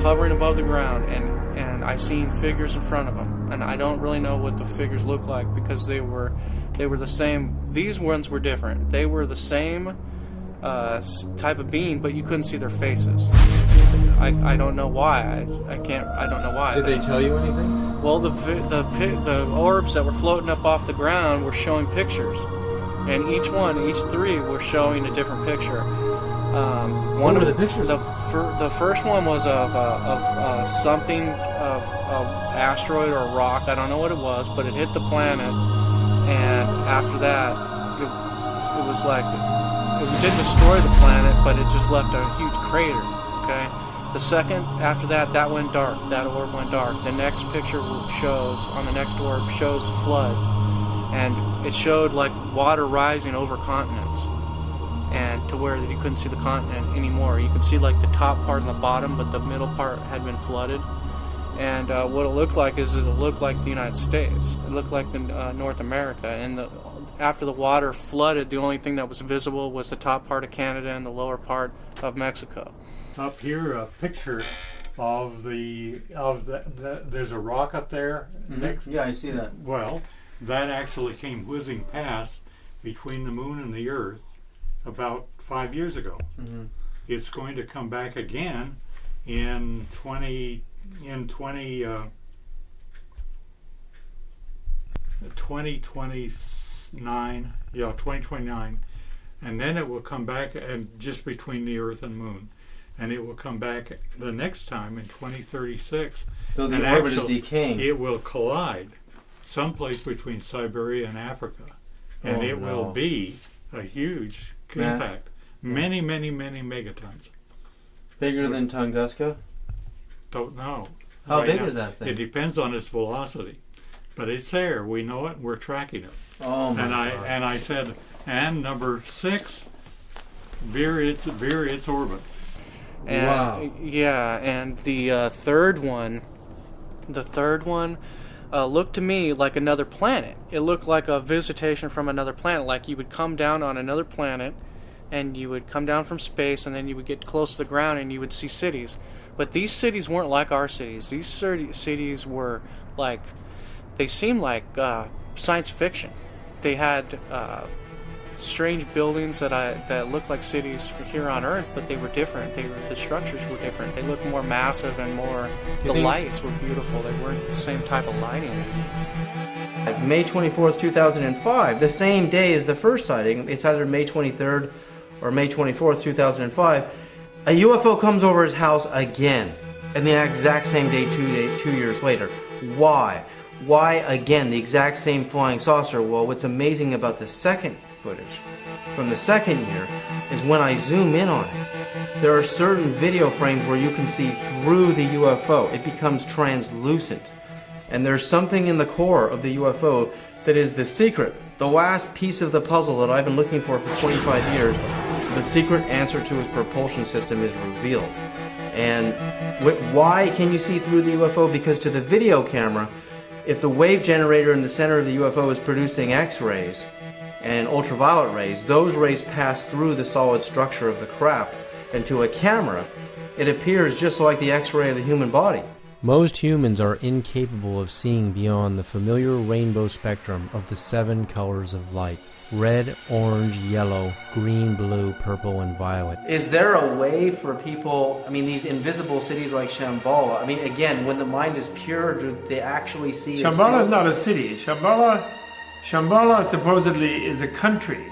hovering above the ground, and I seen figures in front of them, and I don't really know what the figures look like because they were the same. These ones were different. They were the same type of being, but you couldn't see their faces. I don't know why. I don't know why. Did they tell you anything? Well, the orbs that were floating up off the ground were showing pictures, and each 3 were showing a different picture. What were the pictures? The first one was of something of asteroid or rock. I don't know what it was, but it hit the planet, and after that, it was like it didn't destroy the planet, but it just left a huge crater. Okay. The second after that went dark. That orb went dark. The next picture shows on the next orb shows flood, and it showed like water rising over continents, and to where you couldn't see the continent anymore. You could see like the top part and the bottom, but the middle part had been flooded. And what it looked like is it looked like the United States. It looked like the North America. And after the water flooded, the only thing that was visible was the top part of Canada and the lower part of Mexico. Up here, a picture of there's a rock up there. Mm-hmm. Yeah, I see that. Well, that actually came whizzing past between the moon and the Earth about 5 years ago. Mm-hmm. It's going to come back again in 2029. Yeah, 2029, and then it will come back and just between the Earth and Moon. And it will come back the next time in 2036. So the orbit is decaying. It will collide someplace between Siberia and Africa. And it will be a huge impact. Many, many, many megatons. Bigger than Tunguska? Don't know. How big is that thing? It depends on its velocity. But it's there. We know it. We're tracking it. Oh my God. And I said, and number 6, veer its orbit. And, wow. Yeah, and the third one looked to me like another planet. It looked like a visitation from another planet, like you would come down on another planet, and you would come down from space, and then you would get close to the ground, and you would see cities. But these cities weren't like our cities. These cities were like, they seemed like science fiction. They had strange buildings that looked like cities here on Earth, but they were different. The structures were different. They looked more massive and more. The lights were beautiful. They weren't the same type of lighting. May 24th, 2005, the same day as the first sighting. It's either May 23rd or May 24th, 2005. A UFO comes over his house again, and the exact same day, 2 years later. Why? Why, again, the exact same flying saucer? Well, what's amazing about the second footage from the second year is when I zoom in on it, there are certain video frames where you can see through the UFO. It becomes translucent. And there's something in the core of the UFO that is the secret, the last piece of the puzzle that I've been looking for 25 years. The secret answer to his propulsion system is revealed. And why can you see through the UFO? Because to the video camera, if the wave generator in the center of the UFO is producing X-rays and ultraviolet rays, those rays pass through the solid structure of the craft, and to a camera, it appears just like the X-ray of the human body. Most humans are incapable of seeing beyond the familiar rainbow spectrum of the 7 colors of light: red, orange, yellow, green, blue, purple, and violet. Is there a way for people, I mean, these invisible cities like Shambhala, I mean, again, when the mind is pure, do they actually see... Shambhala is not a city. Shambhala supposedly is a country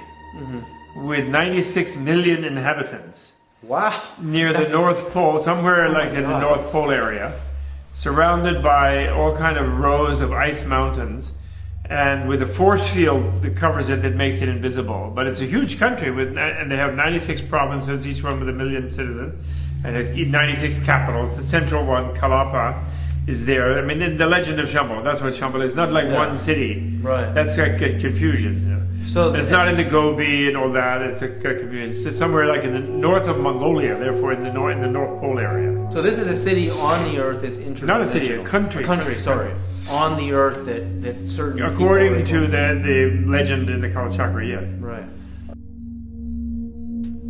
with 96 million inhabitants. Wow. Near the North Pole, somewhere like in the North Pole area, surrounded by all kind of rows of ice mountains, and with a force field that covers it that makes it invisible. But it's a huge country, and they have 96 provinces, each one with 1 million citizens, and 96 capitals. The central one, Kalapa, is there. I mean, in the legend of Shambhala, that's what Shambhala is. Not like one city. Right. That's like a confusion. So it's not in the Gobi and all that. It's a confusion. It's somewhere like in the north of Mongolia, therefore in the North Pole area. So this is a city on the Earth that's interdimensional. Not a city, a country. A country, sorry. On the Earth that certain... According to the legend in the Kalachakra, yes. Right.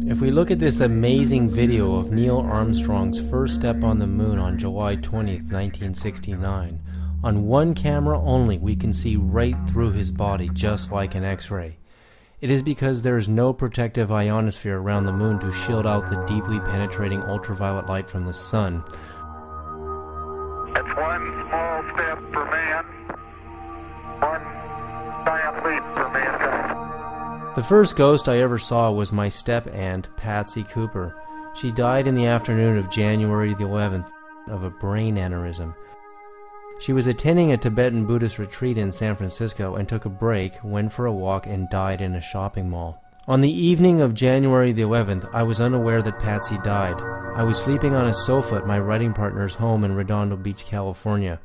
If we look at this amazing video of Neil Armstrong's first step on the moon on July 20th, 1969, on one camera only we can see right through his body just like an X-ray. It is because there is no protective ionosphere around the moon to shield out the deeply penetrating ultraviolet light from the sun. It's one small step for man, one giant leap for mankind. The first ghost I ever saw was my step-aunt, Patsy Cooper. She died in the afternoon of January the 11th of a brain aneurysm. She was attending a Tibetan Buddhist retreat in San Francisco and took a break, went for a walk, and died in a shopping mall. On the evening of January the 11th, I was unaware that Patsy died. I was sleeping on a sofa at my writing partner's home in Redondo Beach, California.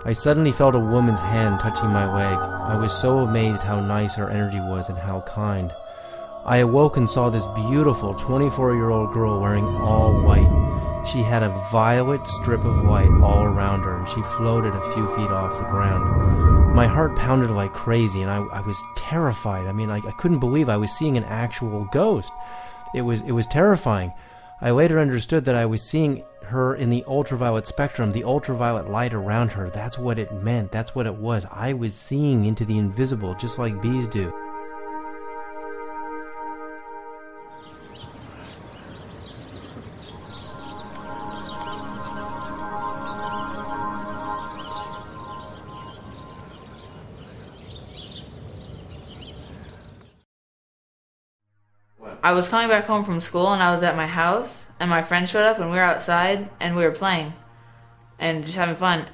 I suddenly felt a woman's hand touching my leg. I was so amazed how nice her energy was and how kind. I awoke and saw this beautiful 24-year-old girl wearing all white. She had a violet strip of light all around her, and she floated a few feet off the ground. My heart pounded like crazy, and I was terrified. I mean, I couldn't believe I was seeing an actual ghost. It was terrifying. I later understood that I was seeing her in the ultraviolet spectrum, the ultraviolet light around her. That's what it meant. That's what it was. I was seeing into the invisible, just like bees do. I was coming back home from school and I was at my house and my friend showed up and we were outside and we were playing and just having fun.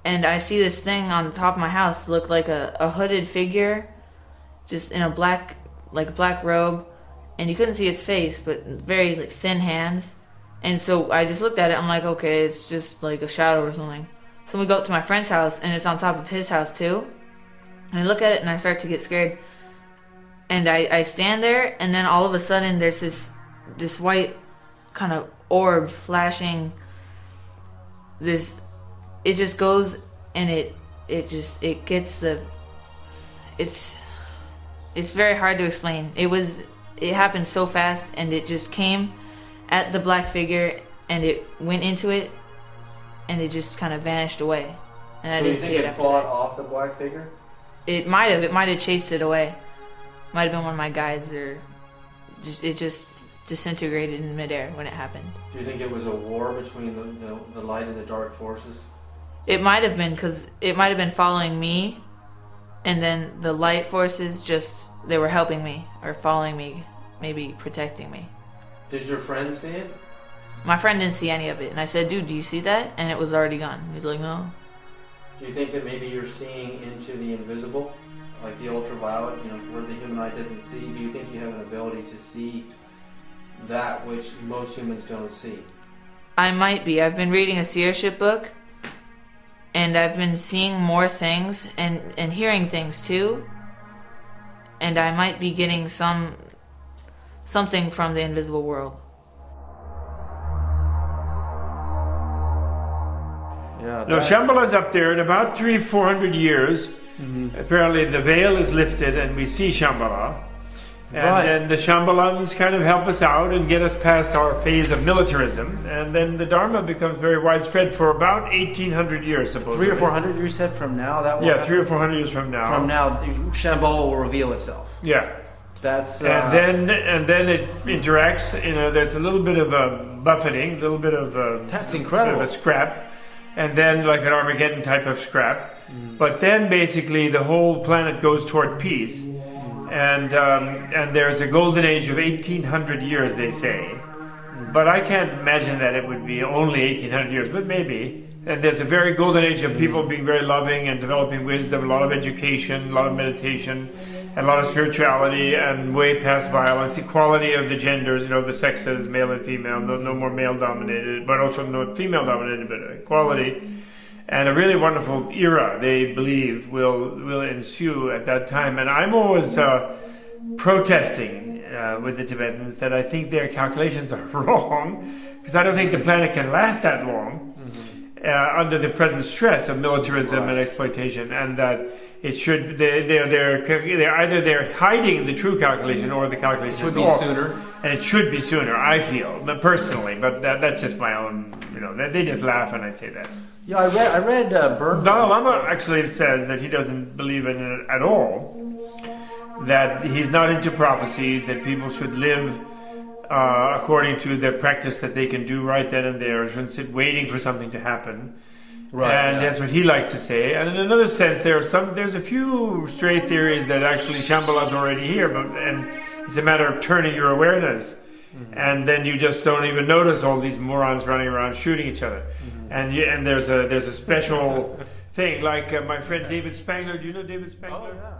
And I see this thing on the top of my house look like a hooded figure just in a black robe, and you couldn't see its face but very thin hands. And so I just looked at it. I'm like, okay, it's just like a shadow or something. So we go up to my friend's house and it's on top of his house too. And I look at it and I start to get scared. And I stand there, and then all of a sudden there's this white kind of orb flashing. It just goes, and it gets the. It's very hard to explain. It happened so fast, and it just came at the black figure, and it went into it, and it just kind of vanished away. And I didn't see it after that. So you think it fought off the black figure? It might have chased it away. Might have been one of my guides, or it just disintegrated in midair when it happened. Do you think it was a war between the light and the dark forces? It might have been, because it might have been following me, and then the light forces they were helping me, or following me, maybe protecting me. Did your friend see it? My friend didn't see any of it, and I said, dude, do you see that? And it was already gone. He's like, no. Do you think that maybe you're seeing into the invisible, like the ultraviolet, where the human eye doesn't see? Do you think you have an ability to see that which most humans don't see? I might be. I've been reading a seership book, and I've been seeing more things and hearing things too. And I might be getting something from the invisible world. Yeah. No, Shambhala's up there in about 300-400 years. Apparently the veil is lifted and we see Shambhala. And then the Shambhalans kind of help us out and get us past our phase of militarism. And then the Dharma becomes very widespread for about 1,800 years, supposedly. 300 or 400 you said from now? That will yeah, happen? 300 or 400 years from now. From now, Shambhala will reveal itself. Yeah. That's and then it interacts. There's a little bit of a buffeting, a little bit of that's incredible. Bit of a scrap, and then like an Armageddon type of scrap. But then basically the whole planet goes toward peace, and there's a golden age of 1,800 years, they say. But I can't imagine that it would be only 1,800 years, but maybe. And there's a very golden age of people being very loving and developing wisdom, a lot of education, a lot of meditation, and a lot of spirituality, and way past violence, equality of the genders, the sexes, male and female, no more male-dominated, but also not female-dominated, but equality. And a really wonderful era, they believe, will ensue at that time. And I'm always protesting with the Tibetans that I think their calculations are wrong, because I don't think the planet can last that long under the present stress of militarism and exploitation, and that it should they're hiding the true calculation, or the calculation should be sooner, and it should be sooner. I feel personally, but that's just my own. They just laugh when I say that. Yeah, I read Bernhard. Dalai Lama actually says that he doesn't believe in it at all. That he's not into prophecies. That people should live according to the practice that they can do right then and there. Shouldn't sit waiting for something to happen. Right, and yeah. that's what he likes to say. And in another sense, there's a few stray theories that actually Shambhala's already here, and it's a matter of turning your awareness. And then you just don't even notice all these morons running around shooting each other. And there's a special thing, like my friend David Spangler. Do you know David Spangler? Oh, yeah.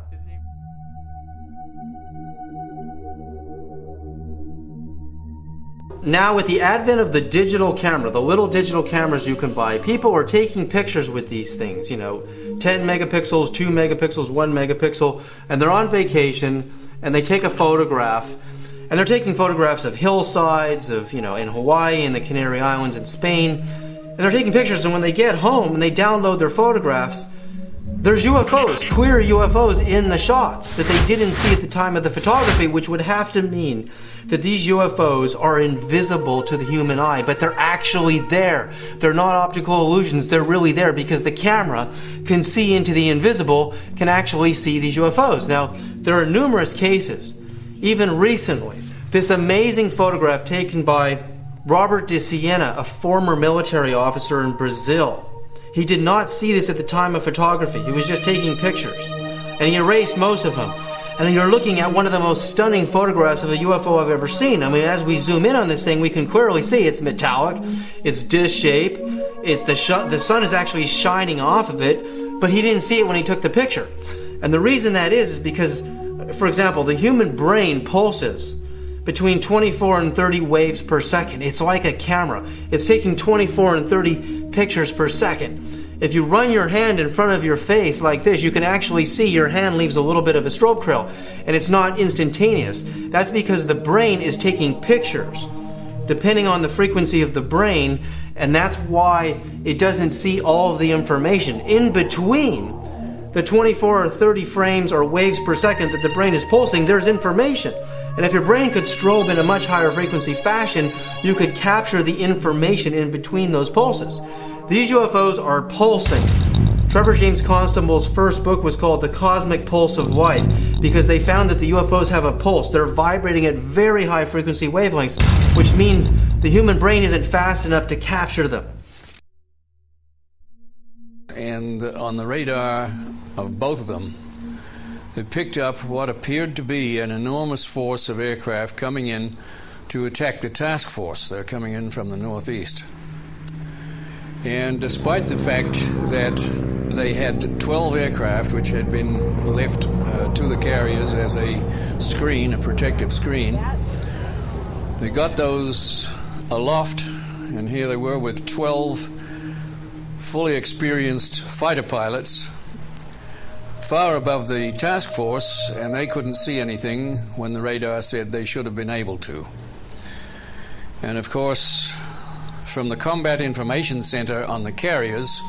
Now, with the advent of the digital camera, the little digital cameras you can buy, people are taking pictures with these things, 10 megapixels, 2 megapixels, 1 megapixel, and they're on vacation, and they take a photograph, and they're taking photographs of hillsides, of, in Hawaii, and the Canary Islands, in Spain, and they're taking pictures, and when they get home and they download their photographs, there's UFOs, queer UFOs in the shots that they didn't see at the time of the photography, which would have to mean that these UFOs are invisible to the human eye, but they're actually there. They're not optical illusions, they're really there because the camera can see into the invisible, can actually see these UFOs. Now, there are numerous cases, even recently. This amazing photograph taken by Robert de Siena, a former military officer in Brazil. He did not see this at the time of photography. He was just taking pictures. And he erased most of them. And you're looking at one of the most stunning photographs of a UFO I've ever seen. I mean, as we zoom in on this thing, we can clearly see it's metallic, it's disc-shaped, the sun is actually shining off of it, but he didn't see it when he took the picture. And the reason that is because, for example, the human brain pulses between 24 and 30 waves per second. It's like a camera. It's taking 24 and 30 pictures per second. If you run your hand in front of your face like this, you can actually see your hand leaves a little bit of a strobe trail, and it's not instantaneous. That's because the brain is taking pictures depending on the frequency of the brain, and that's why it doesn't see all of the information. In between the 24 or 30 frames or waves per second that the brain is pulsing, there's information. And if your brain could strobe in a much higher frequency fashion, you could capture the information in between those pulses. These UFOs are pulsing. Trevor James Constable's first book was called The Cosmic Pulse of Life because they found that the UFOs have a pulse. They're vibrating at very high frequency wavelengths, which means the human brain isn't fast enough to capture them. And on the radar of both of them, it picked up what appeared to be an enormous force of aircraft coming in to attack the task force. They're coming in from the northeast. And despite the fact that they had 12 aircraft which had been left to the carriers as a screen, a protective screen. They got those aloft, and here they were with 12 fully experienced fighter pilots far above the task force, and they couldn't see anything when the radar said they should have been able to. And of course, from the Combat Information Center on the carriers,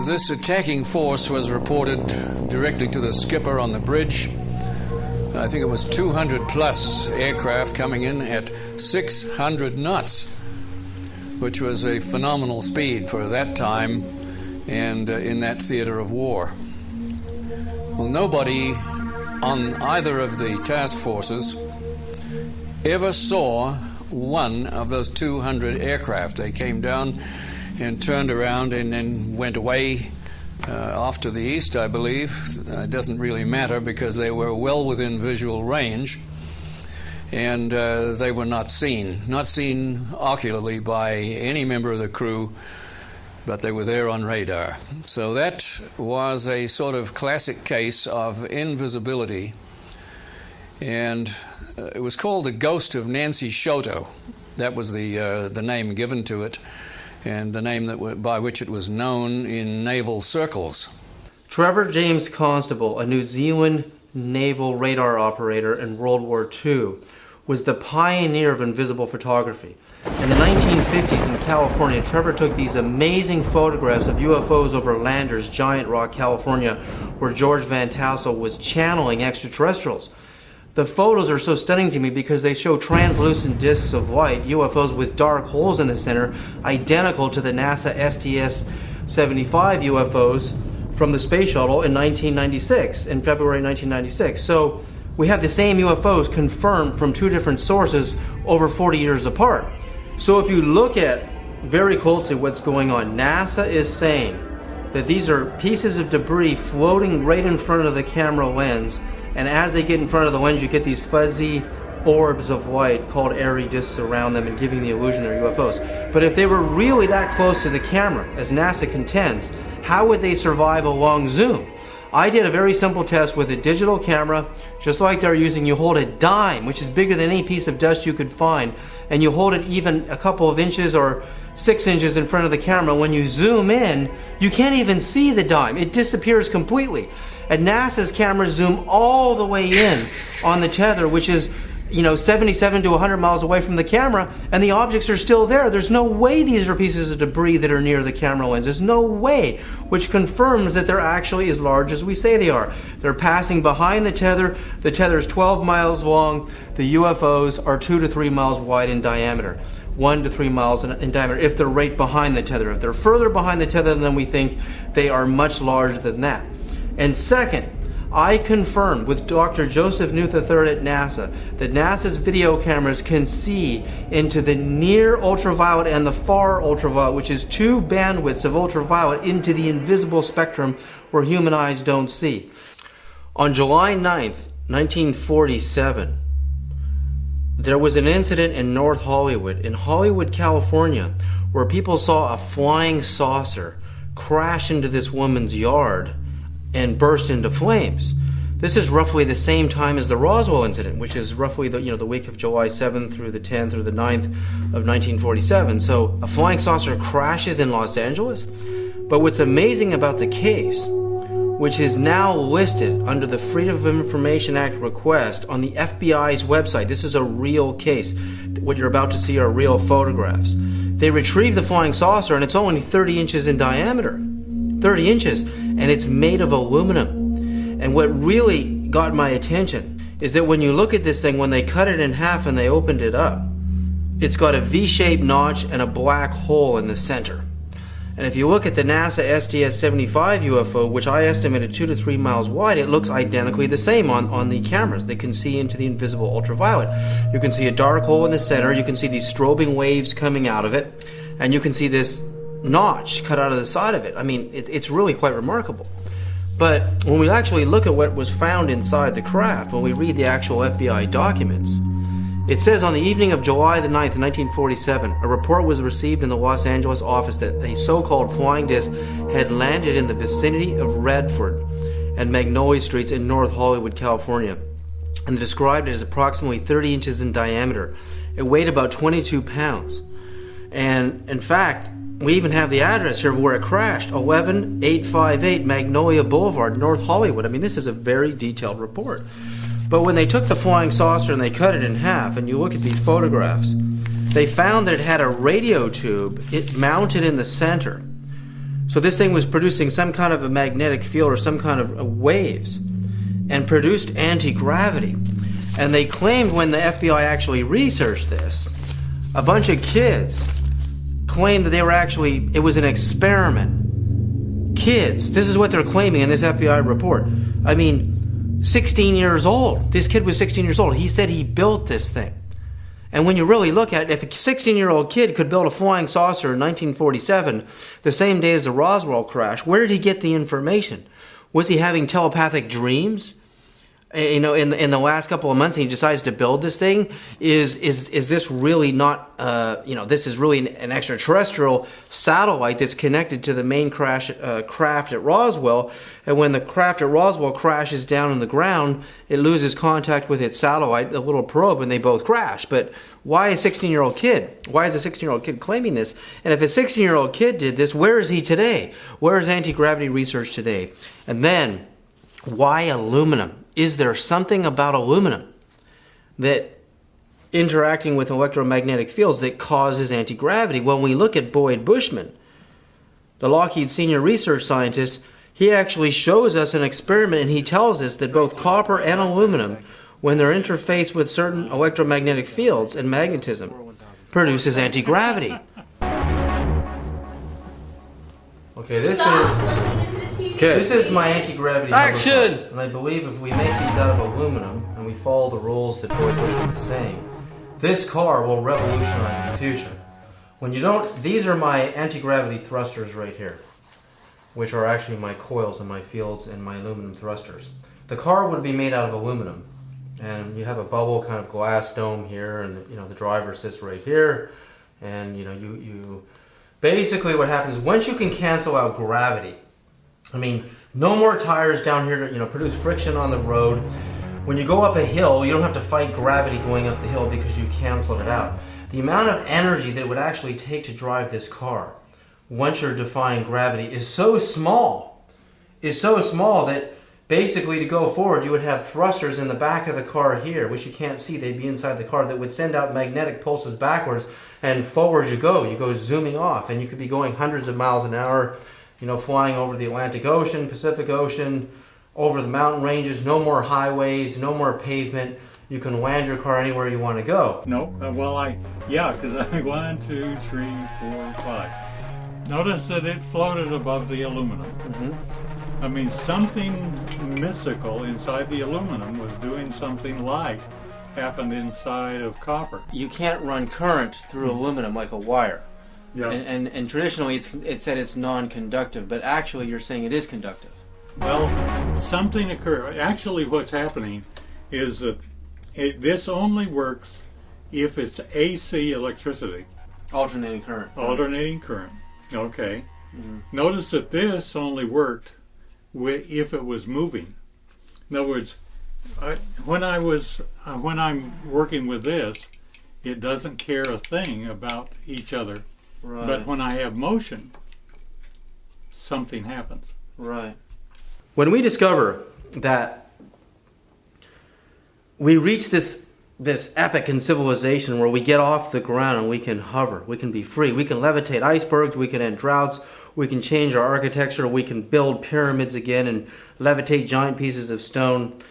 this attacking force was reported directly to the skipper on the bridge. I think it was 200 plus aircraft coming in at 600 knots, which was a phenomenal speed for that time and in that theater of war. Well, nobody on either of the task forces ever saw one of those 200 aircraft. They came down and turned around and then went away off to the east, I believe. It doesn't really matter because they were well within visual range, and they were not seen ocularly by any member of the crew, but they were there on radar. So that was a sort of classic case of invisibility, and it was called the Ghost of Nancy Shoto. That was the name given to it, and the name by which it was known in naval circles. Trevor James Constable, a New Zealand naval radar operator in World War II, was the pioneer of invisible photography. In the 1950s in California, Trevor took these amazing photographs of UFOs over Landers, Giant Rock, California, where George Van Tassel was channeling extraterrestrials. The photos are so stunning to me because they show translucent discs of light, UFOs with dark holes in the center, identical to the NASA STS-75 UFOs from the space shuttle in 1996, in February 1996. So we have the same UFOs confirmed from two different sources over 40 years apart. So if you look at very closely what's going on, NASA is saying that these are pieces of debris floating right in front of the camera lens, and as they get in front of the lens, you get these fuzzy orbs of light called airy discs around them and giving the illusion they're UFOs. But if they were really that close to the camera, as NASA contends, how would they survive a long zoom? I did a very simple test with a digital camera, just like they're using. You hold a dime, which is bigger than any piece of dust you could find, and you hold it even a couple of inches or 6 inches in front of the camera. When you zoom in, you can't even see the dime. It disappears completely. And NASA's cameras zoom all the way in on the tether, which is 77 to 100 miles away from the camera, and the objects are still there. There's no way these are pieces of debris that are near the camera lens. There's no way, which confirms that they're actually as large as we say they are. They're passing behind the tether. The tether is 12 miles long. The UFOs are 2 to 3 miles wide in diameter, 1 to 3 miles in diameter, if they're right behind the tether. If they're further behind the tether than we think, they are much larger than that. And second, I confirmed with Dr. Joseph Newth III at NASA that NASA's video cameras can see into the near ultraviolet and the far ultraviolet, which is 2 bandwidths of ultraviolet, into the invisible spectrum where human eyes don't see. On July 9th, 1947, there was an incident in North Hollywood, in Hollywood, California, where people saw a flying saucer crash into this woman's yard and burst into flames. This is roughly the same time as the Roswell incident, which is roughly the week of July 7th through the 10th or the 9th of 1947. So a flying saucer crashes in Los Angeles. But what's amazing about the case, which is now listed under the Freedom of Information Act request on the FBI's website, this is a real case. What you're about to see are real photographs. They retrieved the flying saucer, and it's only 30 inches in diameter. 30 inches, and it's made of aluminum. And what really got my attention is that when you look at this thing, when they cut it in half and they opened it up, it's got a V-shaped notch and a black hole in the center. And if you look at the NASA STS-75 UFO, which I estimated 2 to 3 miles wide, it looks identically the same on the cameras. They can see into the invisible ultraviolet. You can see a dark hole in the center, you can see these strobing waves coming out of it, and you can see this notch cut out of the side of it. I mean, it's really quite remarkable. But when we actually look at what was found inside the craft, when we read the actual FBI documents, It says on the evening of July the 9th, 1947, a report was received in the Los Angeles office that a so-called flying disc had landed in the vicinity of Radford and Magnolia Streets in North Hollywood, California, and described it as approximately 30 inches in diameter. It weighed about 22 pounds. And in fact, we even have the address here where it crashed, 11858 Magnolia Boulevard, North Hollywood. I mean, this is a very detailed report. But when they took the flying saucer and they cut it in half, and you look at these photographs, they found that it had a radio tube mounted in the center. So this thing was producing some kind of a magnetic field or some kind of waves and produced anti-gravity. And they claimed when the FBI actually researched this, a bunch of kids claimed that they were actually, it was an experiment. Kids, this is what they're claiming in this FBI report. I mean, 16 years old. This kid was 16 years old. He said he built this thing. And when you really look at it, if a 16-year-old kid could build a flying saucer in 1947, the same day as the Roswell crash, where did he get the information? Was he having telepathic dreams? You know, in the last couple of months, and he decides to build this thing. Is this really not? This is really an extraterrestrial satellite that's connected to the main craft at Roswell. And when the craft at Roswell crashes down on the ground, it loses contact with its satellite, the little probe, and they both crash. But why a 16-year-old kid? Why is a 16-year-old kid claiming this? And if a 16-year-old kid did this, where is he today? Where is anti-gravity research today? And then, why aluminum? Is there something about aluminum that interacting with electromagnetic fields that causes anti-gravity? When we look at Boyd Bushman, the Lockheed senior research scientist, he actually shows us an experiment, and he tells us that both copper and aluminum, when they're interfaced with certain electromagnetic fields and magnetism, produces anti-gravity. Okay, this is my anti-gravity action! And I believe if we make these out of aluminum and we follow the rules that Boyd Bushman is saying, this car will revolutionize the future. When you don't, these are my anti-gravity thrusters right here, which are actually my coils and my fields and my aluminum thrusters. The car would be made out of aluminum, and you have a bubble kind of glass dome here, and the driver sits right here, and you basically what happens is once you can cancel out gravity. I mean, no more tires down here to produce friction on the road. When you go up a hill, you don't have to fight gravity going up the hill because you canceled it out. The amount of energy that it would actually take to drive this car, once you're defying gravity, is so small that basically to go forward, you would have thrusters in the back of the car here, which you can't see. They'd be inside the car that would send out magnetic pulses backwards, and forward you go zooming off, and you could be going hundreds of miles an hour, flying over the Atlantic Ocean, Pacific Ocean, over the mountain ranges. No more highways, no more pavement. You can land your car anywhere you want to go. No, because I 1, 2, 3, 4, 5. Notice that it floated above the aluminum. Mm-hmm. I mean, something mystical inside the aluminum was doing something like happened inside of copper. You can't run current through aluminum like a wire. Yeah. And traditionally it's said it's non-conductive, but actually you're saying it is conductive. Well, something occurred. Actually, what's happening is that this only works if it's AC electricity. Alternating current. Alternating current. Okay. Mm-hmm. Notice that this only worked if it was moving. In other words, when I'm working with this, it doesn't care a thing about each other. Right. But when I have motion, something happens. Right. When we discover that we reach this epoch in civilization where we get off the ground and we can hover, we can be free, we can levitate icebergs, we can end droughts, we can change our architecture, we can build pyramids again and levitate giant pieces of stone.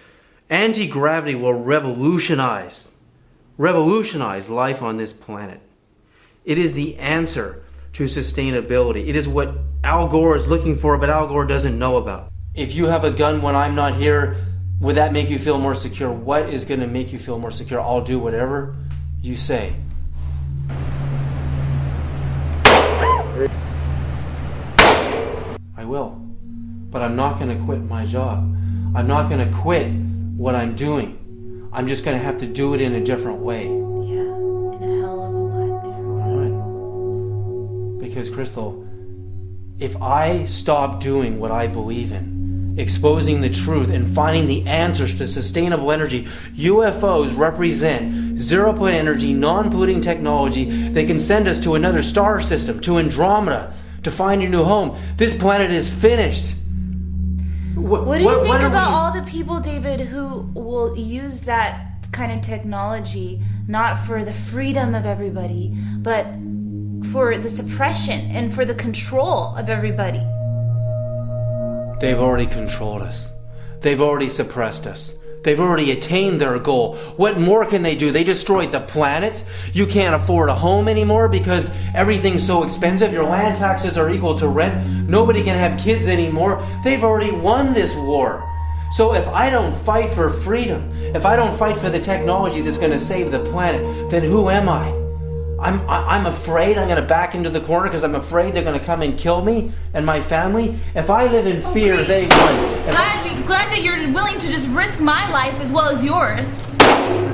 Anti-gravity will revolutionize life on this planet. It is the answer to sustainability. It is what Al Gore is looking for, but Al Gore doesn't know about. If you have a gun when I'm not here, would that make you feel more secure? What is going to make you feel more secure? I'll do whatever you say. I will. But I'm not going to quit my job. I'm not going to quit what I'm doing. I'm just going to have to do it in a different way. Yeah, in a hell of a lot different way. Right. Because, Crystal, if I stop doing what I believe in, exposing the truth and finding the answers to sustainable energy, UFOs represent zero-point energy, non-polluting technology that can send us to another star system, to Andromeda, to find a new home. This planet is finished. What do you think about all the people, David, who will use that kind of technology not for the freedom of everybody, but for the suppression and for the control of everybody? They've already controlled us. They've already suppressed us. They've already attained their goal. What more can they do? They destroyed the planet. You can't afford a home anymore because everything's so expensive. Your land taxes are equal to rent. Nobody can have kids anymore. They've already won this war. So if I don't fight for freedom, if I don't fight for the technology that's going to save the planet, then who am I? I'm afraid I'm going to back into the corner because I'm afraid they're going to come and kill me and my family. If I live in fear, they win. Glad that you're willing to just risk my life as well as yours.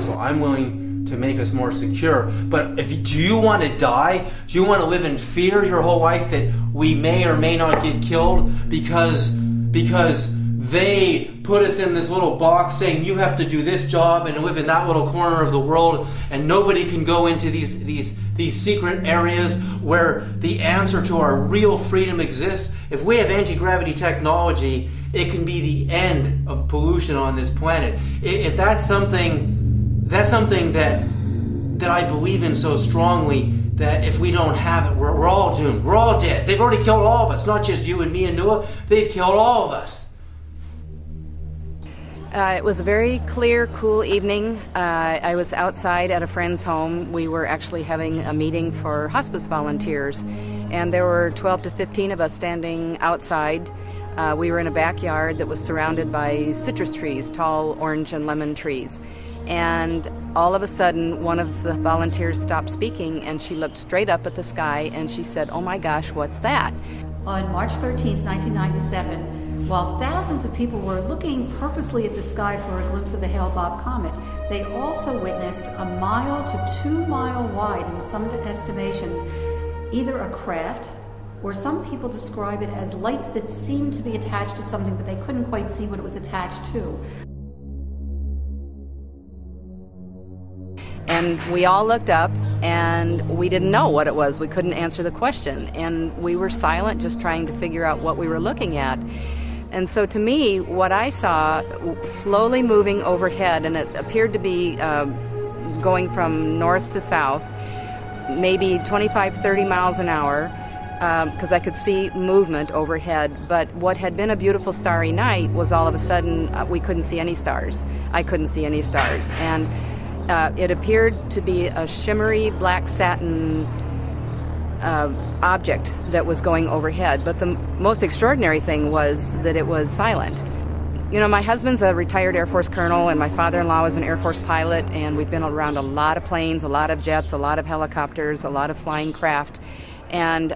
So I'm willing to make us more secure. But do you want to die? Do you want to live in fear your whole life that we may or may not get killed because they put us in this little box saying you have to do this job and live in that little corner of the world, and nobody can go into these secret areas where the answer to our real freedom exists? If we have anti-gravity technology, it can be the end of pollution on this planet. If that's something that I believe in so strongly, that if we don't have it, we're all doomed. We're all dead. They've already killed all of us, not just you and me and Noah. They've killed all of us. It was a very clear, cool evening. I was outside at a friend's home. We were actually having a meeting for hospice volunteers, and there were 12 to 15 of us standing outside. We were in a backyard that was surrounded by citrus trees, tall orange and lemon trees. And all of a sudden, one of the volunteers stopped speaking, and she looked straight up at the sky, and she said, "Oh my gosh, what's that?" On March 13th, 1997, while thousands of people were looking purposely at the sky for a glimpse of the Hale-Bopp comet, they also witnessed a 1 to 2 mile wide, in some estimations, either a craft, or some people describe it as lights that seemed to be attached to something, but they couldn't quite see what it was attached to. And we all looked up, and we didn't know what it was. We couldn't answer the question, and we were silent, just trying to figure out what we were looking at. And so to me, what I saw slowly moving overhead, and it appeared to be going from north to south, maybe 25, 30 miles an hour, because I could see movement overhead. But what had been a beautiful starry night was all of a sudden we couldn't see any stars. I couldn't see any stars. And it appeared to be a shimmery black satin object that was going overhead. But the most extraordinary thing was that it was silent. You know, my husband's a retired Air Force colonel, and my father-in-law was an Air Force pilot, and we've been around a lot of planes, a lot of jets, a lot of helicopters, a lot of flying craft. And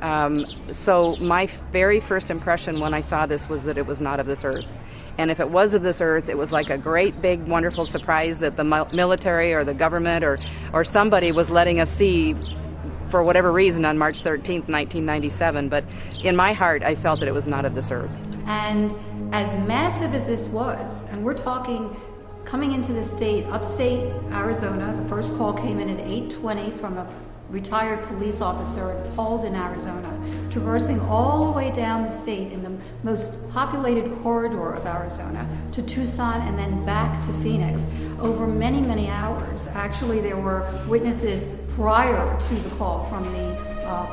so my very first impression when I saw this was that it was not of this earth. And if it was of this earth, it was like a great, big, wonderful surprise that the military or the government or somebody was letting us see for whatever reason on March 13th, 1997. But in my heart, I felt that it was not of this earth. And as massive as this was, and we're talking coming into the state, upstate Arizona, the first call came in at 8:20 from a retired police officer in Paulden, Arizona, traversing all the way down the state in the most populated corridor of Arizona to Tucson and then back to Phoenix over many, many hours. Actually, there were witnesses prior to the call from the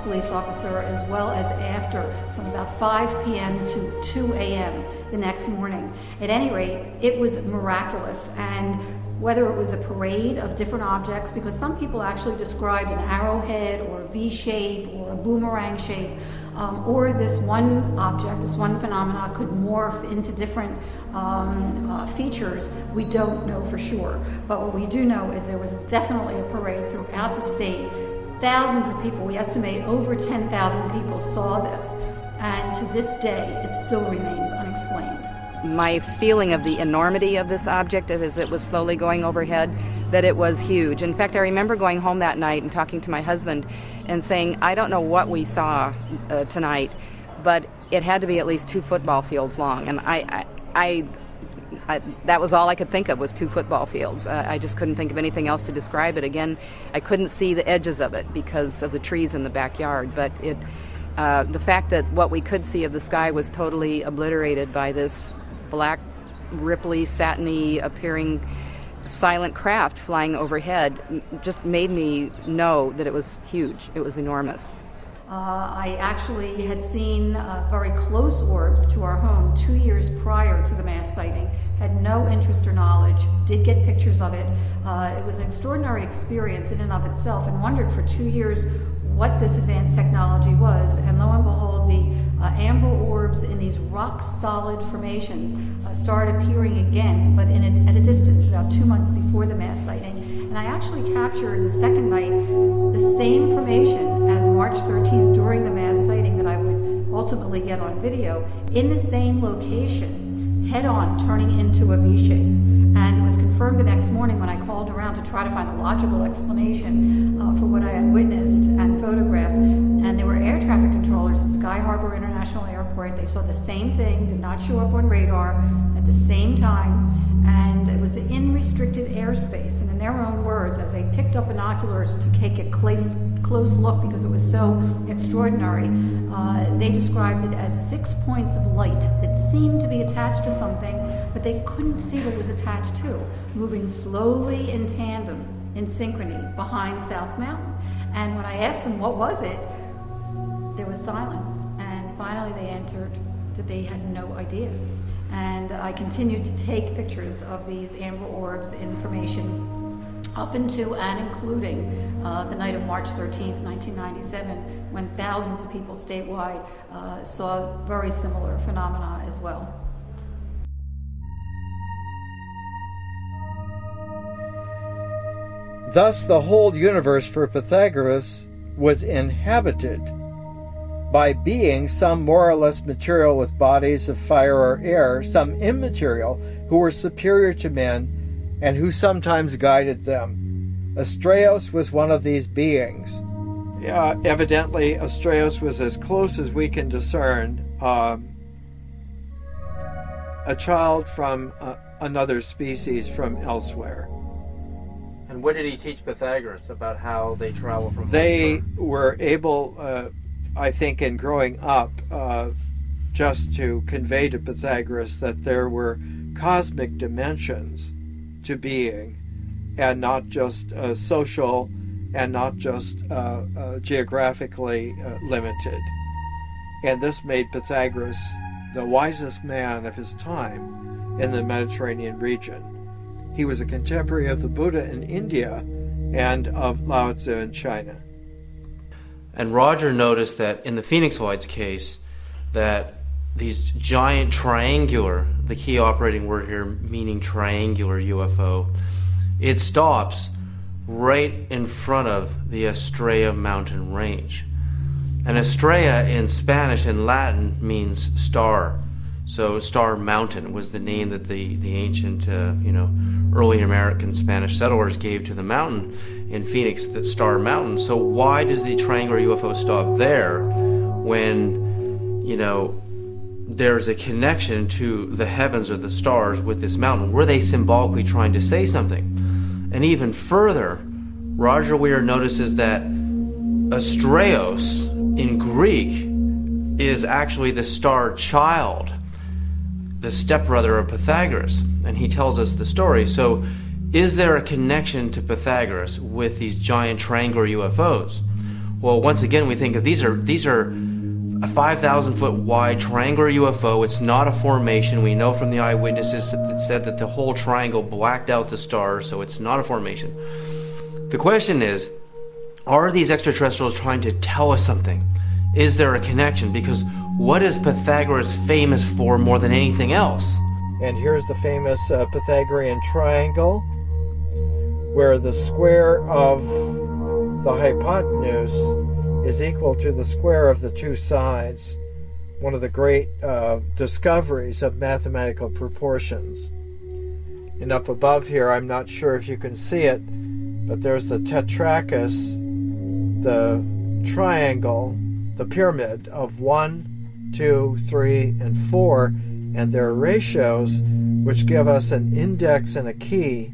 police officer as well as after, from about 5 p.m. to 2 a.m. the next morning. At any rate, it was miraculous. And whether it was a parade of different objects, because some people actually described an arrowhead or a V-shape or a boomerang shape, or this one object, this one phenomenon could morph into different features, we don't know for sure. But what we do know is there was definitely a parade throughout the state. Thousands of people, we estimate over 10,000 people saw this, and to this day it still remains unexplained. my feeling of the enormity of this object as it was slowly going overhead, that it was huge. In fact, I remember going home that night and talking to my husband and saying, I don't know what we saw tonight, but it had to be at least 2 football fields long. And I that was all I could think of, was 2 football fields. I just couldn't think of anything else to describe it. Again, I couldn't see the edges of it because of the trees in the backyard, but the fact that what we could see of the sky was totally obliterated by this black, ripply, satiny appearing silent craft flying overhead just made me know that it was huge. It was enormous. I actually had seen very close orbs to our home 2 years prior to the mass sighting, had no interest or knowledge, did get pictures of it. It was an extraordinary experience in and of itself, and wondered for 2 years what this advanced technology was, and lo and behold, the amber orbs in these rock-solid formations started appearing again, but at a distance, about 2 months before the mass sighting. And I actually captured the second night the same formation as March 13th during the mass sighting that I would ultimately get on video, in the same location, head-on, turning into a V-shape. And it was confirmed the next morning when I called around to try to find a logical explanation for what I had witnessed and photographed. And there were air traffic controllers at Sky Harbor International Airport. They saw the same thing, did not show up on radar at the same time. And it was in restricted airspace. And in their own words, as they picked up binoculars to take a close look because it was so extraordinary, they described it as 6 points of light that seemed to be attached to something, but they couldn't see what it was attached to, moving slowly in tandem, in synchrony, behind South Mountain. And when I asked them what was it, there was silence. And finally they answered that they had no idea. And I continued to take pictures of these amber orbs in formation up into and including the night of March 13th, 1997, when thousands of people statewide saw very similar phenomena as well. Thus, the whole universe for Pythagoras was inhabited by beings, some more or less material with bodies of fire or air, some immaterial, who were superior to men and who sometimes guided them. Astraeus was one of these beings. Evidently, Astraeus was, as close as we can discern, a child from another species from elsewhere. And what did he teach Pythagoras about how they travel from? They were able, I think, in growing up, just to convey to Pythagoras that there were cosmic dimensions to being, and not just social, and not just geographically limited. And this made Pythagoras the wisest man of his time in the Mediterranean region. He was a contemporary of the Buddha in India and of Lao Tzu in China. And Roger noticed that in the Phoenix Lights case, that these giant triangular, the key operating word here meaning triangular UFO, it stops right in front of the Estrella mountain range. And Estrella in Spanish and Latin means star. So Star Mountain was the name that the ancient, early American Spanish settlers gave to the mountain in Phoenix, the Star Mountain. So why does the triangular UFO stop there when, there's a connection to the heavens or the stars with this mountain? Were they symbolically trying to say something? And even further, Roger Weir notices that Astraeus in Greek is actually the star child, the stepbrother of Pythagoras, and he tells us the story. So is there a connection to Pythagoras with these giant triangular UFOs? Well, once again, we think of these are a 5,000 foot wide triangular UFO. It's not a formation. We know from the eyewitnesses that said that the whole triangle blacked out the stars, so it's not a formation. The question is, are these extraterrestrials trying to tell us something? Is there a connection? Because what is Pythagoras famous for more than anything else? And here's the famous Pythagorean triangle, where the square of the hypotenuse is equal to the square of the two sides. one of the great discoveries of mathematical proportions. And up above here, I'm not sure if you can see it, but there's the tetrachus, the triangle, the pyramid of 1, 2, 3, and 4, and their ratios, which give us an index and a key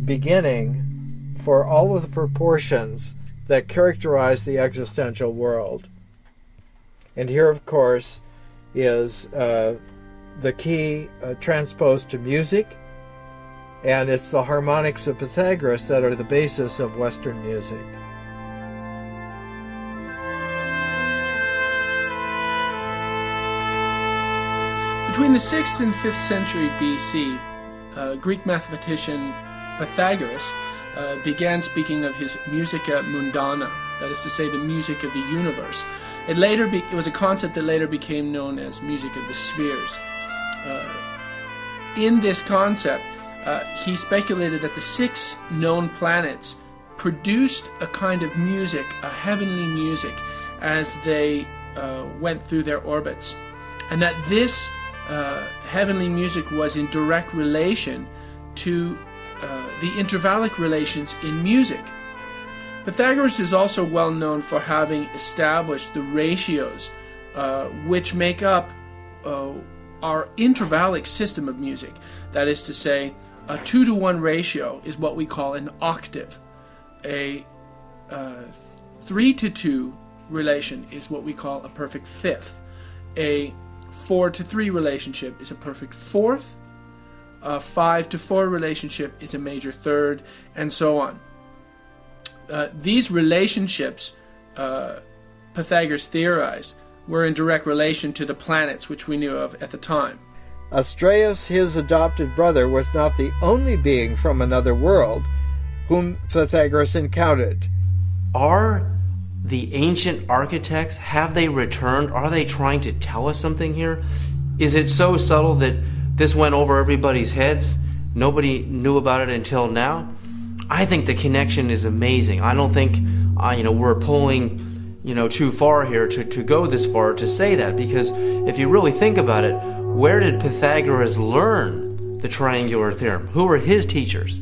beginning for all of the proportions that characterize the existential world. And here, of course, is the key transposed to music, and it's the harmonics of Pythagoras that are the basis of Western music. Between the 6th and 5th century BC, Greek mathematician Pythagoras began speaking of his musica mundana, that is to say, the music of the universe. It was a concept that later became known as music of the spheres. In this concept, he speculated that the 6 known planets produced a kind of music, a heavenly music, as they went through their orbits, and that this heavenly music was in direct relation to the intervallic relations in music. Pythagoras is also well known for having established the ratios which make up our intervallic system of music. That is to say, a 2-to-1 ratio is what we call an octave. A 3-to-2 relation is what we call a perfect fifth. A 4-to-3 relationship is a perfect fourth. A 5-to-4 relationship is a major third, and so on. These relationships, Pythagoras theorized, were in direct relation to the planets which we knew of at the time. Astræus, his adopted brother, was not the only being from another world whom Pythagoras encountered. Are the ancient architects, have they returned? Are they trying to tell us something here? Is it so subtle that this went over everybody's heads? Nobody knew about it until now? I think the connection is amazing. I don't think we're pulling too far here to go this far to say that, because if you really think about it, where did Pythagoras learn the triangular theorem? Who were his teachers?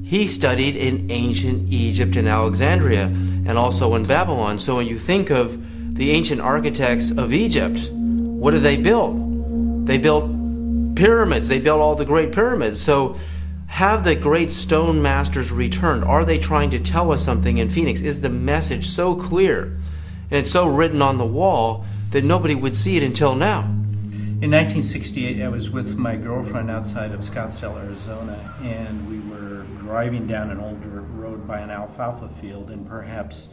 He studied in ancient Egypt and Alexandria, and also in Babylon. So when you think of the ancient architects of Egypt, what did they build? They built pyramids. They built all the great pyramids. So have the great stone masters returned? Are they trying to tell us something in Phoenix? Is the message so clear and it's so written on the wall that nobody would see it until now? In 1968, I was with my girlfriend outside of Scottsdale, Arizona, and we were driving down an old dirt road by an alfalfa field, and perhaps,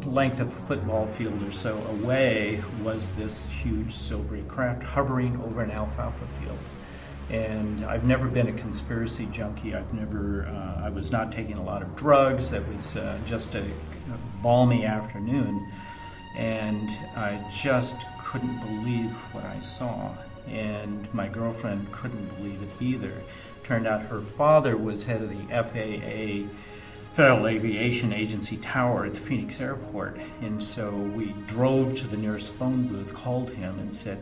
length of a football field or so away was this huge silvery craft hovering over an alfalfa field. And I've never been a conspiracy junkie. I was not taking a lot of drugs. That was just a balmy afternoon, and I just couldn't believe what I saw, and my girlfriend couldn't believe it either. Turned out her father was head of the FAA, Federal Aviation Agency tower at the Phoenix airport, and so we drove to the nearest phone booth, called him and said,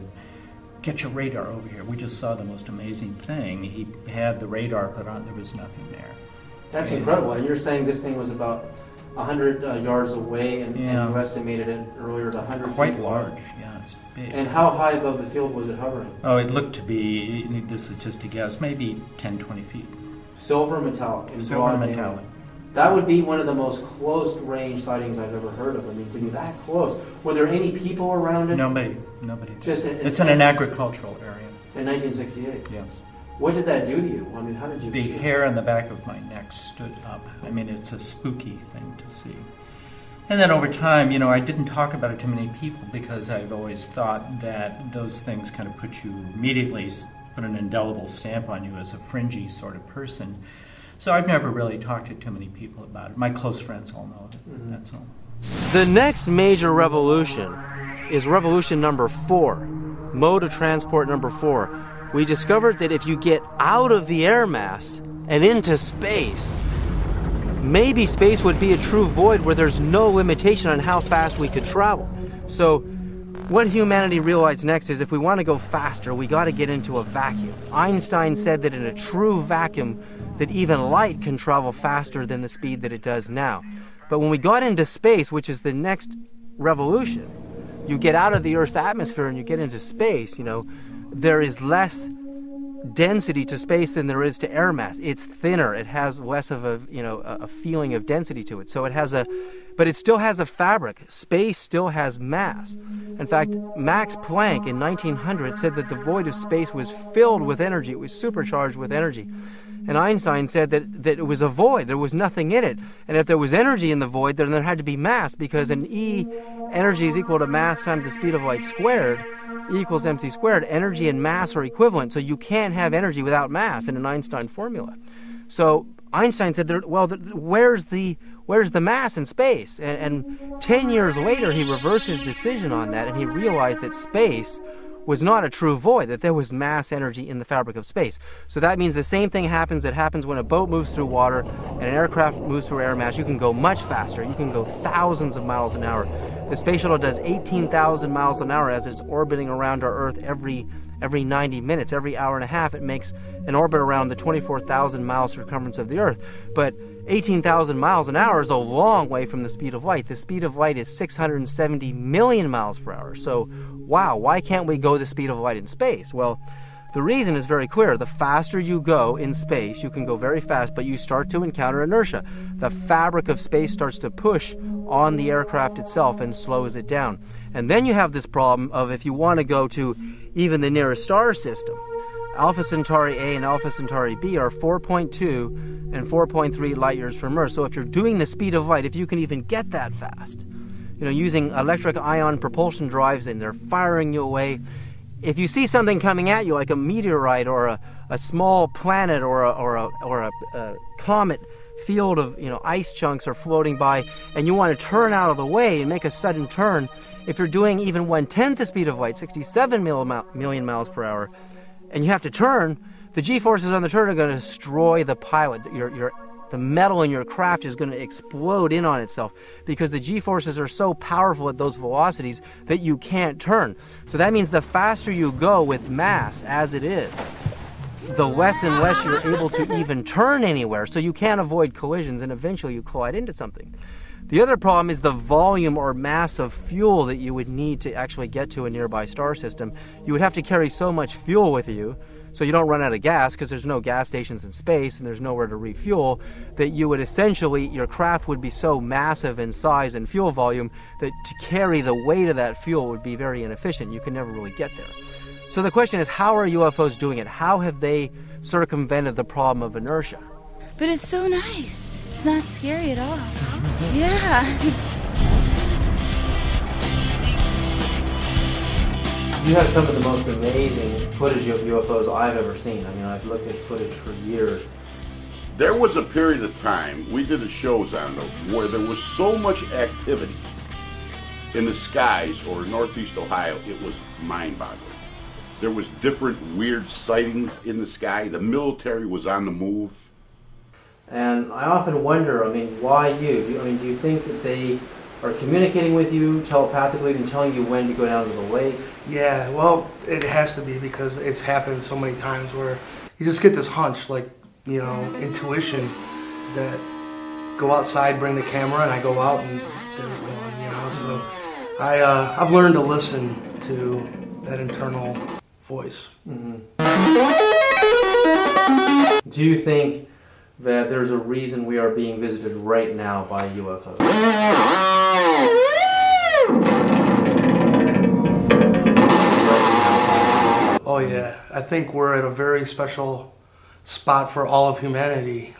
"Get your radar over here. We just saw the most amazing thing." He had the radar put on, there was nothing there. That's incredible. And you're saying this thing was about 100 yards away, and you estimated it earlier at 100 feet. Quite large, yeah, it's big. And how high above the field was it hovering? Oh, it looked to be, this is just a guess, maybe 10, 20 feet. Silver metallic. Silver metallic. That would be one of the most close range sightings I've ever heard of. I mean, to be that close. Were there any people around it? Nobody. It's in an agricultural area. In 1968? Yes. What did that do to you? I mean, how did you The feel? hair on the back of my neck stood up. I mean, it's a spooky thing to see. And then over time, I didn't talk about it to many people because I've always thought that those things kind of put an indelible stamp on you as a fringy sort of person. So I've never really talked to too many people about it. My close friends all know it. Mm-hmm. That's all. The next major revolution is revolution number 4, mode of transport number 4. We discovered that if you get out of the air mass and into space, maybe space would be a true void where there's no limitation on how fast we could travel. So what humanity realized next is if we want to go faster, we got to get into a vacuum. Einstein said that in a true vacuum, that even light can travel faster than the speed that it does now. But when we got into space, which is the next revolution, you get out of the Earth's atmosphere and you get into space, there is less density to space than there is to air mass. It's thinner. It has less of a feeling of density to it. So but it still has a fabric. Space still has mass. In fact, Max Planck in 1900 said that the void of space was filled with energy. It was supercharged with energy. And Einstein said that it was a void. There was nothing in it. And if there was energy in the void, then there had to be mass, because an E, energy is equal to mass times the speed of light squared, E equals mc squared. Energy and mass are equivalent, so you can't have energy without mass in an Einstein formula. So Einstein said, where's the mass in space? And 10 years later, he reversed his decision on that, and he realized that space was not a true void, that there was mass energy in the fabric of space. So that means the same thing happens that happens when a boat moves through water and an aircraft moves through air mass. You can go much faster. You can go thousands of miles an hour. The space shuttle does 18,000 miles an hour as it's orbiting around our Earth every 90 minutes. Every hour and a half, it makes an orbit around the 24,000 mile circumference of the Earth. But 18,000 miles an hour is a long way from the speed of light. The speed of light is 670 million miles per hour. So, wow, why can't we go the speed of light in space? Well, the reason is very clear. The faster you go in space, you can go very fast, but you start to encounter inertia. The fabric of space starts to push on the aircraft itself and slows it down. And then you have this problem of if you want to go to even the nearest star system, Alpha Centauri A and Alpha Centauri B are 4.2 and 4.3 light years from Earth. So if you're doing the speed of light, if you can even get that fast, using electric ion propulsion drives, and they're firing you away. If you see something coming at you like a meteorite or a small planet or a comet field of ice chunks are floating by, and you want to turn out of the way and make a sudden turn, if you're doing even 1/10 the speed of light, 67 million miles per hour, and you have to turn, the G-forces on the turn are going to destroy the pilot. The metal in your craft is going to explode in on itself because the G-forces are so powerful at those velocities that you can't turn. So that means the faster you go with mass as it is, the less and less you're able to even turn anywhere. So you can't avoid collisions, and eventually you collide into something. The other problem is the volume or mass of fuel that you would need to actually get to a nearby star system. You would have to carry so much fuel with you, so you don't run out of gas because there's no gas stations in space and there's nowhere to refuel, that you would essentially, your craft would be so massive in size and fuel volume that to carry the weight of that fuel would be very inefficient. You can never really get there. So the question is, how are UFOs doing it? How have they circumvented the problem of inertia? But it's so nice. It's not scary at all. Yeah. You have some of the most amazing footage of UFOs I've ever seen. I mean, I've looked at footage for years. There was a period of time, we did shows on them, where there was so much activity in the skies or Northeast Ohio, it was mind-boggling. There was different weird sightings in the sky. The military was on the move. And I often wonder, why you? Do you think that they are communicating with you telepathically and telling you when to go down to the lake? Yeah, well, it has to be because it's happened so many times where you just get this hunch, intuition that go outside, bring the camera, and I go out and there's one, So I've learned to listen to that internal voice. Mm-hmm. Do you think that there's a reason we are being visited right now by UFOs? Oh yeah, I think we're at a very special spot for all of humanity.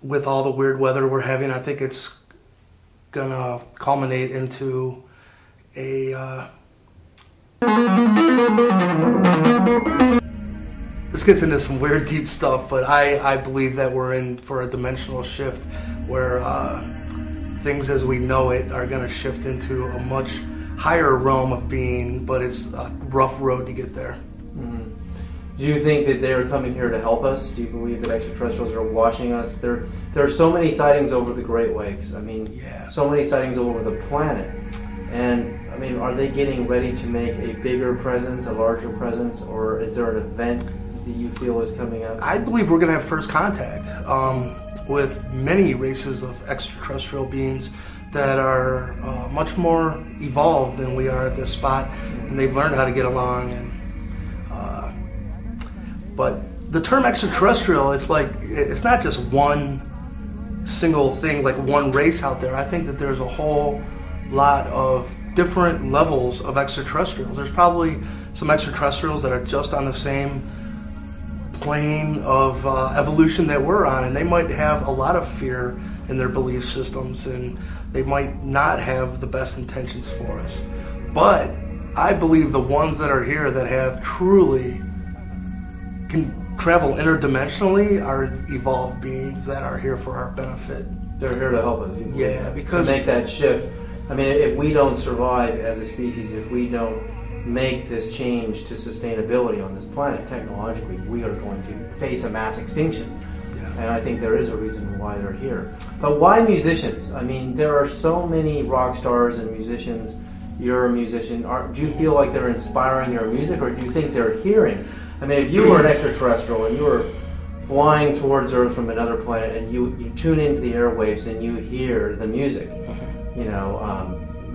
With all the weird weather we're having, I think it's gonna culminate into a this gets into some weird deep stuff, but I believe that we're in for a dimensional shift where things as we know it are going to shift into a much higher realm of being, but it's a rough road to get there. Mm-hmm. Do you think that they are coming here to help us? Do you believe that extraterrestrials are watching us? There are so many sightings over the Great Lakes. I mean, so many sightings all over the planet. And, I mean, are they getting ready to make a bigger presence, a larger presence, or is there an event that you feel is coming up? I believe we're going to have first contact with many races of extraterrestrial beings that are much more evolved than we are at this spot, and they've learned how to get along. And but the term extraterrestrial, it's not just one single thing, like one race out there. I think that there's a whole lot of different levels of extraterrestrials. There's probably some extraterrestrials that are just on the same plane of evolution that we're on, and they might have a lot of fear in their belief systems, and they might not have the best intentions for us. But I believe the ones that are here that have truly can travel interdimensionally are evolved beings that are here for our benefit. They're here to help us. Yeah, because to make that shift. I mean, if we don't survive as a species, if we don't make this change to sustainability on this planet technologically, we are going to face a mass extinction. And I think there is a reason why they're here. But why musicians? I mean, there are so many rock stars and musicians. You're a musician. Do you feel like they're inspiring your music, or do you think they're hearing? I mean, if you were an extraterrestrial and you were flying towards Earth from another planet and you tune into the airwaves and you hear the music, you know,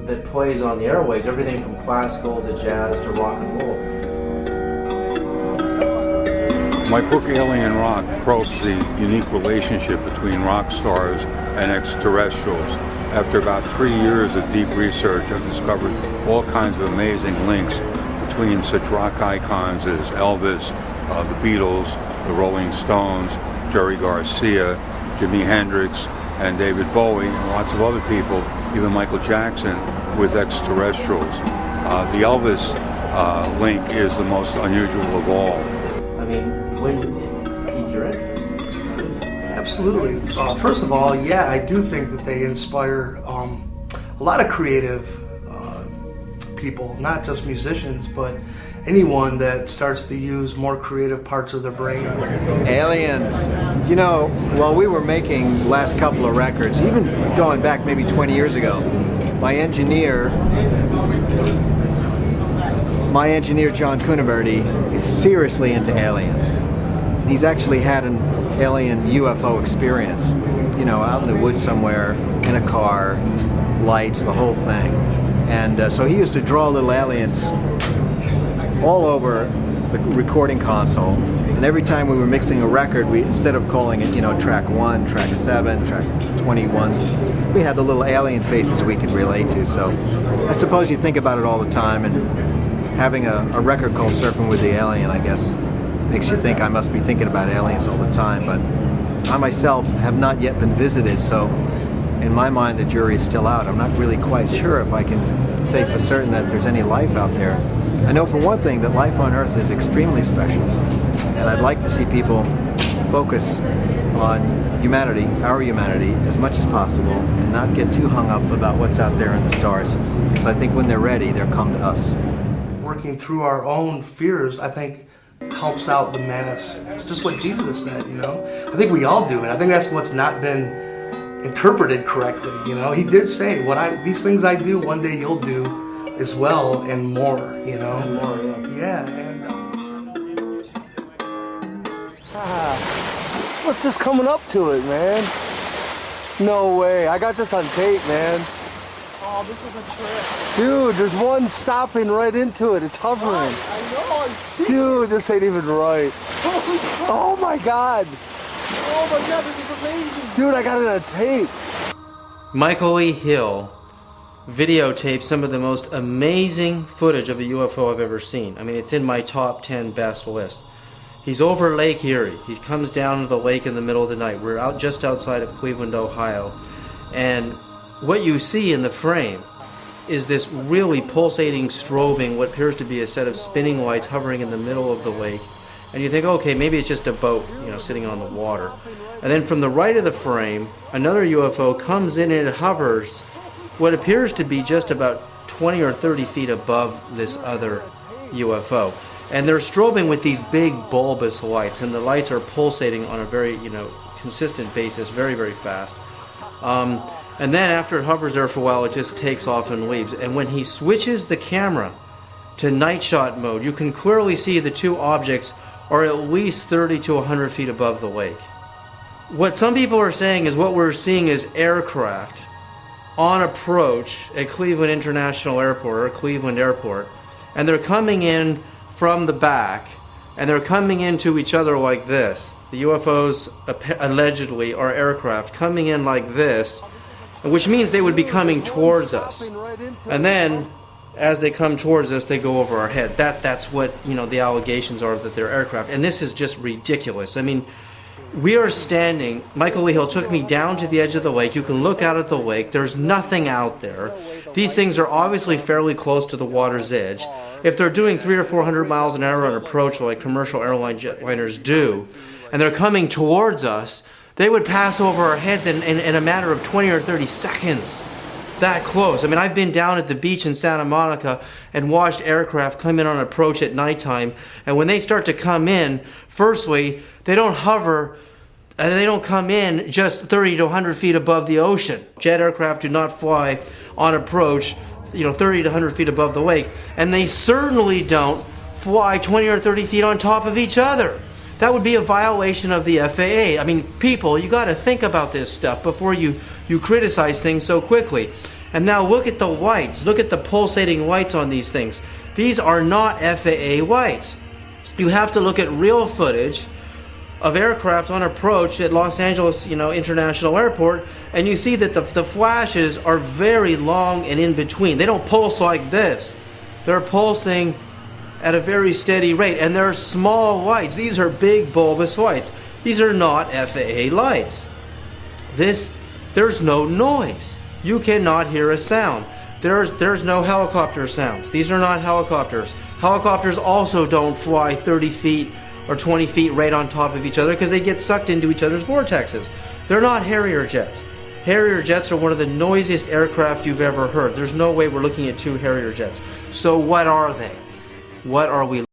that plays on the airwaves, everything from classical to jazz to rock and roll. My book, Alien Rock, probes the unique relationship between rock stars and extraterrestrials. After about 3 years of deep research, I've discovered all kinds of amazing links between such rock icons as Elvis, the Beatles, the Rolling Stones, Jerry Garcia, Jimi Hendrix, and David Bowie, and lots of other people, even Michael Jackson, with extraterrestrials. The Elvis link is the most unusual of all. I mean, when did it pique your interest? Absolutely. First of all, yeah, I do think that they inspire a lot of creative people, not just musicians, but anyone that starts to use more creative parts of their brain. Aliens. You know, while we were making last couple of records, even going back maybe 20 years ago, my engineer John Cuniberti is seriously into aliens. He's actually had an alien UFO experience, you know, out in the woods somewhere, in a car, lights, the whole thing. And so he used to draw little aliens all over the recording console. And every time we were mixing a record, we, instead of calling it, you know, track 1, track 7, track 21, we had the little alien faces we could relate to. So I suppose you think about it all the time, and having a record called Surfing with the Alien, I guess, makes you think I must be thinking about aliens all the time. But I myself have not yet been visited, so in my mind the jury is still out. I'm not really quite sure if I can say for certain that there's any life out there. I know for one thing that life on Earth is extremely special, and I'd like to see people focus on humanity, our humanity, as much as possible, and not get too hung up about what's out there in the stars, because I think when they're ready, they'll come to us. Working through our own fears, I think, helps out the mass. It's just what Jesus said, you know? I think we all do it. I think that's what's not been interpreted correctly, you know? He did say, these things I do, one day you'll do as well, and more, you know? And more, yeah. What's this coming up to it, man? No way. I got this on tape, man. Oh, this is a trick. Dude, there's one stopping right into it. It's hovering. I know, I see. Dude, this ain't even right. Holy crap. Oh my God. Oh my God, this is amazing. Dude, I got it on tape. Michael E. Hill videotaped some of the most amazing footage of a UFO I've ever seen. I mean, it's in my top 10 best list. He's over Lake Erie. He comes down to the lake in the middle of the night. We're out just outside of Cleveland, Ohio. And what you see in the frame is this really pulsating, strobing, what appears to be a set of spinning lights hovering in the middle of the lake. And you think, okay, maybe it's just a boat, you know, sitting on the water. And then from the right of the frame, another UFO comes in and it hovers what appears to be just about 20 or 30 feet above this other UFO. And they're strobing with these big bulbous lights, and the lights are pulsating on a very, consistent basis, very, very fast. And then after it hovers there for a while, it just takes off and leaves. And when he switches the camera to night shot mode, you can clearly see the two objects are at least 30 to 100 feet above the lake. What some people are saying is what we're seeing is aircraft on approach at Cleveland International Airport, or Cleveland Airport, and they're coming in from the back, and they're coming into each other like this. The UFOs allegedly are aircraft coming in like this, which means they would be coming towards us. And then, as they come towards us, they go over our heads. That's what, the allegations are, that they're aircraft. And this is just ridiculous. I mean, we are standing, Michael Lee Hill took me down to the edge of the lake. You can look out at the lake. There's nothing out there. These things are obviously fairly close to the water's edge. If they're doing 300 or 400 miles an hour on approach like commercial jetliners do, and they're coming towards us, they would pass over our heads in a matter of 20 or 30 seconds. That close. I mean, I've been down at the beach in Santa Monica and watched aircraft come in on approach at nighttime, and when they start to come in, firstly, they don't hover, and they don't come in just 30 to 100 feet above the ocean. Jet aircraft do not fly on approach 30 to 100 feet above the lake, and they certainly don't fly 20 or 30 feet on top of each other. That would be a violation of the FAA. I mean, people, you got to think about this stuff before you criticize things so quickly. And now look at the lights. Look at the pulsating lights on these things. These are not FAA lights. You have to look at real footage of aircraft on approach at Los Angeles, International Airport, and you see that the flashes are very long and in between. They don't pulse like this. They're pulsing at a very steady rate, and they're small lights. These are big bulbous lights. These are not FAA lights. There's no noise. You cannot hear a sound. There's no helicopter sounds. These are not helicopters. Helicopters also don't fly 30 feet or 20 feet right on top of each other because they get sucked into each other's vortexes. They're not Harrier jets. Harrier jets are one of the noisiest aircraft you've ever heard. There's no way we're looking at two Harrier jets. So what are they? What are we